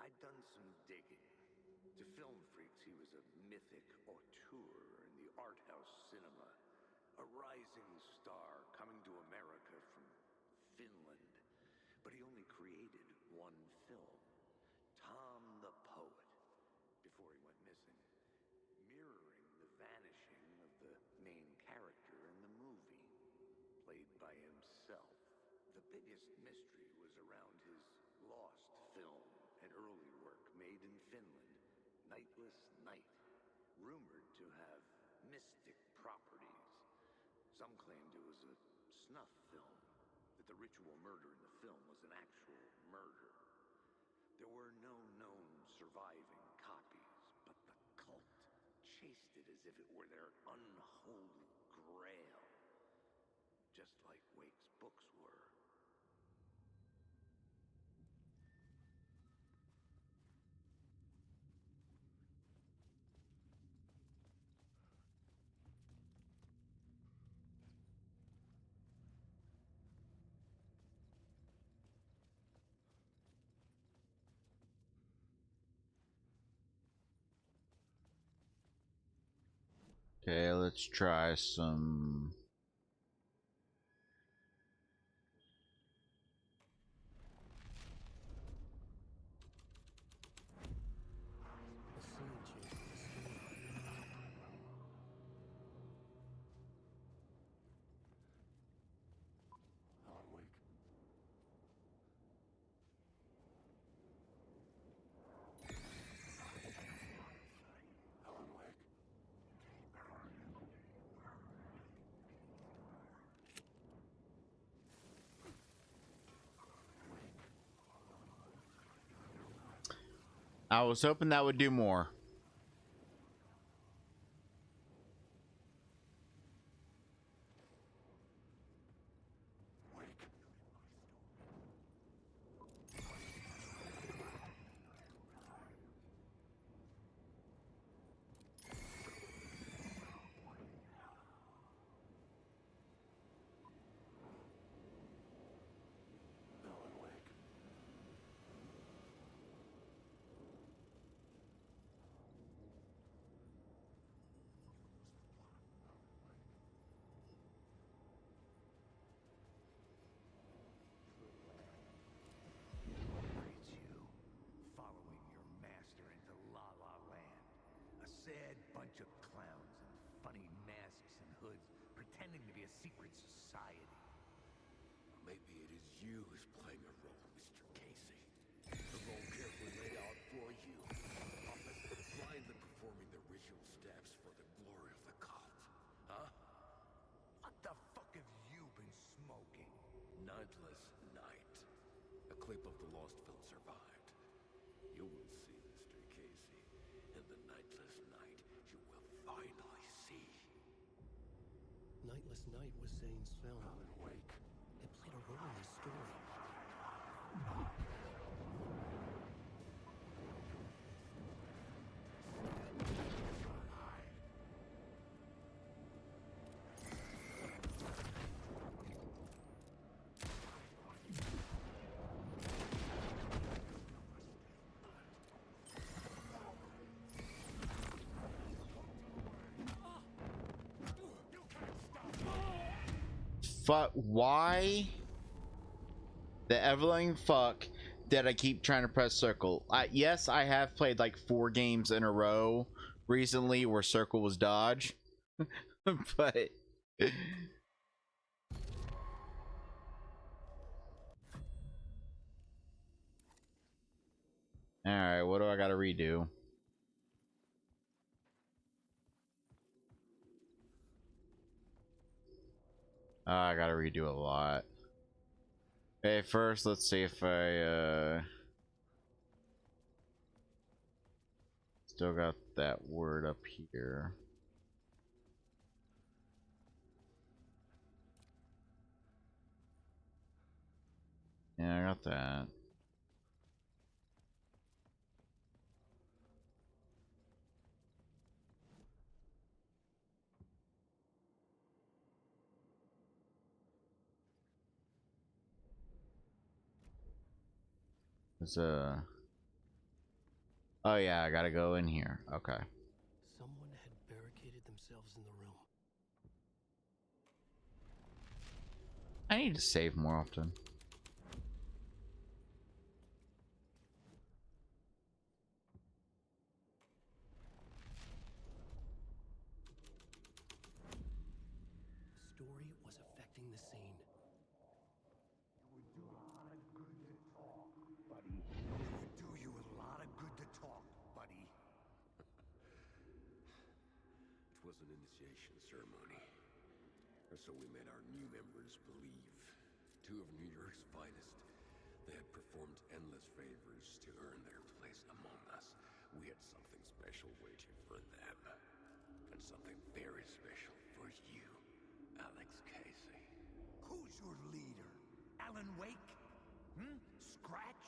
I'd done some digging. To film freaks, he was a mythic auteur in the art house cinema, a rising star coming to America from Finland. But he only created one film, Tom the Poet, before he went missing, mirroring the vanishing of the main character in the movie, played by himself. The biggest mystery was around his lost film, an early work made in Finland, Nightless Night, rumored to have mystic properties. Some claimed it was a snuff film, that the ritual murder in the film was an actual murder. There were no known surviving copies, but the cult chased it as if it were their unholy grail, just like Wake's books were. Okay, let's try some. The scene changes the story. Alan Wake. Alan Wake. I was hoping that would do more. Alan Wake. It's you, following your master into La La Land. A sad bunch of clowns in funny masks and hoods, pretending to be a secret society. Maybe it is you who's playing a role, Mr. Casey. The role carefully laid out for you. Blindly performing the ritual steps for the glory of the cult. Huh? What the fuck have you been smoking? Nightless Night. A clip of the lost film survived. You will see, Mr. Casey. In the Nightless Night, you will finally see. Nightless Night was Zane's film. Alan Wake. It played a role in the story. But why The ever-loving fuck that I keep trying to press circle. Yes, I have played like 4 games in a row recently where circle was dodge, but all right, what do I gotta redo? I gotta redo a lot. Okay, first let's see if I still got that word up here. Yeah, I got that. There's oh yeah, I gotta go in here. Okay. Someone had barricaded themselves in the room. I need to save more often. The story was affecting the scene. It would do you a lot of good to talk, buddy. It was an initiation ceremony. Or so we made our new members believe. 2 of New York's finest. They had performed endless favors to earn their place among us. We had something special waiting for them. And something very special for you, Alex Casey. Who's your leader? Alan Wake? Scratch?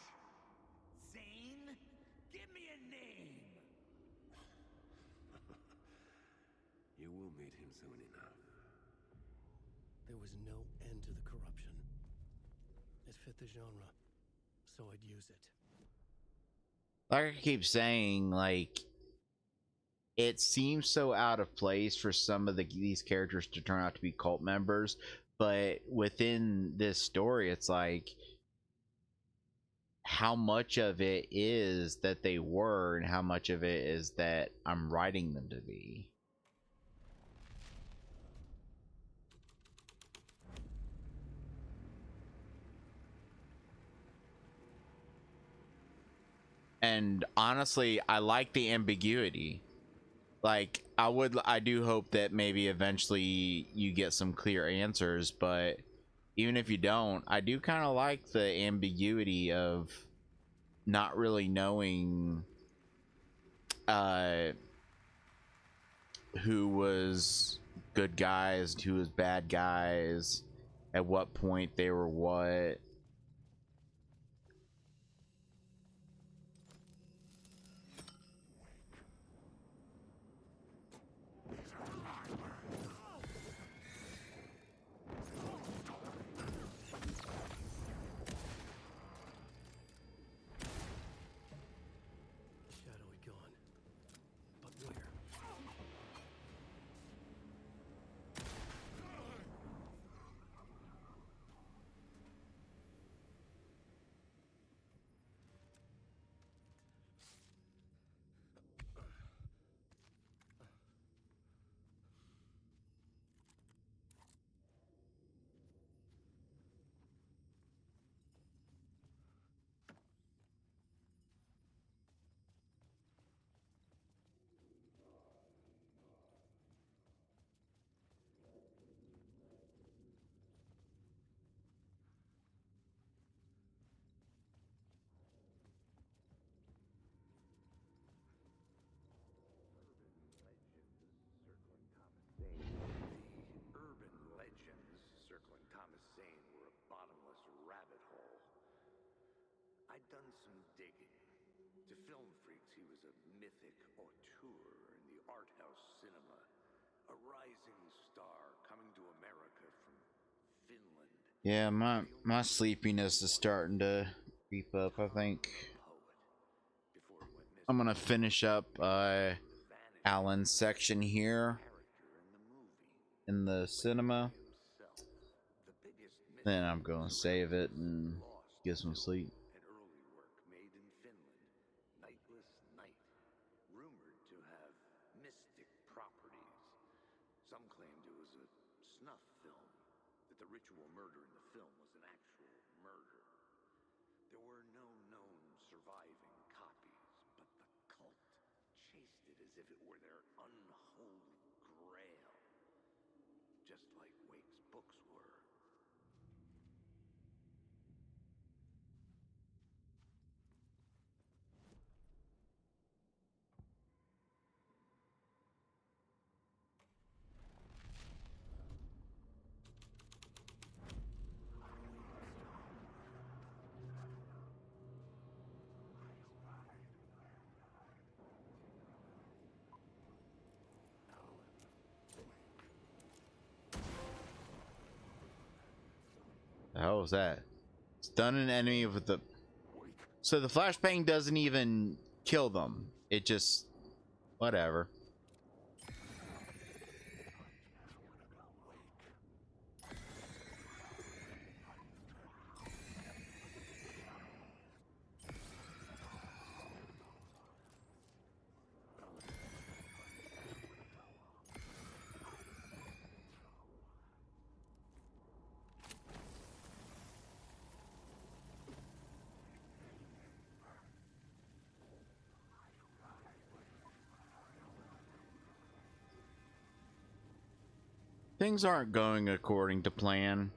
Zane? Give me a name! You will meet him soon enough. There was no end to the corruption. It fit the genre, so I'd use it. Like I keep saying, like, it seems so out of place for some of these characters to turn out to be cult members, but within this story, it's like how much of it is that they were and how much of it is that I'm writing them to be. And honestly, I like the ambiguity. Like, I do hope that maybe eventually you get some clear answers, but even if you don't, I do kind of like the ambiguity of not really knowing who was good guys, who was bad guys, at what point they were what. Shadow had gone. But where? The urban legends circling Thomas Zane were a bottomless rabbit hole. I'd done some digging. To film freaks, he was a mythic auteur in the art house cinema. A rising star coming to America from Finland. Yeah, my sleepiness is starting to creep up. I think I'm gonna finish up Alan's section here in the cinema, then I'm gonna save it and get some sleep. An early work made in Finland, Nightless Night, rumored to have mystic properties. Some claimed it was a snuff film, that the ritual murder in the film was an actual murder. There were no known surviving copies, but the cult chased it as if it were their unholy grail, just like Wake's books were. The hell was that? Stun an enemy with the... So the flashbang doesn't even kill them. It just... Whatever. Things aren't going according to plan.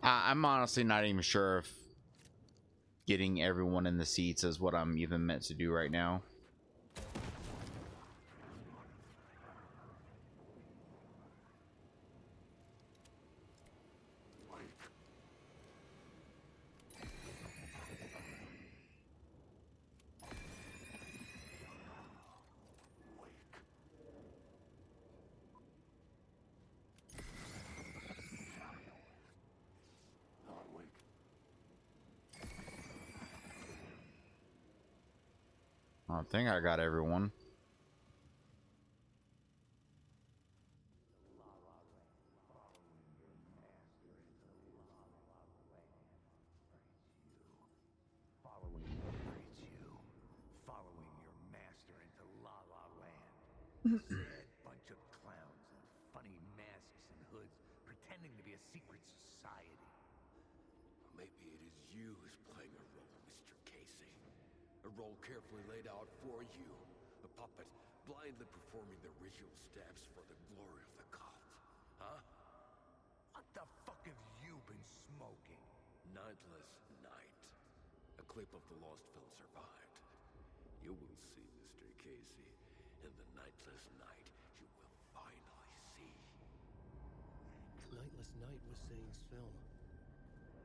I'm honestly not even sure if getting everyone in the seats is what I'm even meant to do right now. I think I got everyone. Following your master into La La Land. Sad bunch of clowns in funny masks and hoods, pretending to be a secret society. Maybe it is you who's playing a role, Mr. Casey. A role carefully laid out for you. A puppet blindly performing the ritual steps for the glory of the cult. Huh? What the fuck have you been smoking? Nightless Night. A clip of the lost film survived. You will see, Mr. Casey. In the Nightless Night, you will finally see. Nightless Night was Zane's film.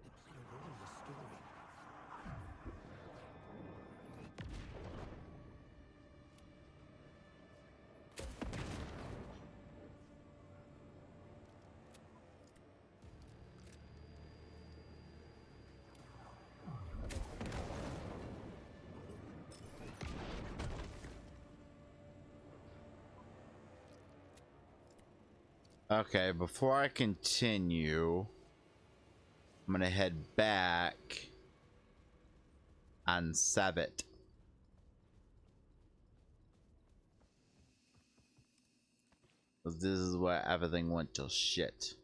It played a role in the story. Okay, before I continue, I'm gonna head back and save it. This is where everything went to shit.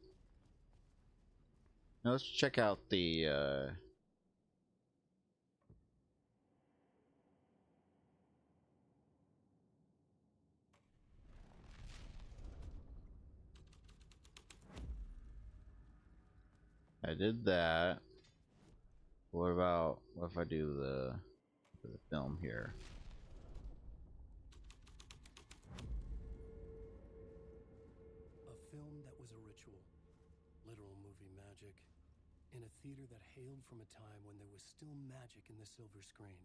Now let's check out the I did that. What about what if I do the film here? A film that was a ritual. Literal movie magic. In a theater that hailed from a time when there was still magic in the silver screen.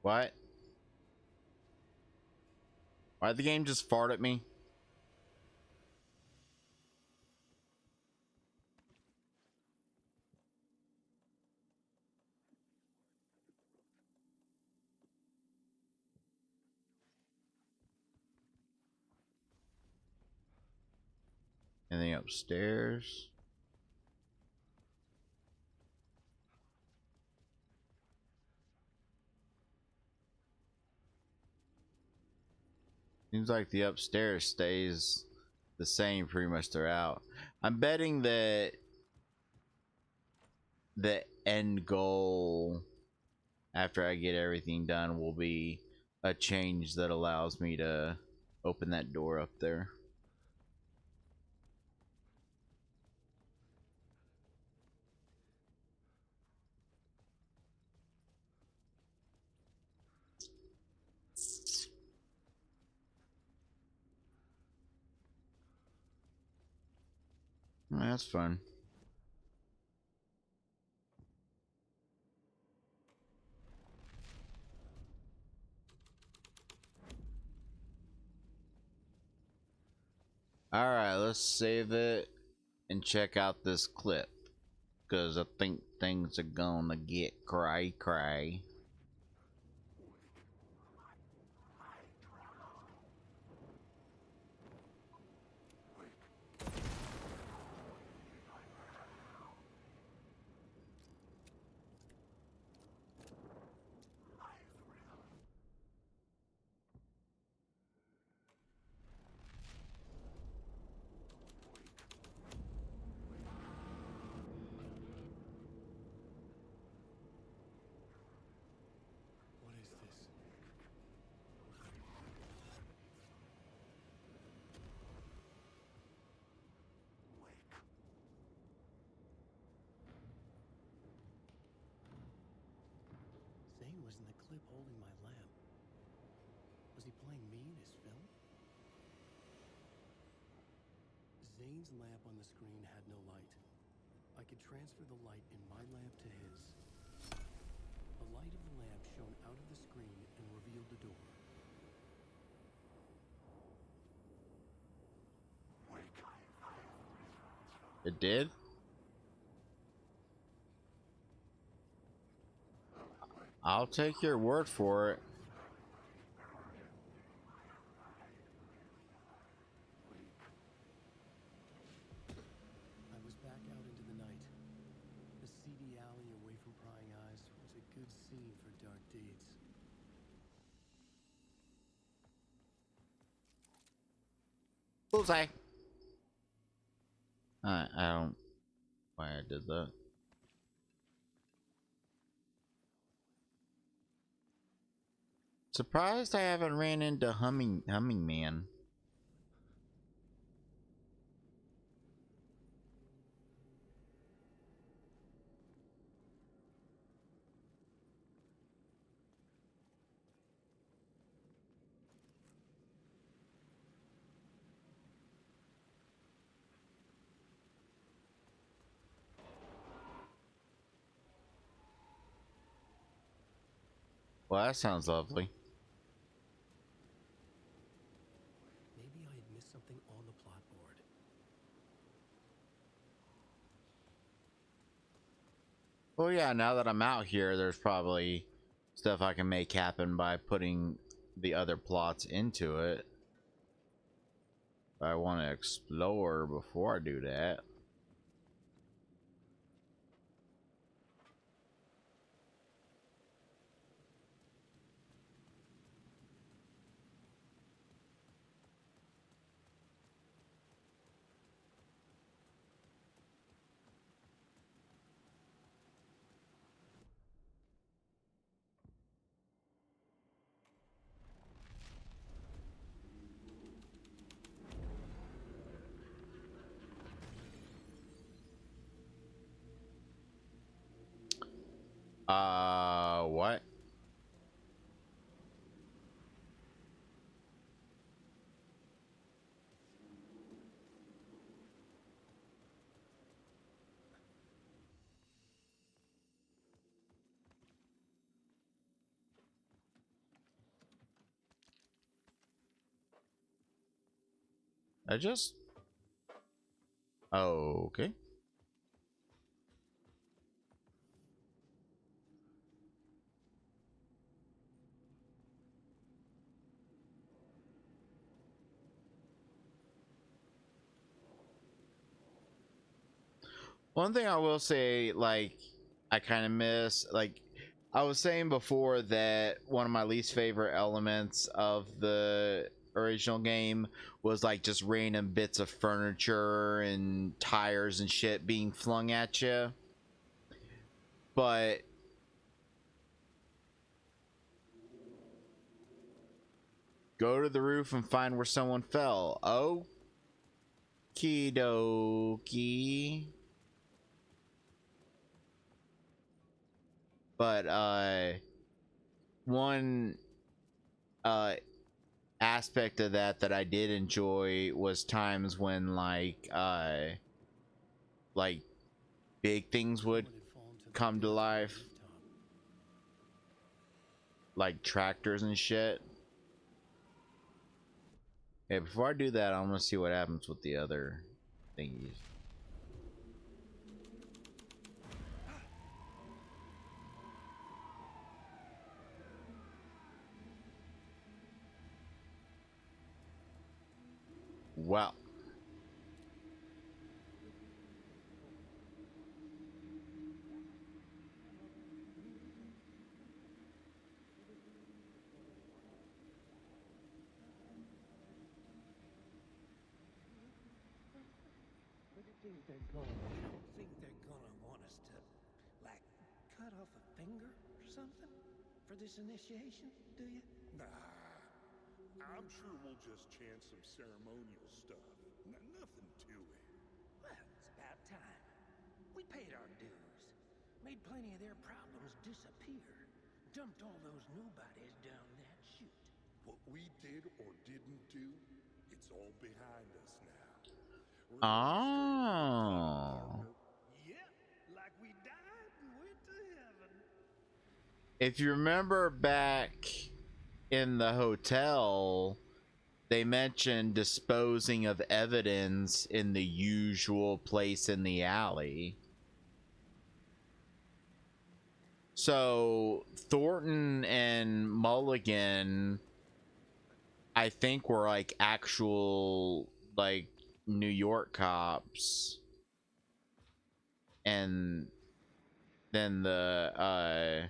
What? Why'd the game just fart at me? Anything upstairs? Seems like the upstairs stays the same pretty much throughout. I'm betting that the end goal after I get everything done will be a change that allows me to open that door up there. That's fun. Alright, let's save it and check out this clip, because I think things are gonna get cray cray. What is this? Zane was in the clip holding my lamp. Was he playing me in his film? Zane's lamp on the screen had no light. I could transfer the light in my lamp to his. The light of the lamp shone out of the screen and revealed the door. It did? I'll take your word for it. I was back out into the night. The seedy alley away from prying eyes was a good scene for dark deeds. Bullseye. I don't know why I did that. Surprised I haven't ran into Humming Man. Well, that sounds lovely. Maybe I had missed something on the plot board. Well, yeah, now that I'm out here, there's probably stuff I can make happen by putting the other plots into it. But I want to explore before I do that. What? I just... Oh, okay. One thing I will say, like, I kind of miss, like, I was saying before that one of my least favorite elements of the original game was like just random bits of furniture and tires and shit being flung at you. But go to the roof and find where someone fell. Okie dokie. But one aspect of that I did enjoy was times when like big things would come to life, like tractors and shit. Hey, before I do that, I'm gonna see what happens with the other thingies. Well, You don't think they're gonna want us to, like, cut off a finger or something for this initiation, do you? Nah. I'm sure we'll just chant some ceremonial stuff. Nothing to it. Well, it's about time. We paid our dues, made plenty of their problems disappear, dumped all those nobodies down that chute. What we did or didn't do, it's all behind us now. We're oh, Yep, like we died and went to heaven. if you remember back in the hotel, they mentioned disposing of evidence in the usual place in the alley. So Thornton and Mulligan, I think, were like actual like New York cops, and then the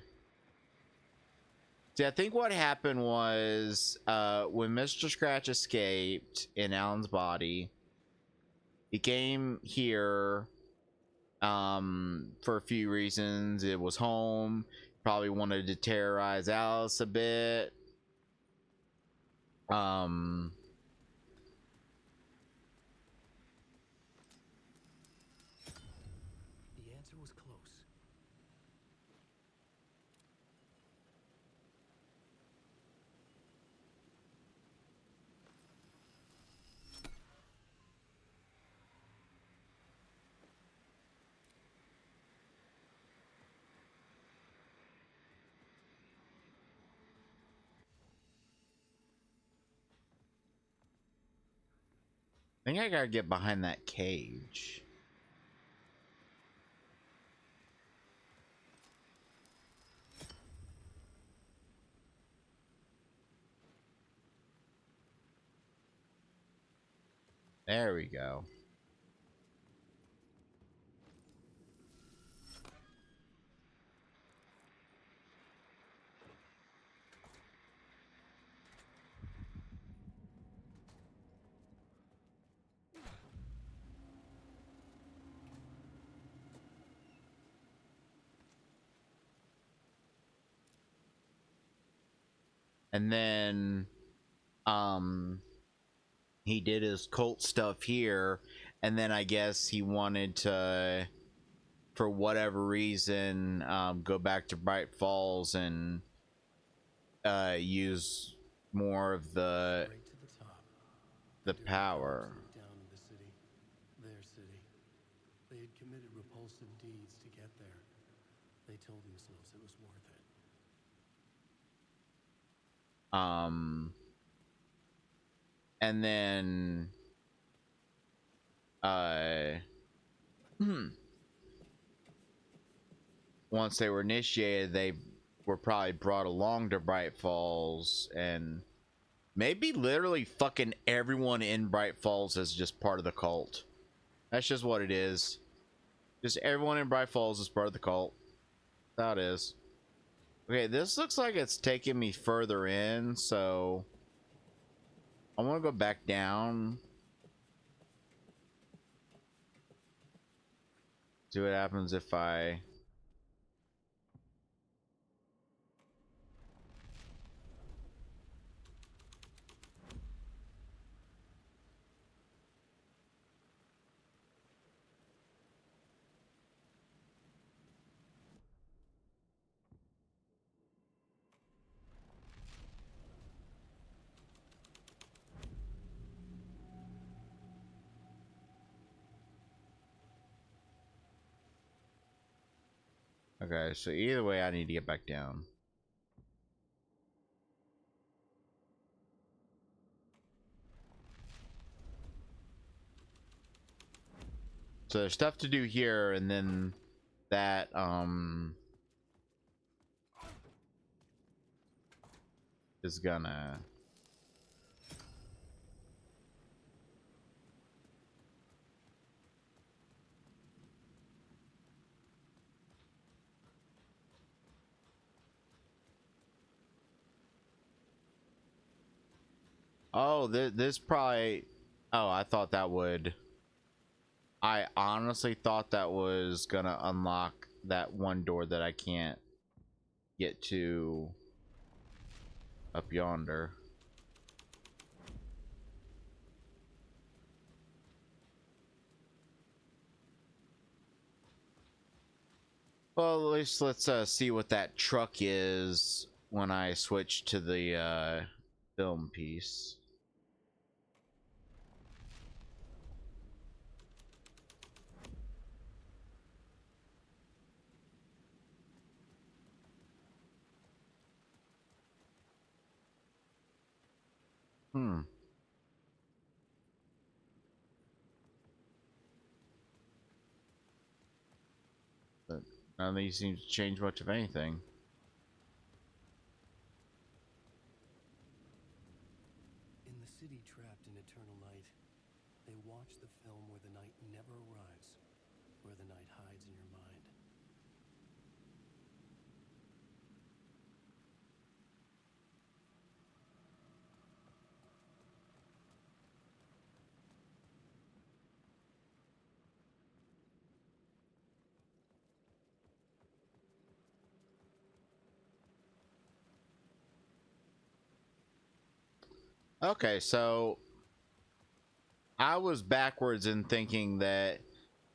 see, I think what happened was when Mr. Scratch escaped in Alan's body, he came here for a few reasons. It was home, probably wanted to terrorize Alice a bit. The answer was close. I think I gotta get behind that cage. There we go. And then he did his cult stuff here, and then I guess he wanted to, for whatever reason, go back to Bright Falls and use more of the Right to the top. the Dirty power. cops looked down on the city, their city. They had committed repulsive deeds to get there. They told themselves it was worth it. And then uh once they were initiated, they were probably brought along to Bright Falls, and maybe literally fucking everyone in Bright Falls is just part of the cult. That's just what it is. Just everyone in Bright Falls is part of the cult. That is. Okay, this looks like it's taking me further in, so I want to go back down. See what happens if I... Okay, so either way, I need to get back down. So there's stuff to do here, and then that, is gonna... Oh, this probably... Oh, I thought that would... I honestly thought that was gonna unlock that one door that I can't get to up yonder. Well, at least let's see what that truck is when I switch to the film piece. But none of these seem to change much of anything. In the city trapped in eternal night, they watch the film where the night never arrives, where the night hides in your mind. Okay, so I was backwards in thinking that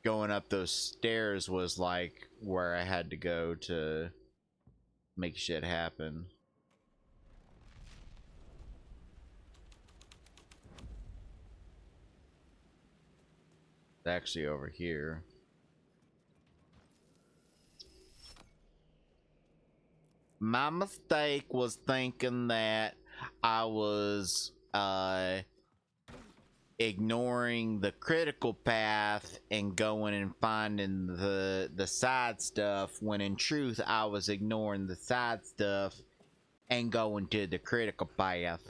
going up those stairs was like where I had to go to make shit happen. It's actually over here. My mistake was thinking that I was ignoring the critical path and going and finding the side stuff, when in truth I was ignoring the side stuff and going to the critical path.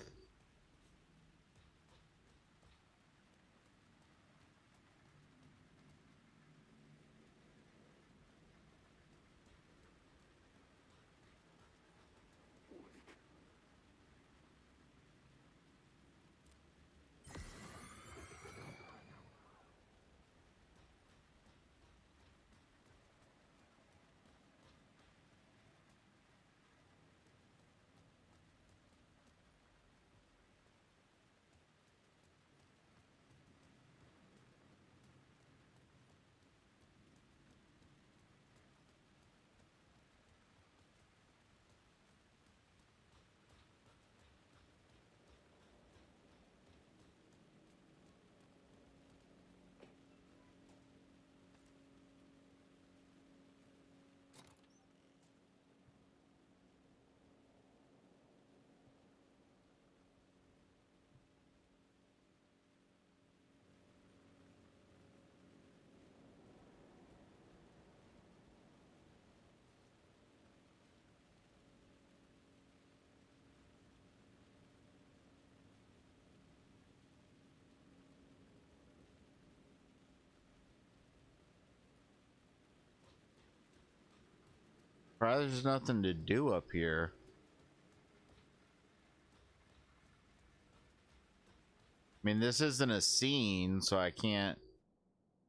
surprised there's nothing to do up here. I mean, this isn't a scene, so I can't...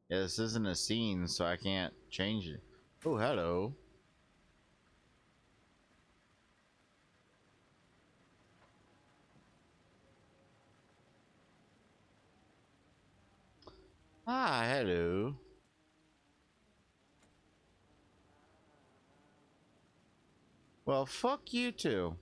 Yeah, this isn't a scene, so I can't change it. Oh, hello. Ah, hello. Well, fuck you too.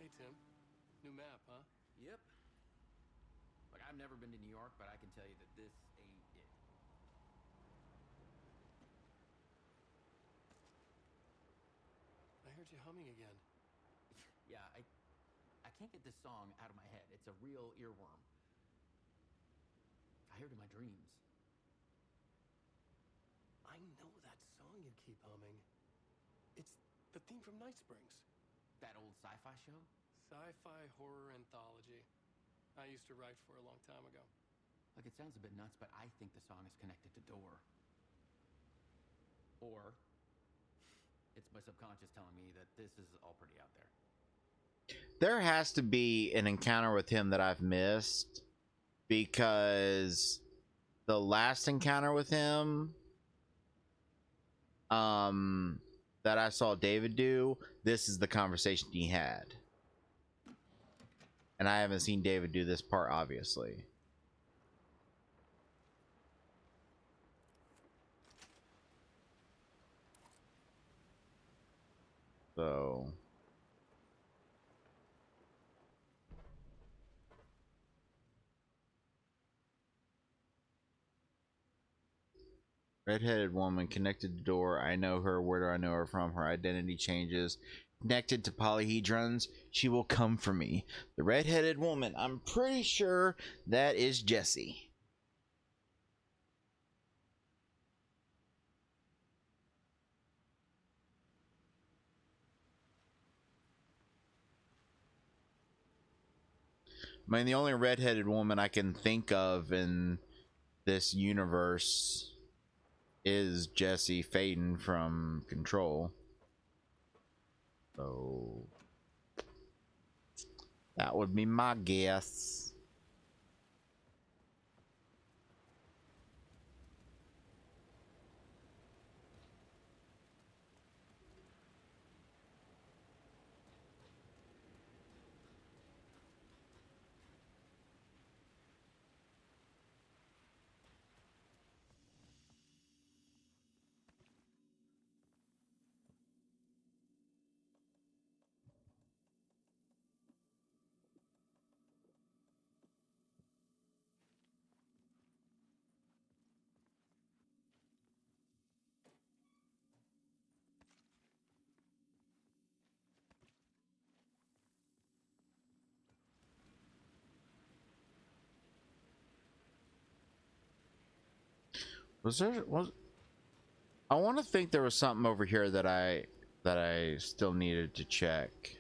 Hey, Tim. New map, huh? Yep. Like, I've never been to New York, but I can tell you that this ain't it. I heard you humming again. Yeah, I can't get this song out of my head. It's a real earworm. I hear it in my dreams. I know that song you keep humming. It's the theme from Night Springs. That old sci-fi show? Sci-fi horror anthology. I used to write for a long time ago. Like, it sounds a bit nuts, but I think the song is connected to Door. Or it's my subconscious telling me that this is all pretty out there. There has to be an encounter with him that I've missed, because the last encounter with him that I saw David do, this is the conversation he had. And I haven't seen David do this part, obviously. So redheaded woman connected to Door. I know her. Where do I know her from? Her identity changes. Connected to polyhedrons. She will come for me. The redheaded woman. I'm pretty sure that is Jessie. I mean, the only redheaded woman I can think of in this universe is Jesse Faden from Control. So that would be my guess. Was I want to think there was something over here that I still needed to check.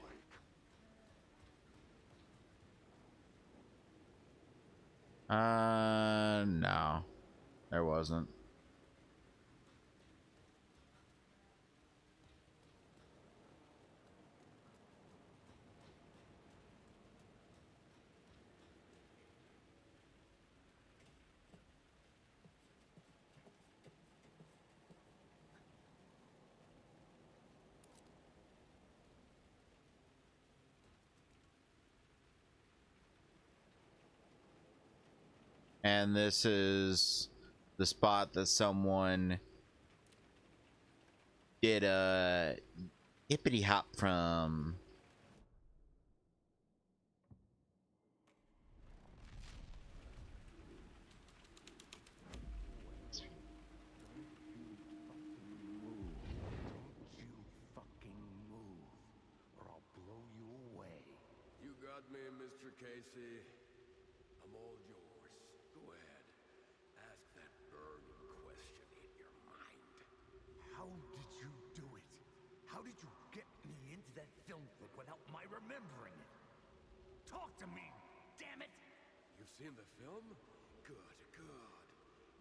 No, there wasn't. And this is the spot that someone did a hippity hop from. got me, Mr. Casey. I'm all yours. Go ahead. Ask that burning question in your mind. How did you do it? How did you get me into that film clip without my remembering it? Talk to me, damn it! You've seen the film? Good, good.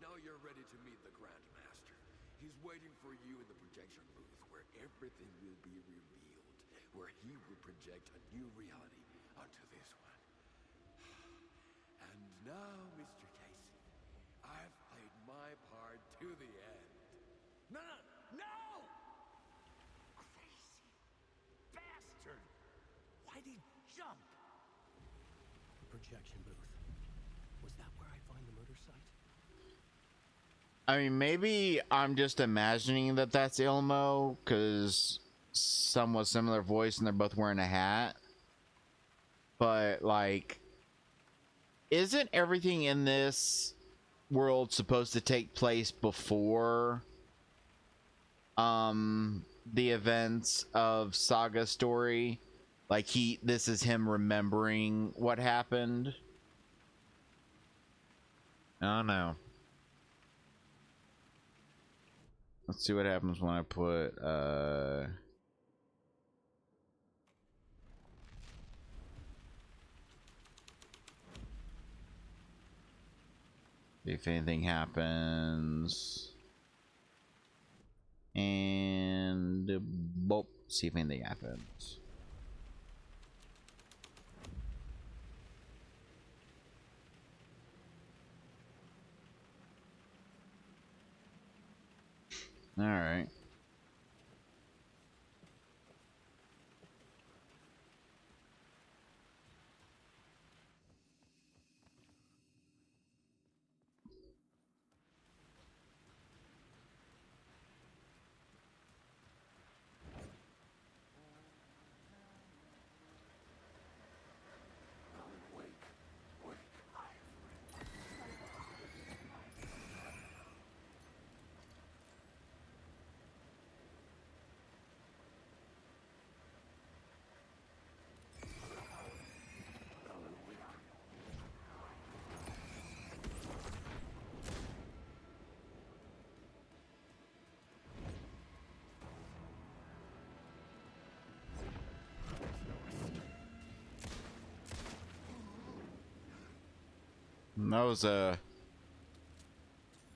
Now you're ready to meet the Grandmaster. He's waiting for you in the projection booth where everything will be revealed, where he will project a new reality onto this one. And now, Mr. Casey, I've played my part to the end. No, no, no! Crazy bastard! Why'd he jump? The projection booth. Was that where I find the murder site? I mean, maybe I'm just imagining that that's Ilmo because somewhat similar voice and they're both wearing a hat. But like, isn't everything in this world supposed to take place before the events of Saga story? Like this is him remembering what happened. I don't know. Let's see what happens when I put if anything happens. And boop, see if anything happens. All right. That was a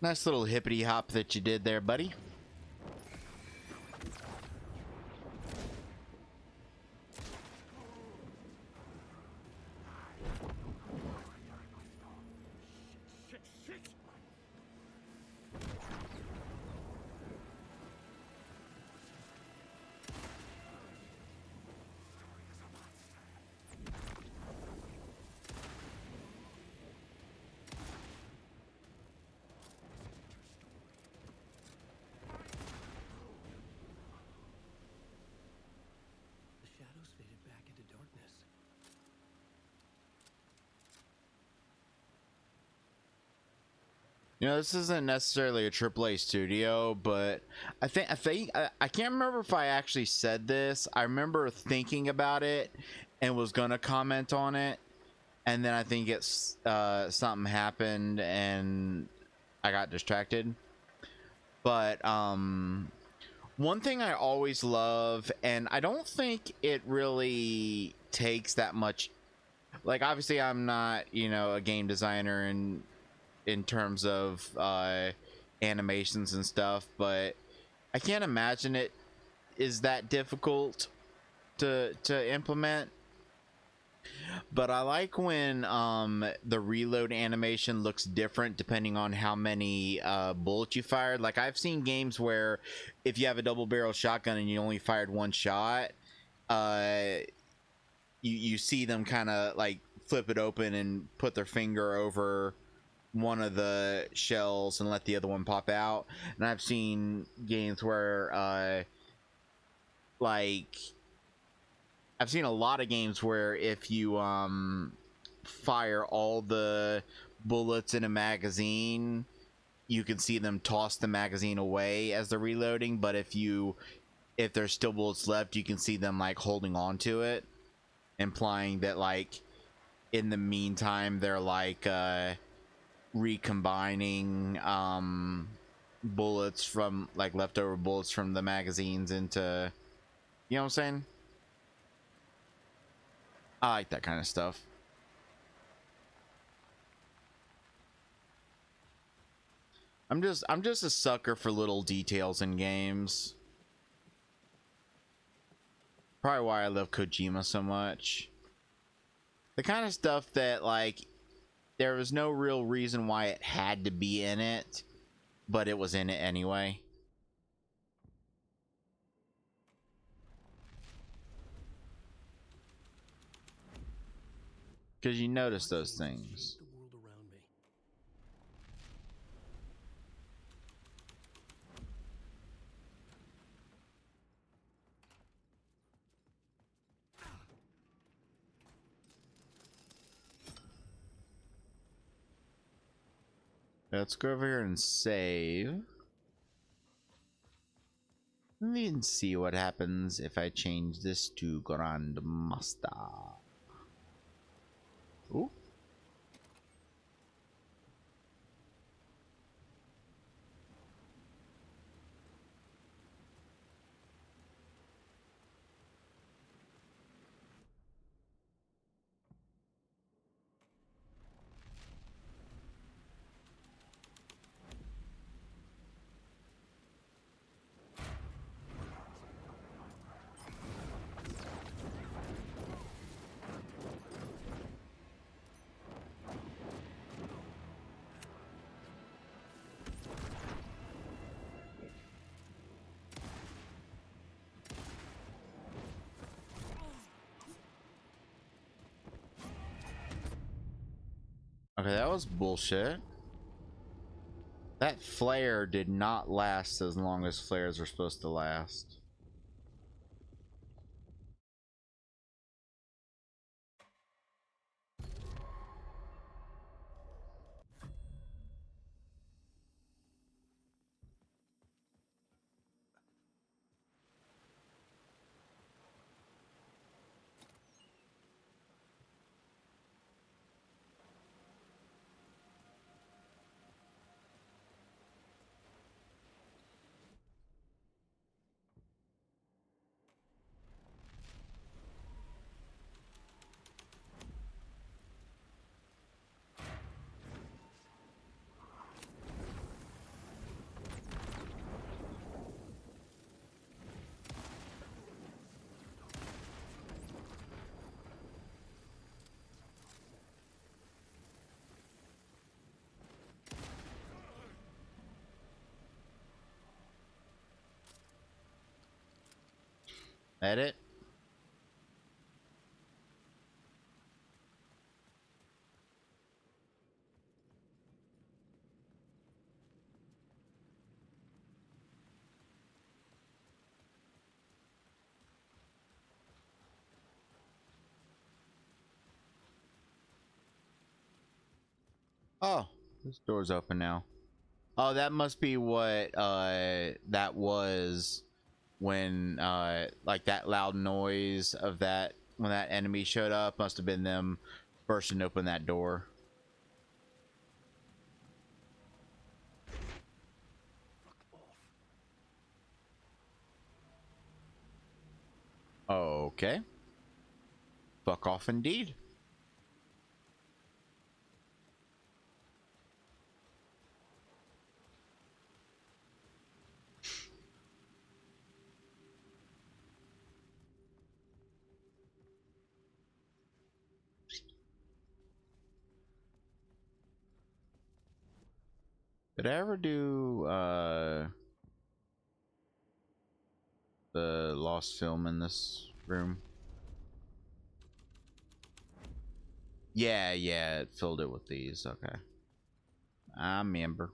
nice little hippity hop that you did there, buddy. The shadows faded back into darkness. You know, this isn't necessarily a AAA studio, but I can't remember if I actually said this. I remember thinking about it and was gonna comment on it, and then I think it's something happened and I got distracted. But one thing I always love, and I don't think it really takes that much. Like, obviously, I'm not, you know, a game designer and in terms of animations and stuff, but I can't imagine it is that difficult to implement. But I like when the reload animation looks different depending on how many bullets you fired. Like, I've seen games where if you have a double barrel shotgun and you only fired one shot, you see them kind of like flip it open and put their finger over one of the shells and let the other one pop out. And I've seen games where like I've seen a lot of games where if you fire all the bullets in a magazine, you can see them toss the magazine away as they're reloading, but if there's still bullets left, you can see them like holding on to it. implying that like in the meantime they're like recombining bullets from like leftover bullets from the magazines into, you know what I'm saying? I like that kind of stuff. I'm just a sucker for little details in games. Probably why I love Kojima so much. The kind of stuff that like there was no real reason why it had to be in it, but it was in it anyway. Because you notice those things. The world around me. Let's go over here and save. Let me see what happens if I change this to Grandmaster. Ooh. Okay, that was bullshit. That flare did not last as long as flares are supposed to last. Edit. Oh, this door's open now. Oh, that must be what that was when like that loud noise of that when that enemy showed up must have been them bursting open that door. Okay. Fuck off indeed. Did I ever do the lost film in this room? Yeah, it filled it with these. Okay. I remember.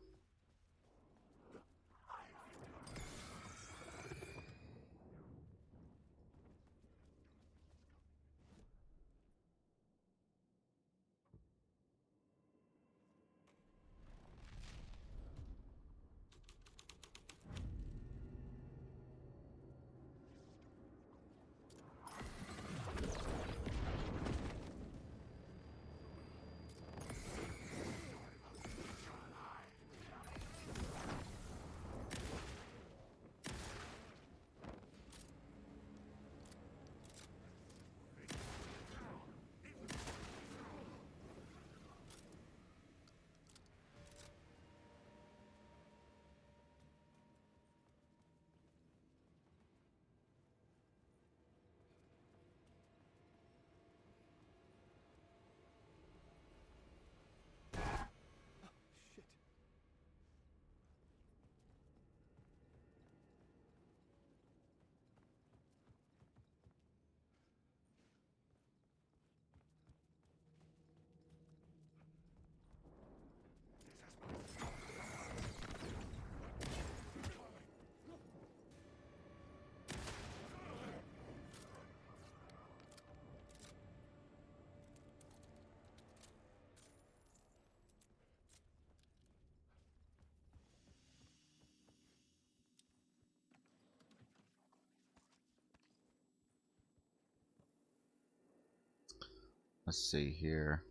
Let's see here.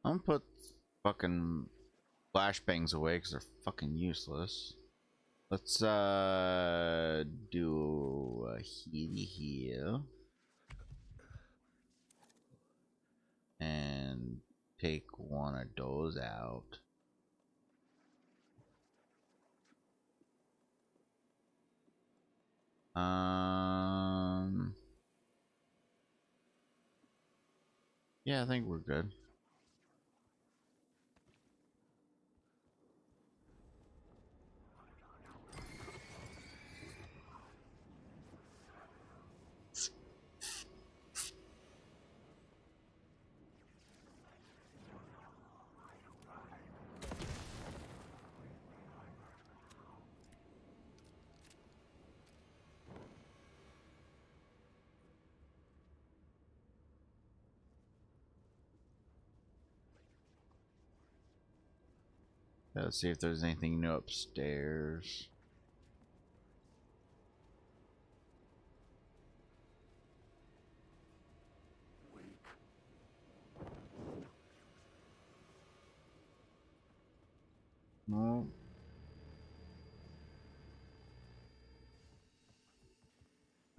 I'm gonna put fucking flashbangs away because they're fucking useless. Let's do a healy heal and take one of those out. Yeah, I think we're good. Let's see if there's anything new upstairs. No.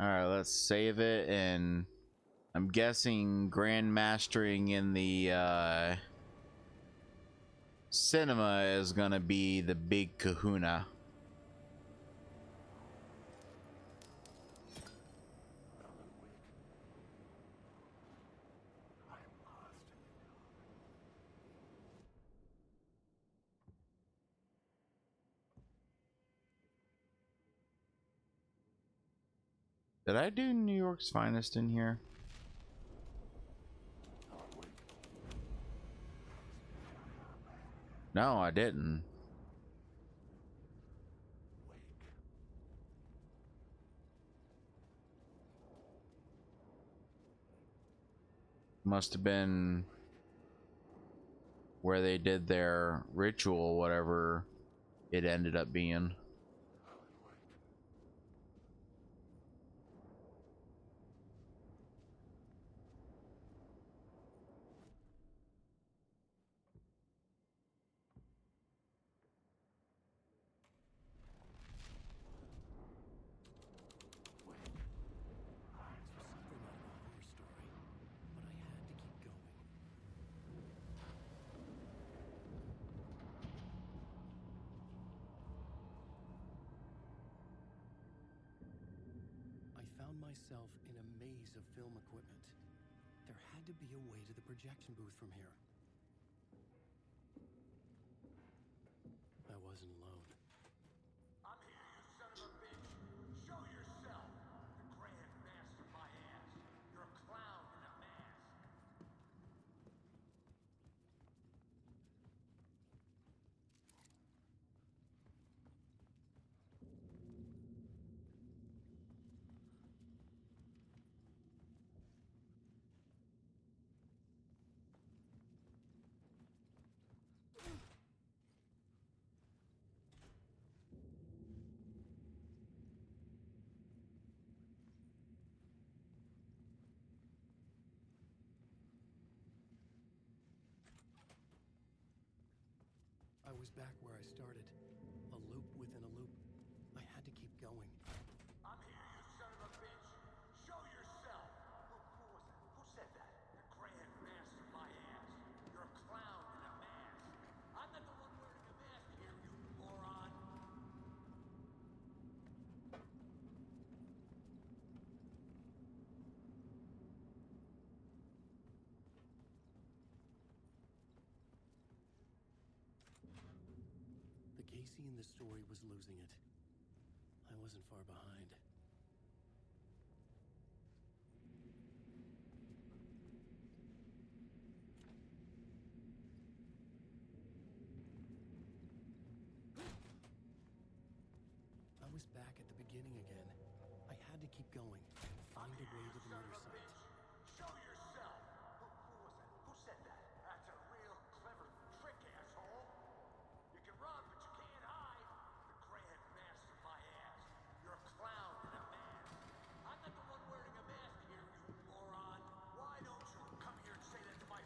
Alright, let's save it, and I'm guessing grandmastering in the cinema is gonna be the big kahuna. Did I do New York's Finest in here? No, I didn't. Must have been where they did their ritual, whatever it ended up being. Myself in a maze of film equipment. There had to be a way to the projection booth from here. I wasn't alone. I'm here, you son of a bitch. Show yourself. The Grand Master my ass. You're a clown in a mask. I was back where I started. A loop within a loop. I had to keep going. I'm here, you son of a bitch. Show yourself. Who was that? Who said that? The Grand Master my ass. You're a clown in a mask. I'm not the one wearing a mask here, you moron. The Casey in the story was losing it. I wasn't far behind. I was back at the beginning again. I had to keep going. Find a way to the murder site. Show yourself. Who was that? Who said that? That's a real clever trick, asshole. You can run, but you can't hide. The Grand Master my ass. You're a clown in a mask. I'm not the one wearing a mask here, you moron. Why don't you come here and say that to my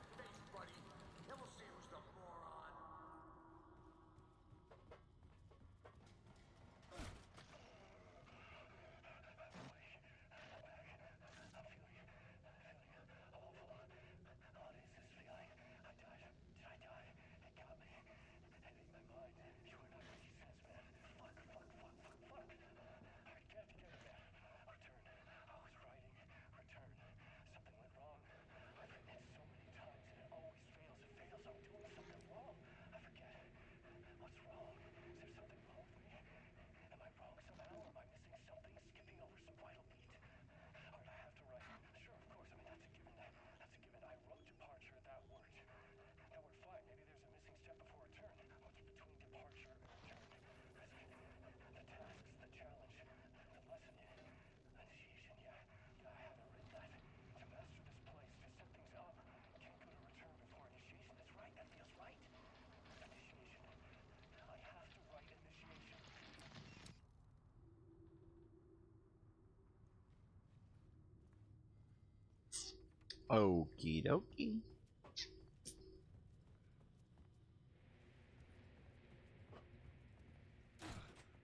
Okie dokie.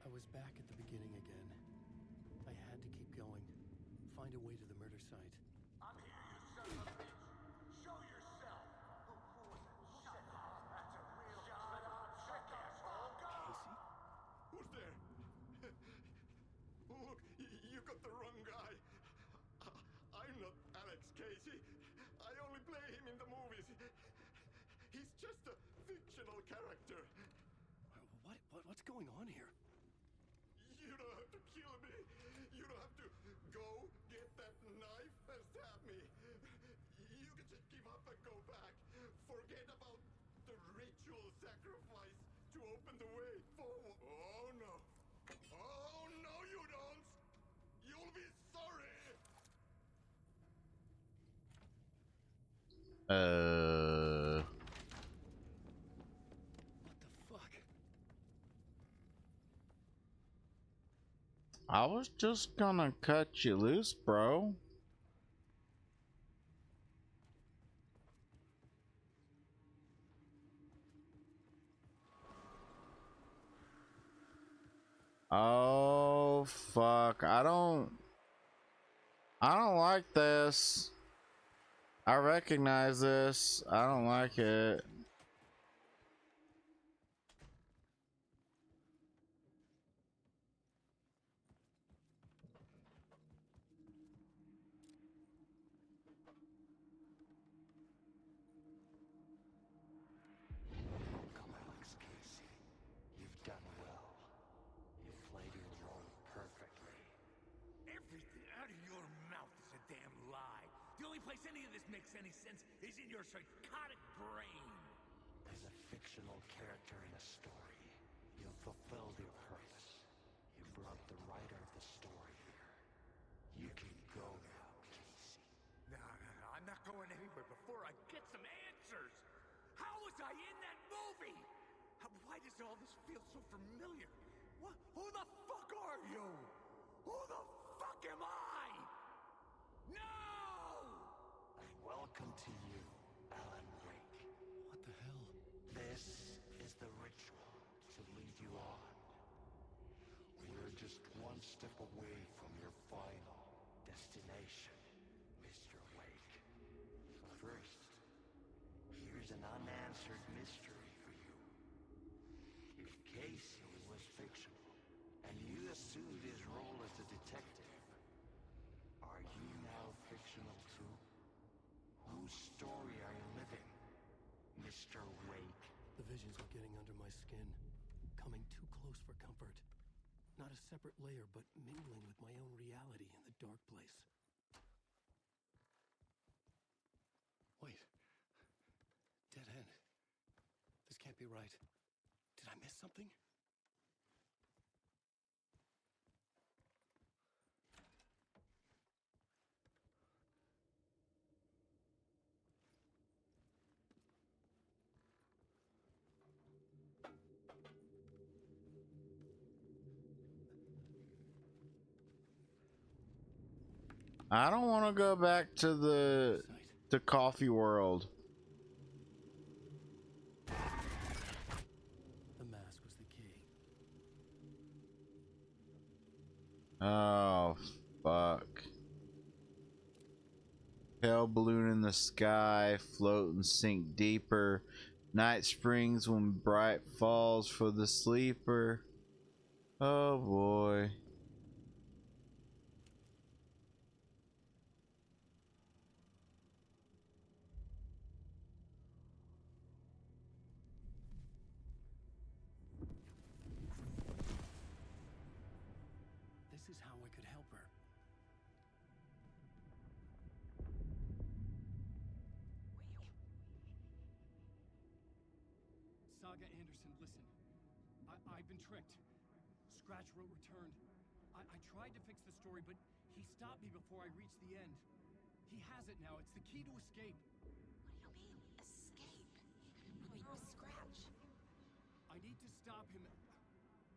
I was back at the beginning again. I had to keep going. Find a way to the murder site. I'm here, you son of a bitch. Show yourself. Who was it? Who said that? That's a real shut up, asshole. Go! Casey? Who's there? Look, you got the wrong guy. I'm not Alex Casey. I only play him in the movies. He's just a fictional character. What's going on here? You don't have to kill me. You don't have to go get that knife and stab me. You can just give up and go back. Forget about the ritual sacrifice to open the way forward. Oh no. Oh no, you don't. You'll be sorry. What the fuck? I was just gonna cut you loose, bro. Oh fuck. I don't like this. I recognize this. I don't like it. Come, Alex Casey. You've done well. You've played your role perfectly. Everything out of your mouth is a damn lie. The only place any of this makes any sense is in your psychotic brain. As a fictional character in a story, you've fulfilled your purpose. You brought the writer of the story here. You can go now, Casey. No, I'm not going anywhere before I get some answers. How was I in that movie? Why does all this feel so familiar? What? Who the fuck are you? Who the fuck am I? No! Welcome to you, Alan Wake. What the hell? This is the ritual to lead you on. We're just one step away from your final destination, Mr. Wake. First, here's an unanswered mystery for you. If Casey was fictional, and you assumed his role as a detective, are you now fictional too? Whose story are you living, Mr. Wake? The visions are getting under my skin, coming too close for comfort. Not a separate layer, but mingling with my own reality in the dark place. Wait. Dead end. This can't be right. Did I miss something? I don't want to go back to the coffee world. The mask was the key. Oh, fuck. Pale balloon in the sky, float and sink deeper. Night springs when bright falls for the sleeper. Oh boy. This is how I could help her. Saga Anderson, listen. I've been tricked. Scratch wrote returned. I tried to fix the story, but he stopped me before I reached the end. He has it now. It's the key to escape. What do you mean, escape? Wait, Scratch. I need to stop him.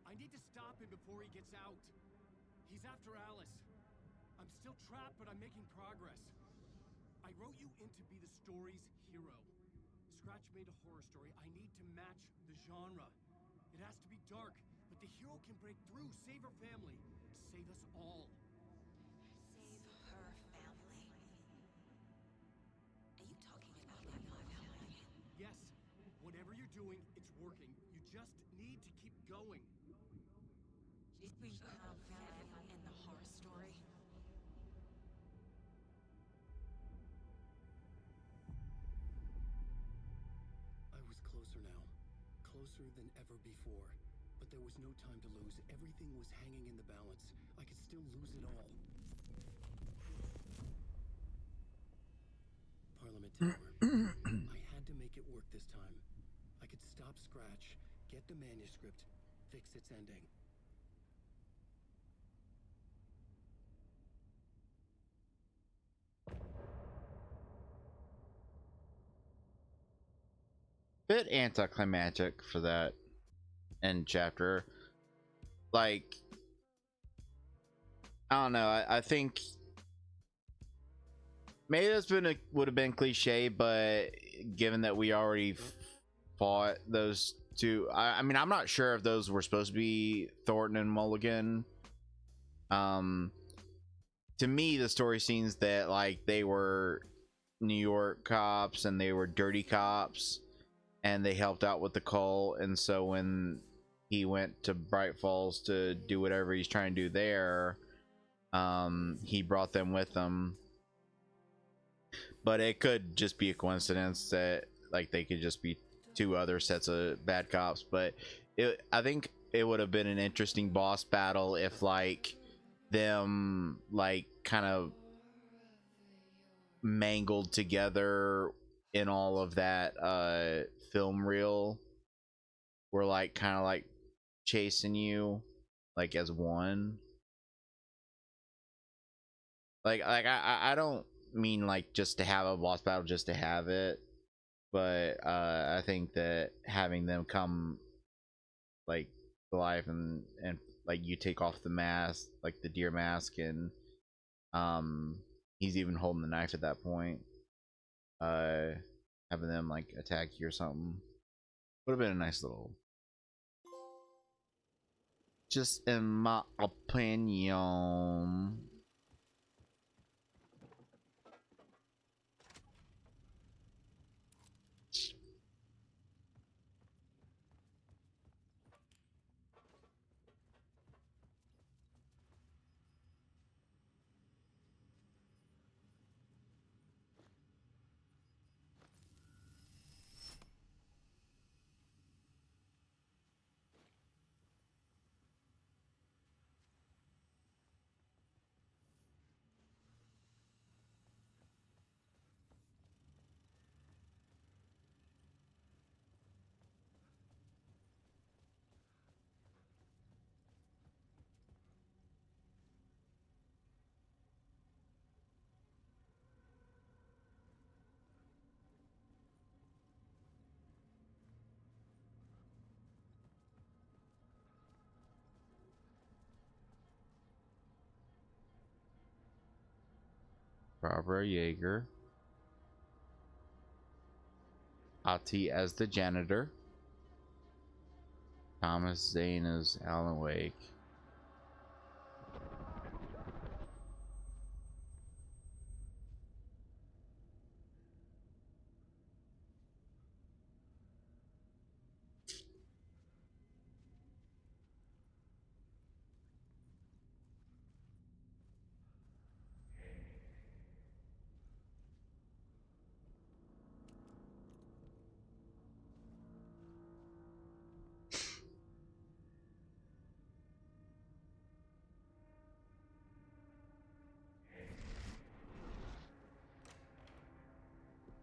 I need to stop him before he gets out. He's after Alice. I'm still trapped, but I'm making progress. I I wrote you in to be the story's hero. Scratch made a horror story. I need to match the genre. It has to be dark, but the hero can break through, save her family, save us all. Save her family? Are you talking about my family? Yes, whatever you're doing, it's working. You just need to keep going. Is her family in the horror story? I was closer now. Closer than ever before. But there was no time to lose. Everything was hanging in the balance. I could still lose it all. Parliament Tower. I had to make it work this time. I could stop Scratch, get the manuscript, fix its ending. Bit anticlimactic for that end chapter. Like, I don't know. I think maybe that's would have been cliche, but given that we already fought those two, I mean, I'm not sure if those were supposed to be Thornton and Mulligan. To me, the story seems that like they were New York cops and they were dirty cops, and they helped out with the cult. And so when he went to Bright Falls to do whatever he's trying to do there, he brought them with him. But it could just be a coincidence that like they could just be two other sets of bad cops. But I think it would have been an interesting boss battle if like them like kind of mangled together in all of that film reel, were like kind of like chasing you like as one. Like I don't mean like just to have a boss battle just to have it, but I think that having them come like to life and like you take off the mask, like the deer mask, and he's even holding the knife at that point, having them like attack you or something would have been a nice little, just in my opinion. Barbara Yeager, Ati as the janitor, Thomas Zane as Alan Wake.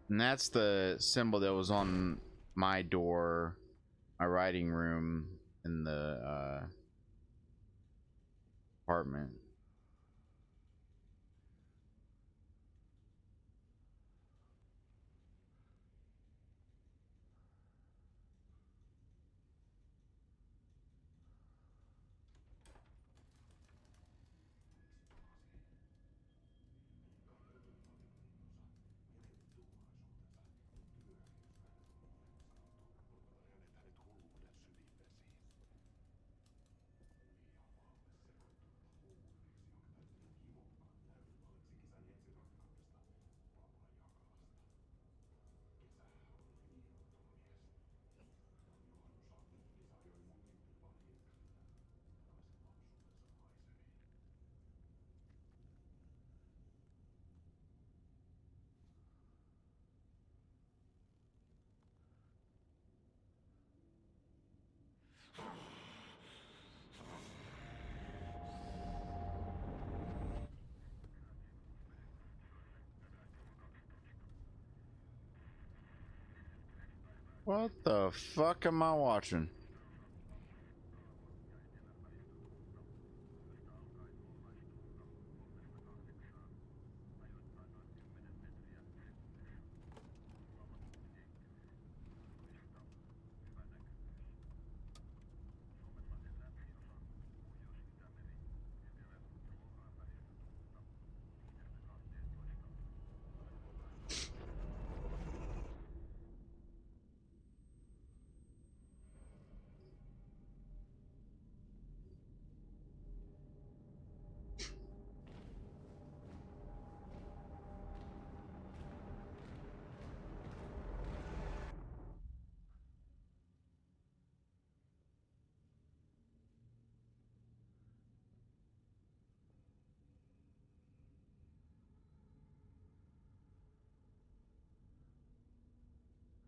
And that's the symbol that was on my door, my writing room in the apartment. What the fuck am I watching?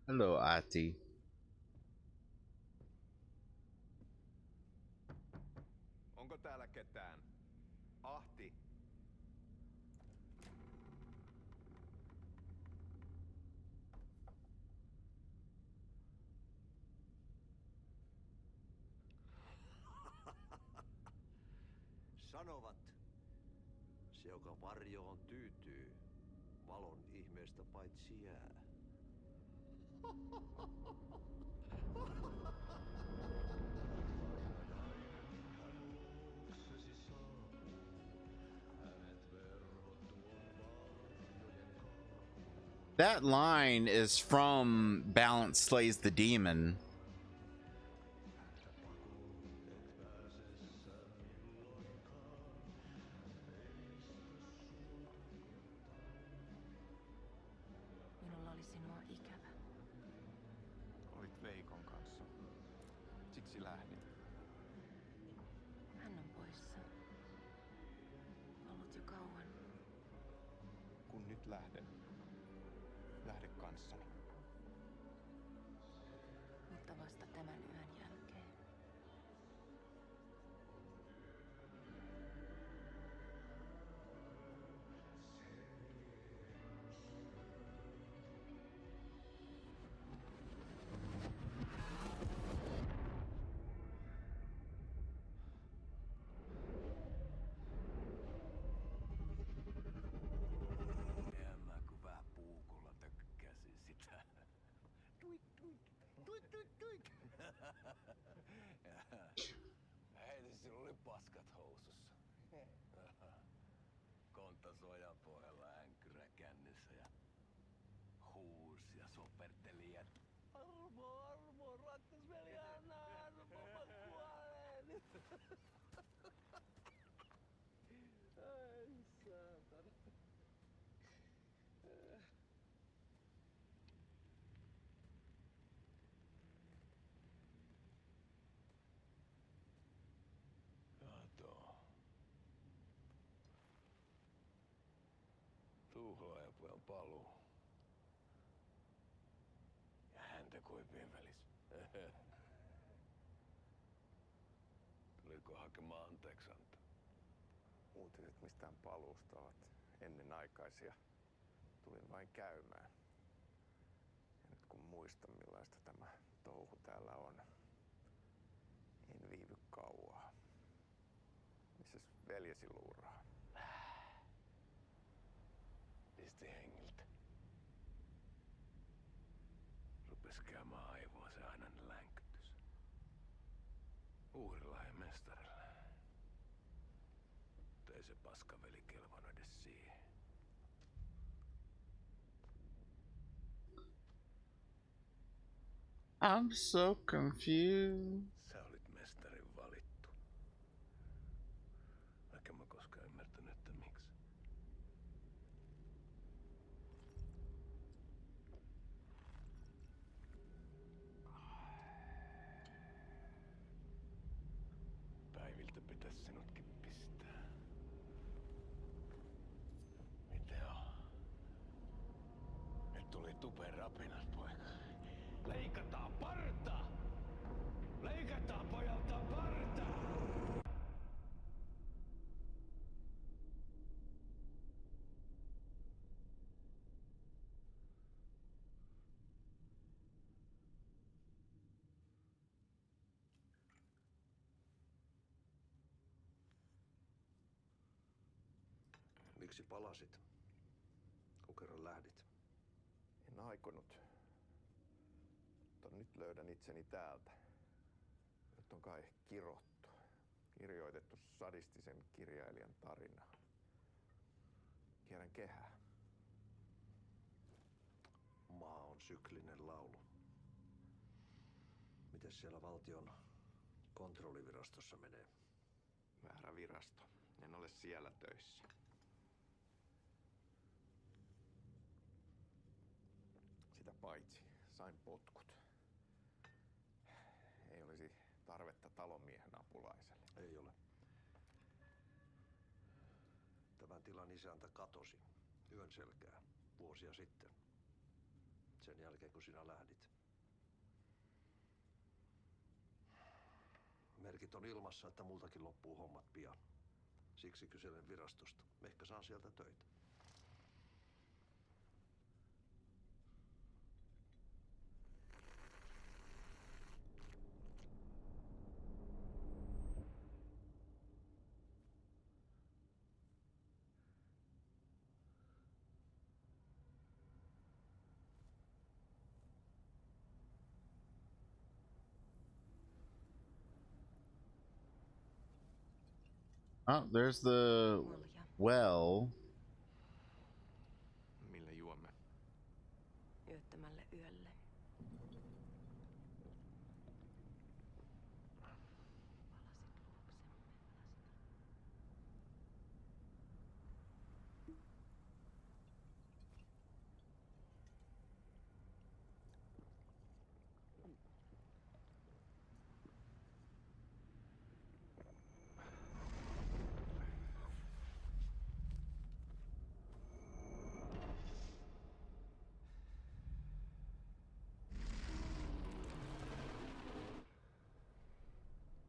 Hello, Ati. Onko täällä ketään? Ahti. Sanovat, se joka varjoon tyytyy, valon ihmeestä paitsi jää. That line is from Balance Slays the Demon. Minulla oli sinua ikävä. Olit Veikon kanssa. Siksi lähdin. Hän on poissa. Ollut jo kauan. Kun nyt lähden, lähde kanssani. Mutta vasta tämän yön jälkeen. En mä kun vähän puukolla tökkäsin sitä. Tuik, tuik, tuik, tuik, tuik. Hei, sillä oli paskat housussa. Kontas ojan pohjalla änkyrä kännissä ja huusi ja soperteli ja armo, armo, rakkas veli, anna armo, mä kuolen. Ai saatana. Kato. Tuhlaajapojan paluu. Ja häntä koipien välis. Tuliko hakemaan anteeksiantoa? Uutiset mistään paluusta ovat ennenaikaisia. Tulin vain käymään. Ja nyt kun muistan millaista tämä touhu täällä on, en viivy kauaa. Missäs veljesi luuraa? Pisti hengiltä. Rupes käymään aivoa se ainainen länkytys. Uurilahden mestarille. Mutta ei se paskaveli kelvannut edes siihen. I'm so confused. Sä olit mestarin valittu. Vaikka mä koskaan ymmärtänyt, että miksi. Päiviltä pitäis sinutkin pistää. Mitä on? Nyt tuli tupen rapinat, poika. Leikataan parta! Leikataan pojalta parta! Miksi palasit, kun kerran lähdit? En aikonut. Mutta nyt löydän itseni täältä. Nyt on kai kirottu. Kirjoitettu sadistisen kirjailijan tarinaa. Kierrän kehää. Maa on syklinen laulu. Mites siellä valtion kontrollivirastossa menee? Väärä virasto. En ole siellä töissä. Sitä paitsi sain potkut. Ei olisi tarvetta talonmiehen apulaiselle. Ei ole. Tämän tilan isäntä katosi yön selkää vuosia sitten. Sen jälkeen kun sinä lähdit. Merkit on ilmassa, että multakin loppuu hommat pian. Siksi kyselen virastosta. Ehkä saan sieltä töitä. Oh, there's the well. Millä juomme? Yöttömälle yölle.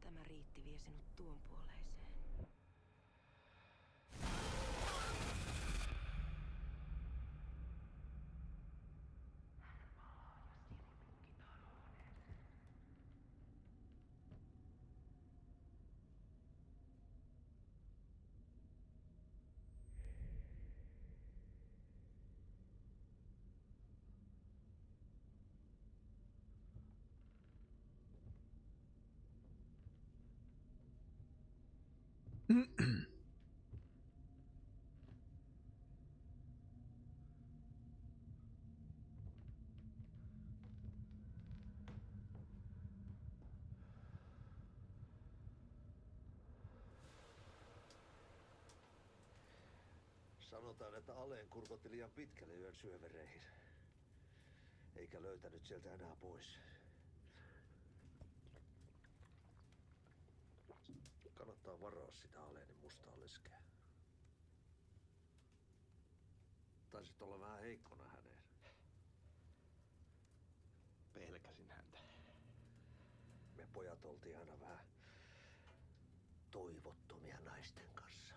Tämä riitti vie sinut tuon puoleiseen. Sanotaan, että Aleen kurkotti liian pitkälle yön syövereihin. Eikä löytänyt sieltä enää pois. Kannattaa varaa sitä Aleenin mustaa leskeä. Taisit olla vähän heikkona häneen. Pelkäsin häntä. Me pojat oltiin aina vähän toivottomia naisten kanssa.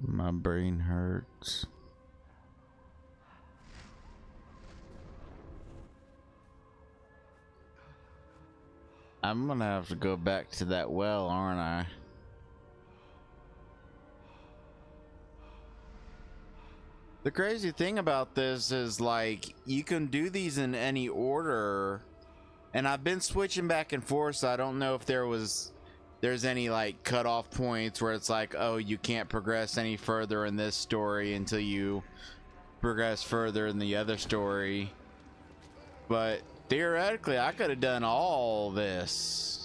My brain hurts. I'm gonna have to go back to that well, aren't I? The crazy thing about this is, like, you can do these in any order, and I've been switching back and forth, so I don't know if there's any like cutoff points where it's like, oh, you can't progress any further in this story until you progress further in the other story. But theoretically, I could have done all this.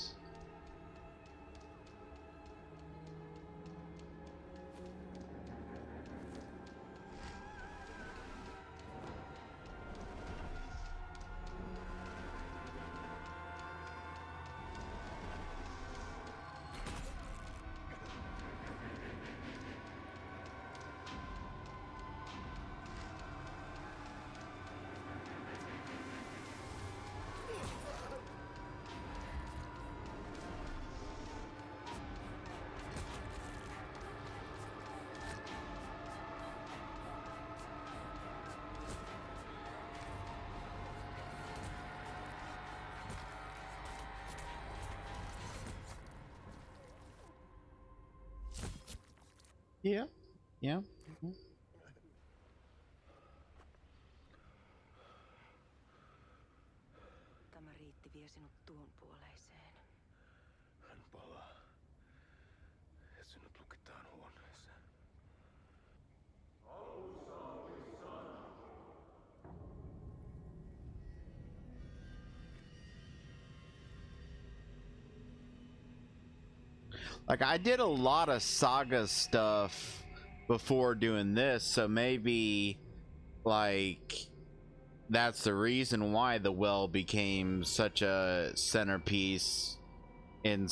Yeah, yeah. Tämä riitti vie sinut tuon puoleiseen. Hän palaa. Ja sinut lukitaan huoneeseen. Like, I did a lot of Saga stuff before doing this, so maybe, like, that's the reason why the well became such a centerpiece in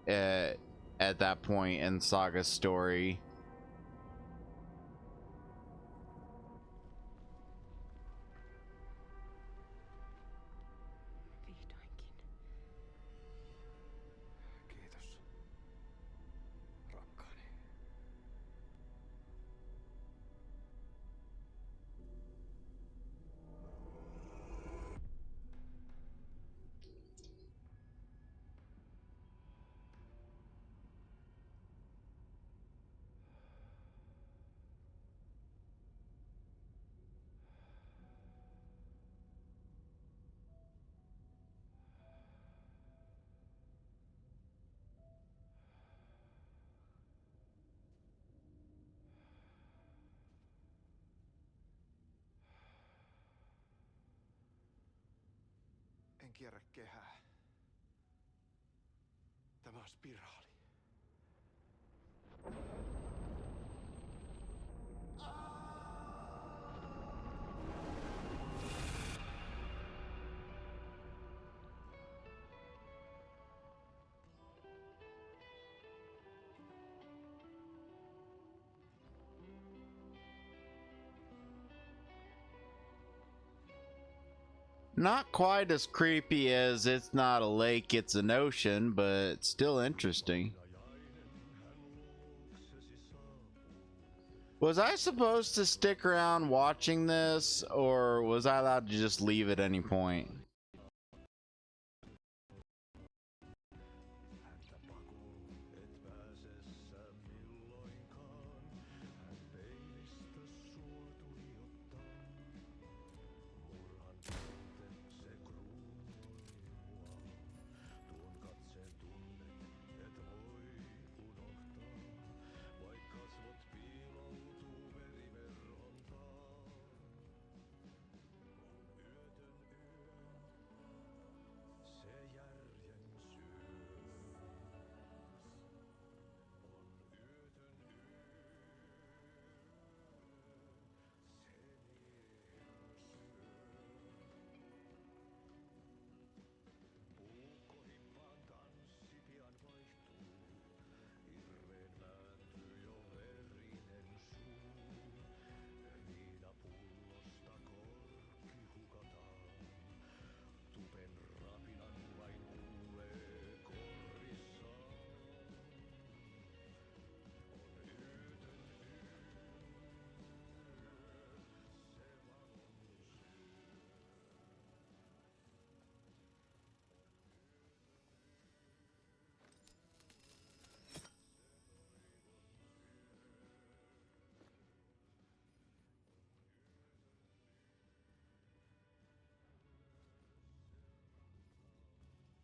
at that point in Saga's story. Vihdoinkin. Kiitos. Rakkaani. En kierrä kehää. Tämä on spiraali. Not quite as creepy as It's Not a Lake, It's an Ocean, but still interesting. Was I supposed to stick around watching this, or was I allowed to just leave at any point?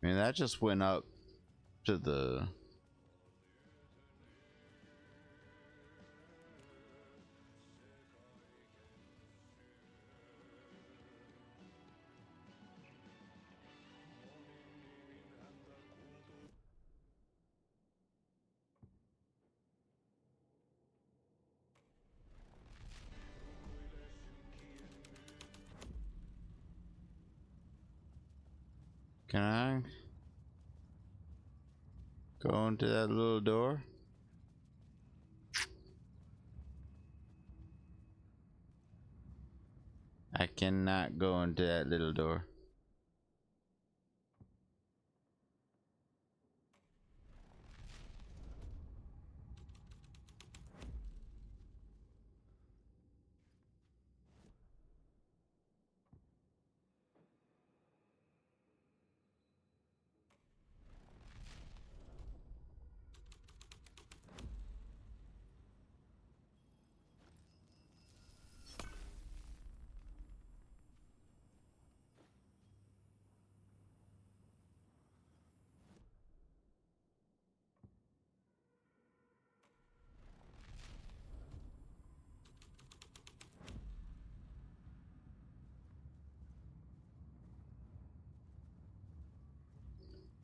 I mean, that just went up to the... Can I go into that little door? I cannot go into that little door.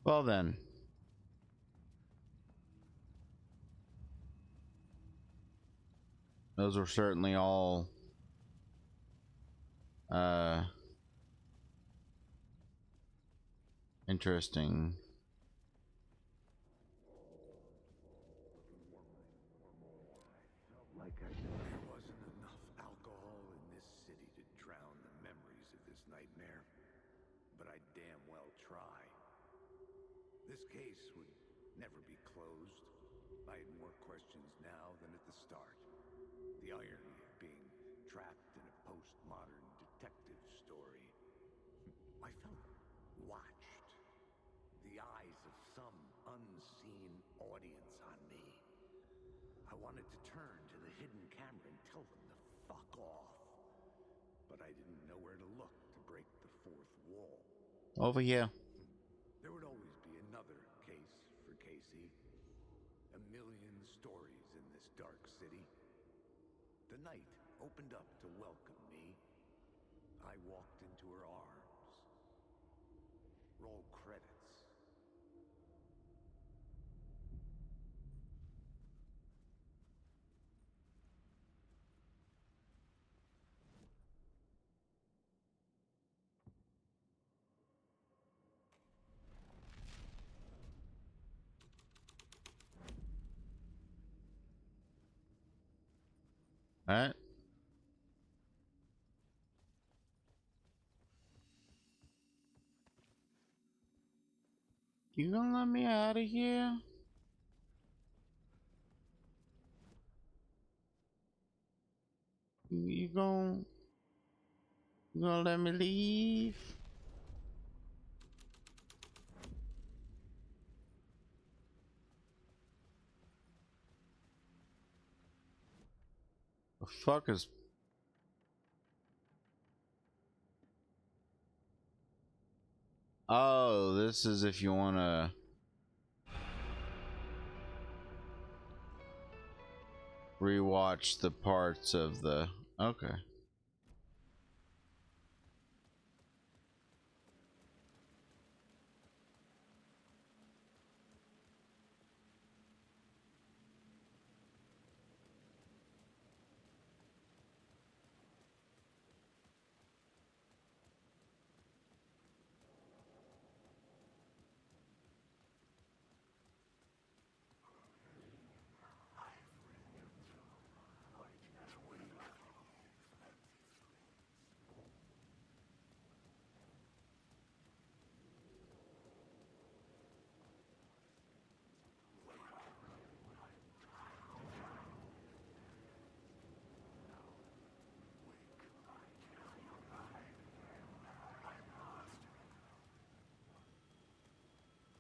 Well then. Those were certainly all interesting. There wasn't enough alcohol in this city to drown the memories of this nightmare, but I damn well try. This case would never be closed. I had more questions now than at the start. The irony of being trapped in a postmodern detective story. I felt watched. The eyes of some unseen audience on me. I wanted to turn to the hidden camera and tell them to fuck off. But I didn't know where to look to break the fourth wall. Over here. There would always be another case for Casey. A million stories in this dark city. The night opened up to welcome me. I walked into her arms. Roll credits. All right. You gonna let me out of here? You gonna let me leave? The fuck is... Oh, this is if you wanna... rewatch the parts of the... Okay.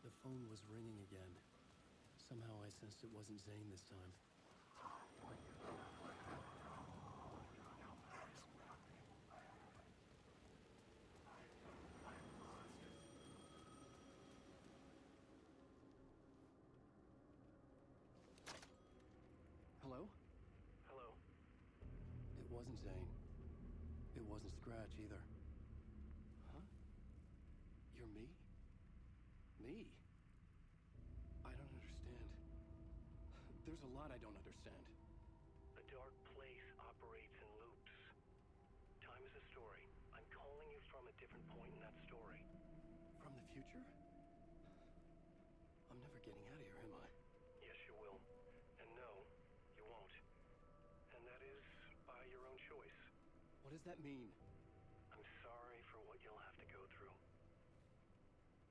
The phone was ringing again. Somehow I sensed it wasn't Zane this time. Scratch either. Huh? You're me? Me? I don't understand. There's a lot I don't understand. The dark place operates in loops. Time is a story. I'm calling you from a different point in that story. From the future? I'm never getting out of here, am I? Yes, you will. And no, you won't. And that is by your own choice. What does that mean? I'm sorry for what you'll have to go through.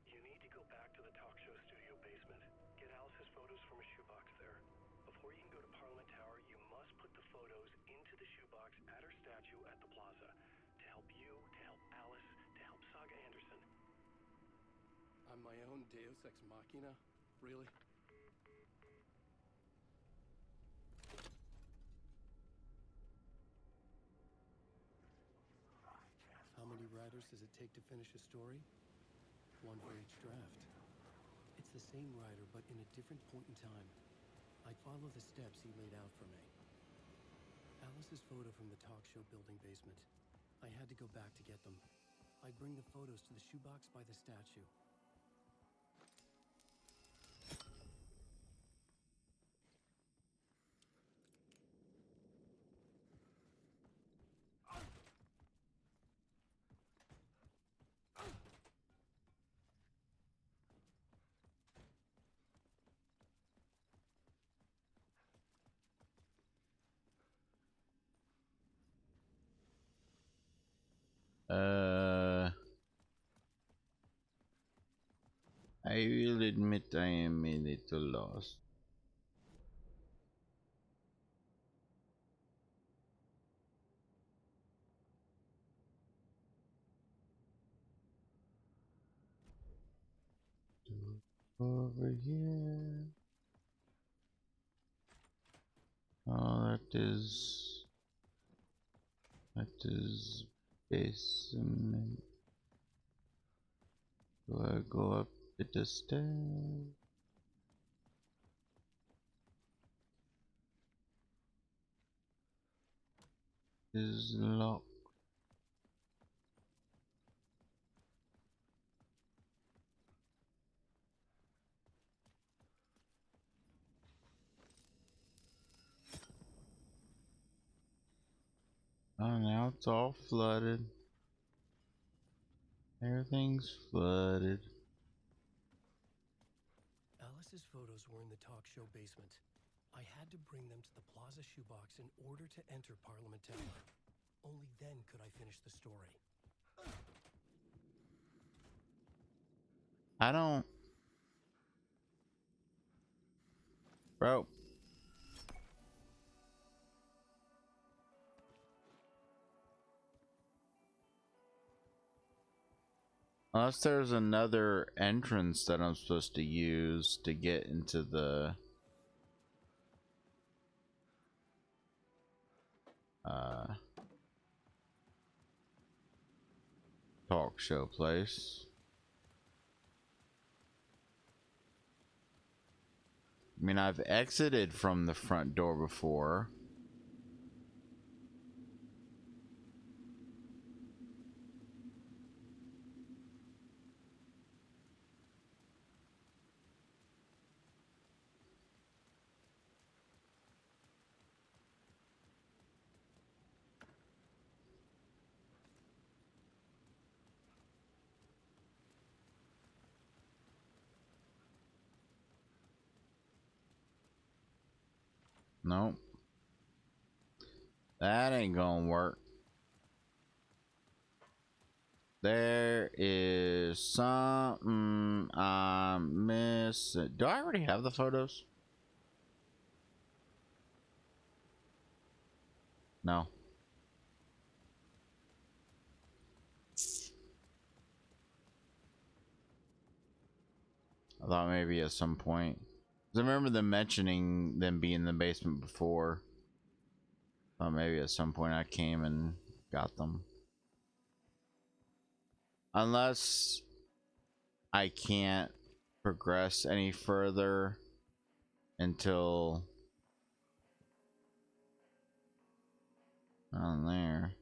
You need to go back to the talk show studio basement. Get Alice's photos from a shoebox there. Before you can go to Parliament Tower, you must put the photos into the shoebox at her statue at the plaza. To help you, to help Alice, to help Saga Anderson. I'm my own Deus Ex Machina? Really? How many writers does it take to finish a story? One for each draft. It's the same writer, but in a different point in time. I follow the steps he laid out for me. Alice's photo from the talk show building basement. I had to go back to get them. I'd bring the photos to the shoebox by the statue. I will admit I am a little lost. Over here. Oh, that is basement. Do I go up the stairs? Is locked. Oh, now it's all flooded. Everything's flooded. Alice's photos were in the talk show basement. I had to bring them to the Plaza shoebox in order to enter Parliament Tower. Only then could I finish the story. I don't... Bro. Unless there's another entrance that I'm supposed to use to get into the talk show place. I mean, I've exited from the front door before. Nope. That ain't gonna work. There is something I'm missing. Do I already have the photos? No. I thought maybe at some point. 'Cause I remember them mentioning them being in the basement before. Thought maybe at some point I came and got them. Unless I can't progress any further until down there.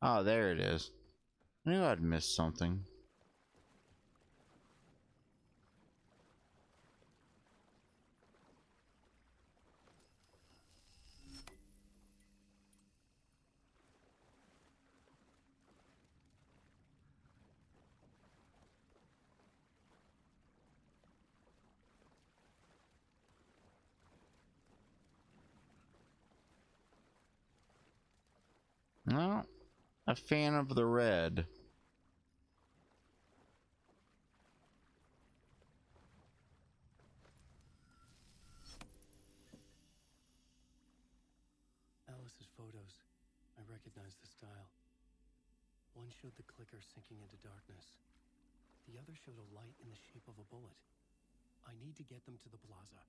Oh, there it is. I knew I'd missed something. No, a fan of the red. Alice's photos. I recognize the style. One showed the clicker sinking into darkness. The other showed a light in the shape of a bullet. I need to get them to the plaza.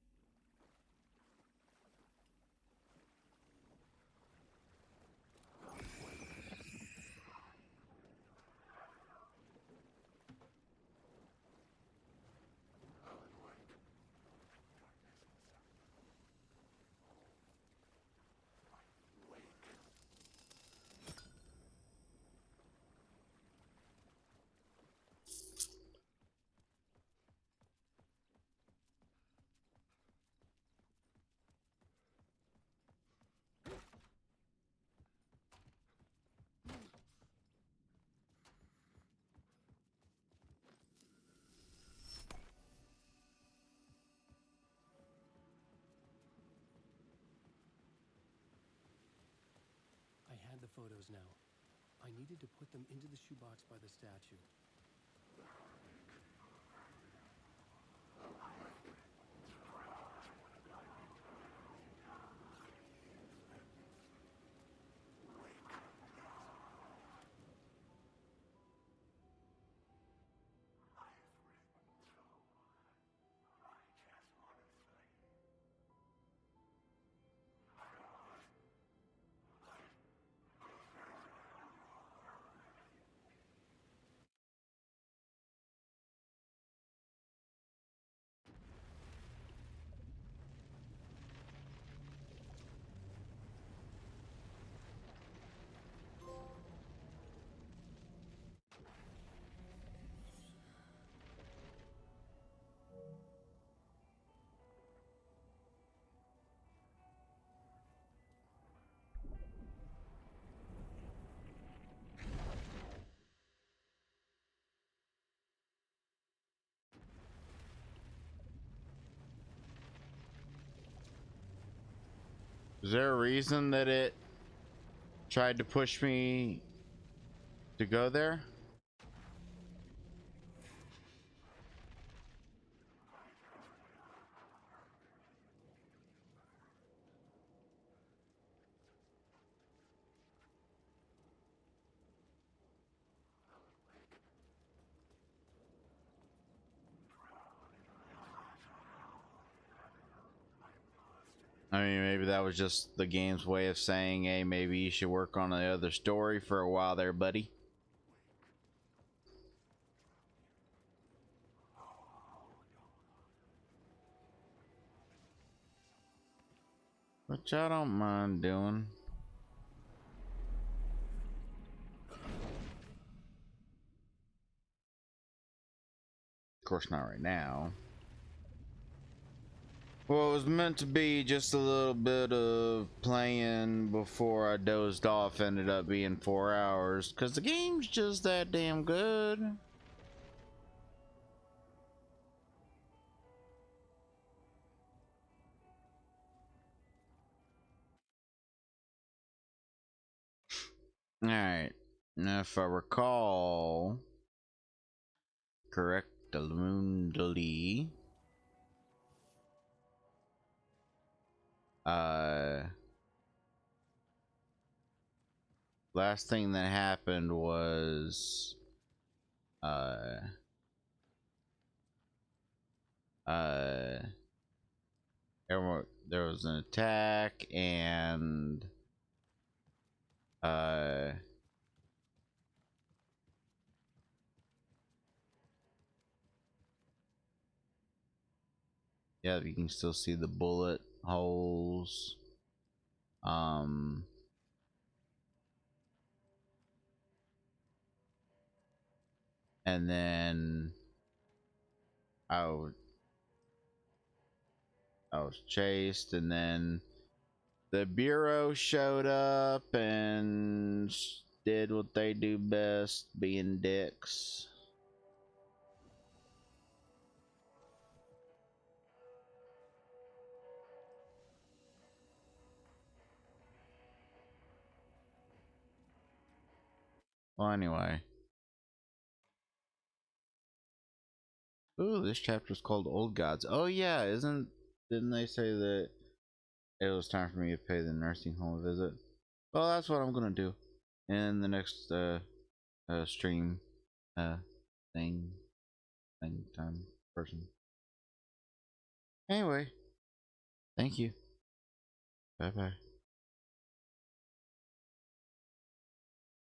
I had the photos now. I needed to put them into the shoebox by the statue. Is there a reason that it tried to push me to go there? I mean, maybe that was just the game's way of saying, hey, maybe you should work on the other story for a while there, buddy. Which I don't mind doing. Of course, not right now. Well, it was meant to be just a little bit of playing before I dozed off. Ended up being 4 hours because the game's just that damn good. Alright, now if I recall correctly, last thing that happened was there was an attack and yeah, you can still see the bullet holes. And then I was chased, and then the Bureau showed up and did what they do best, being dicks. Well, anyway. Ooh, this chapter is called Old Gods. Oh yeah, didn't they say that it was time for me to pay the nursing home a visit? Well, that's what I'm gonna do in the next stream thing time person. Anyway, thank you. Bye bye.